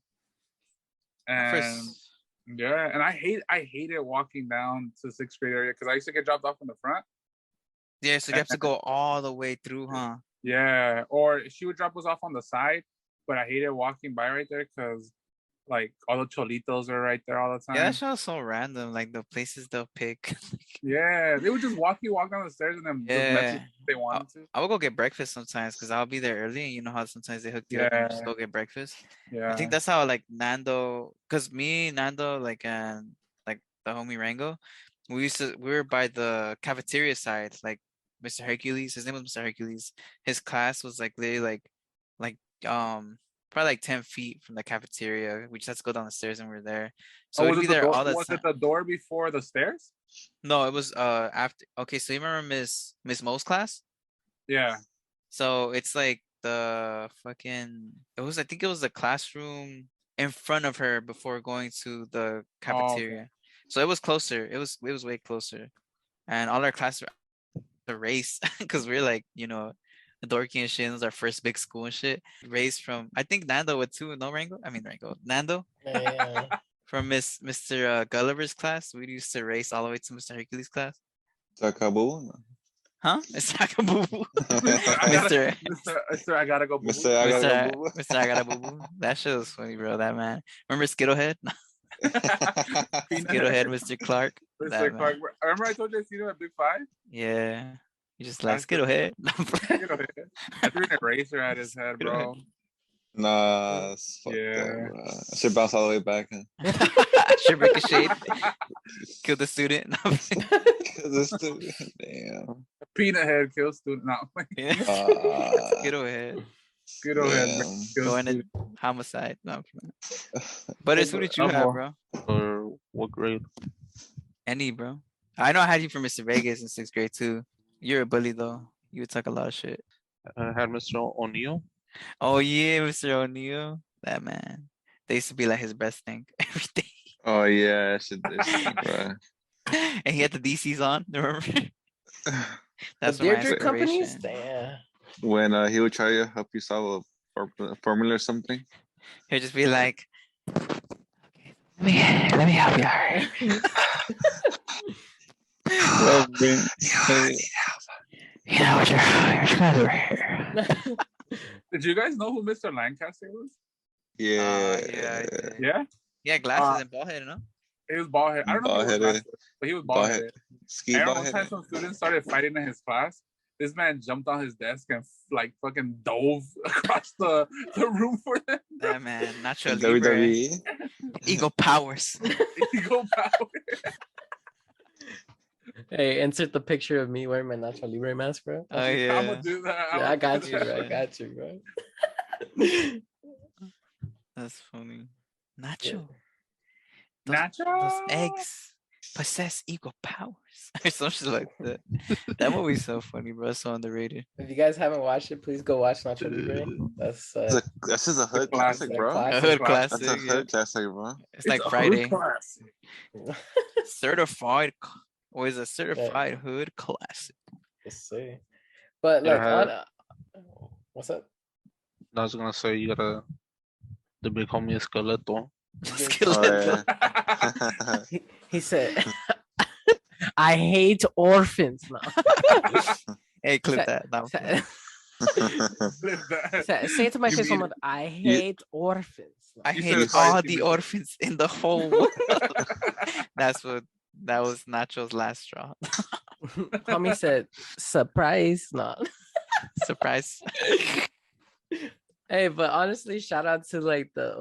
Speaker 2: my
Speaker 4: and
Speaker 2: first.
Speaker 4: yeah, and I hated walking down to sixth grade area because I used to get dropped off in the front.
Speaker 2: Yeah, so you have to go all the way through, huh?
Speaker 4: Yeah, or she would drop us off on the side, but I hated walking by right there because like all the cholitos are right there all the
Speaker 2: Yeah,
Speaker 4: time.
Speaker 2: that show's so random. Like the places they'll pick.
Speaker 4: Yeah, they would just walk down the stairs and then just message
Speaker 2: Yeah.
Speaker 4: if they wanted to.
Speaker 2: I would go get breakfast sometimes because I'll be there early, and you know how sometimes they hook you up and you just
Speaker 4: Yeah.
Speaker 2: go get breakfast. I
Speaker 4: Yeah.
Speaker 2: think that's how like Nando, because me, Nando, like and like the homie Rango, we were by the cafeteria side, like Mr. Hercules. His name was Mr. Hercules. His class was like literally like probably like 10 feet from the cafeteria. We just had to go down the stairs and we are there. So we'd be there all the
Speaker 4: Was
Speaker 2: time.
Speaker 4: it the door before the stairs?
Speaker 2: No, it was after. Okay, so you remember Miss Mo's class?
Speaker 4: Yeah.
Speaker 2: So it's like the fucking. It was, I think it was the classroom in front of her before going to the cafeteria. So it was closer. It was way closer, and all our class were the race because we are like, you know, dorky and shit. It was our first big school and shit. Race from, I think Nando would too. No, Rango. I mean Rango. Nando.
Speaker 1: Yeah.
Speaker 2: From Mr. Gulliver's class, we used to race all the way to Mr. Hercules' class.
Speaker 3: Takabu.
Speaker 2: Huh? It's like a boo boo.
Speaker 4: Mr. I gotta go.
Speaker 3: Mr. I gotta go.
Speaker 2: Mr. I gotta boo boo. That shit was funny, bro. That man. Remember Skittlehead? Skittlehead, Mr. Clark.
Speaker 4: Mr. Clark. Remember I told you I seen him at Big Five?
Speaker 2: Yeah. You just like Skittlehead.
Speaker 4: I threw an eraser at his head, bro.
Speaker 3: Nah, fuck that, bro. I should bounce all the way back. Huh?
Speaker 2: Should ricochet. Kill the student.
Speaker 3: The student. Damn.
Speaker 4: Peanut head kill student. No.
Speaker 2: Skittlehead.
Speaker 4: Skittlehead.
Speaker 2: Going to homicide. No. But it's who did you have, bro?
Speaker 5: Or what grade?
Speaker 2: Any, bro. I know I had you for Mr. Vegas in 6th grade too. You're a bully though. You would talk a lot of shit.
Speaker 5: I had Mr. O'Neill.
Speaker 2: Oh yeah, Mr. O'Neill. That man. They used to be like his best thing every day.
Speaker 3: Oh yeah, bro.
Speaker 2: And he had the DCs on, remember? That's
Speaker 1: the
Speaker 2: my
Speaker 1: Deirdre companies?
Speaker 2: inspiration.
Speaker 1: Damn.
Speaker 3: When he would try to help you solve a formula or something.
Speaker 2: He'd just be like, okay, let me help you. Well, you know what you're trying to do here.
Speaker 4: Did you guys know who Mr. Lancaster was?
Speaker 3: Yeah.
Speaker 4: Yeah?
Speaker 2: Yeah, glasses and bald head, no?
Speaker 4: He was bald head. I don't know if he was glasses, but he was bald headed.
Speaker 3: Ski
Speaker 4: And
Speaker 3: bald
Speaker 4: one time
Speaker 3: headed.
Speaker 4: some students started fighting in his class. This man jumped on his desk and like fucking dove across the room for them.
Speaker 2: That man, Nacho Libre.
Speaker 3: WWE.
Speaker 2: Eagle powers.
Speaker 4: Eagle power.
Speaker 1: Hey, insert the picture of me wearing my Nacho Libre mask, bro.
Speaker 2: Oh
Speaker 4: I'm
Speaker 2: yeah.
Speaker 4: gonna do that.
Speaker 1: Yeah, I got you,
Speaker 4: that.
Speaker 1: bro. I got you, bro.
Speaker 2: That's funny. Nacho.
Speaker 4: Nacho.
Speaker 2: Those eggs possess equal powers. Or some shit like that. That movie's so funny, bro. It's so underrated.
Speaker 1: If you guys haven't watched it, please go watch Nacho Libre. That's
Speaker 3: That's just a hood classic, bro.
Speaker 2: A hood
Speaker 1: classic.
Speaker 2: classic.
Speaker 3: That's a hood classic, bro.
Speaker 2: It's like
Speaker 4: a
Speaker 2: Friday.
Speaker 4: hood classic.
Speaker 2: Certified. Or is a certified hood classic.
Speaker 1: Let's see. But like, what's up?
Speaker 5: I was gonna say you got the big homie Esqueleto.
Speaker 2: Skeleton.
Speaker 3: Oh, yeah.
Speaker 1: He said, "I hate orphans." No.
Speaker 2: Hey, clip that. No.
Speaker 1: Say it to my face, someone. I hate orphans. No.
Speaker 2: I
Speaker 4: You
Speaker 2: hate
Speaker 4: said
Speaker 2: all
Speaker 4: five
Speaker 2: the
Speaker 4: people.
Speaker 2: orphans in the whole world. That was Nacho's last straw.
Speaker 1: Tommy said, "Surprise!" No.
Speaker 2: Surprise.
Speaker 1: Hey, but honestly, shout out to like the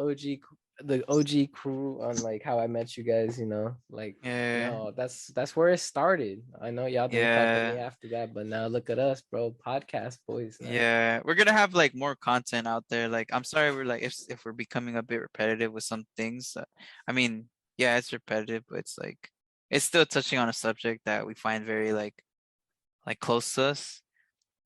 Speaker 1: OG crew on like How I Met You Guys. You know, like
Speaker 2: Yeah.
Speaker 1: no, that's where it started. I know y'all didn't fuck with me
Speaker 2: Yeah.
Speaker 1: after that, but now look at us, bro. Podcast boys. Now.
Speaker 2: Yeah, we're gonna have like more content out there. Like, I'm sorry, we're like if we're becoming a bit repetitive with some things. I mean, yeah, it's repetitive, but it's like it's still touching on a subject that we find very like close to us.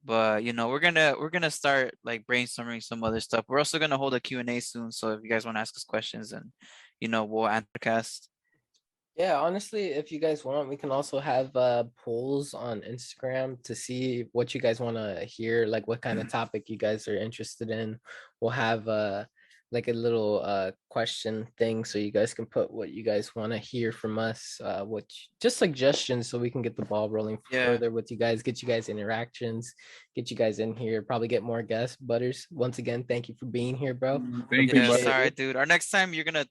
Speaker 2: But you know, we're gonna start like brainstorming some other stuff. We're also gonna hold a Q&A soon. So if you guys want to ask us questions, and you know, we'll answer cast.
Speaker 1: Yeah, honestly, if you guys want, we can also have polls on Instagram to see what you guys want to hear, like what kind of topic you guys are interested in. We'll have like a little question thing, so you guys can put what you guys want to hear from us, just suggestions, so we can get the ball rolling
Speaker 2: Yeah.
Speaker 1: further with you guys, get you guys interactions, get you guys in here, probably get more guests. Butterz, once again, thank you for being here, bro.
Speaker 4: Thank you,
Speaker 2: Yes,
Speaker 4: buddy.
Speaker 2: all right, dude. Our next time we're gonna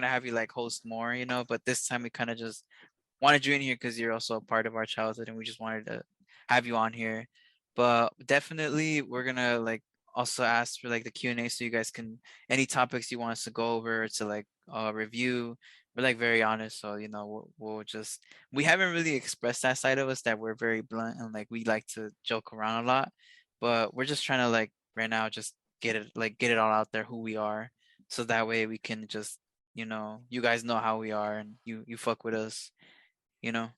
Speaker 2: have you like host more, you know, but this time we kind of just wanted you in here because you're also a part of our childhood and we just wanted to have you on here. But definitely we're gonna like also ask for like the Q&A, so you guys can, any topics you want us to go over to like review. We're like very honest, so you know we'll just, we haven't really expressed that side of us, that we're very blunt and like we like to joke around a lot, but we're just trying to like right now just get it all out there, who we are, so that way we can just, you know, you guys know how we are and you fuck with us, you know.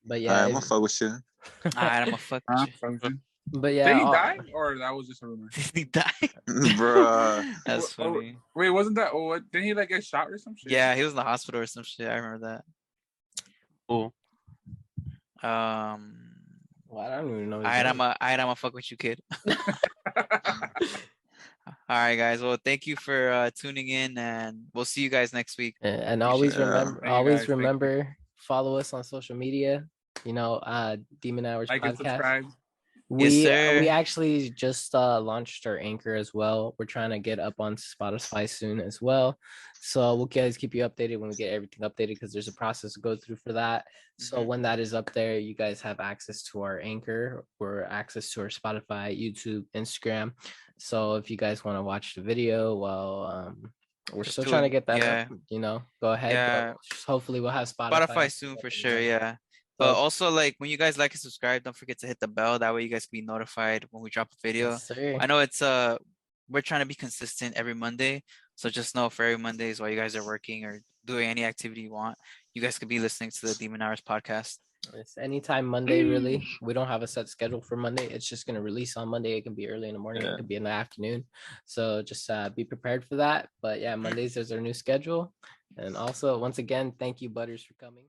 Speaker 1: But
Speaker 3: All
Speaker 1: yeah,
Speaker 3: right, I'm gonna fuck with you.
Speaker 2: All right, I'm gonna fuck with you.
Speaker 1: but
Speaker 4: Did
Speaker 1: yeah,
Speaker 4: he die, or that was just a rumor?
Speaker 2: Did he die?
Speaker 3: Bruh.
Speaker 2: That's
Speaker 4: Oh,
Speaker 2: funny.
Speaker 4: wait, wasn't that? Oh, what? Didn't he like get shot or some shit?
Speaker 2: Yeah, he was in the hospital or some shit. I remember that.
Speaker 5: Cool.
Speaker 1: well, I don't even know.
Speaker 2: All right, I'm a fuck with you, kid. All right, guys. Well, thank you for tuning in, and we'll see you guys next week.
Speaker 1: And always
Speaker 3: Yeah.
Speaker 1: remember,
Speaker 4: Thank you, guys. Thank you.
Speaker 1: follow us on social media. You know, Demon Hours
Speaker 4: Like and
Speaker 1: Podcast.
Speaker 4: subscribe.
Speaker 2: Yes,
Speaker 1: We
Speaker 2: sir.
Speaker 1: actually just launched our Anchor as well. We're trying to get up on Spotify soon as well. So we'll guys keep you updated when we get everything updated, because there's a process to go through for that. So
Speaker 2: Mhm.
Speaker 1: when that is up there, you guys have access to our Anchor or access to our Spotify, YouTube, Instagram. So if you guys want to watch the video, well, we're
Speaker 2: Just
Speaker 1: still
Speaker 2: do
Speaker 1: trying to
Speaker 2: it.
Speaker 1: get that
Speaker 2: Yeah.
Speaker 1: up, you know, go ahead.
Speaker 2: Yeah.
Speaker 1: But hopefully we'll have Spotify
Speaker 2: Spotify soon for sure. Yeah.
Speaker 1: So-
Speaker 2: But also, like, when you guys like and subscribe, don't forget to hit the bell. That way you guys can be notified when we drop a video.
Speaker 1: Yes, sir.
Speaker 2: I know it's we're trying to be consistent every Monday. So just know for every Mondays while you guys are working or doing any activity you want, you guys could be listening to the Demon Hours podcast.
Speaker 1: It's anytime Monday, really. We don't have a set schedule for Monday. It's just going to release on Monday. It can be early in the morning.
Speaker 3: Yeah.
Speaker 1: It could be in the afternoon. So just be prepared for that. But yeah, Mondays is our new schedule. And also, once again, thank you, Butterz, for coming.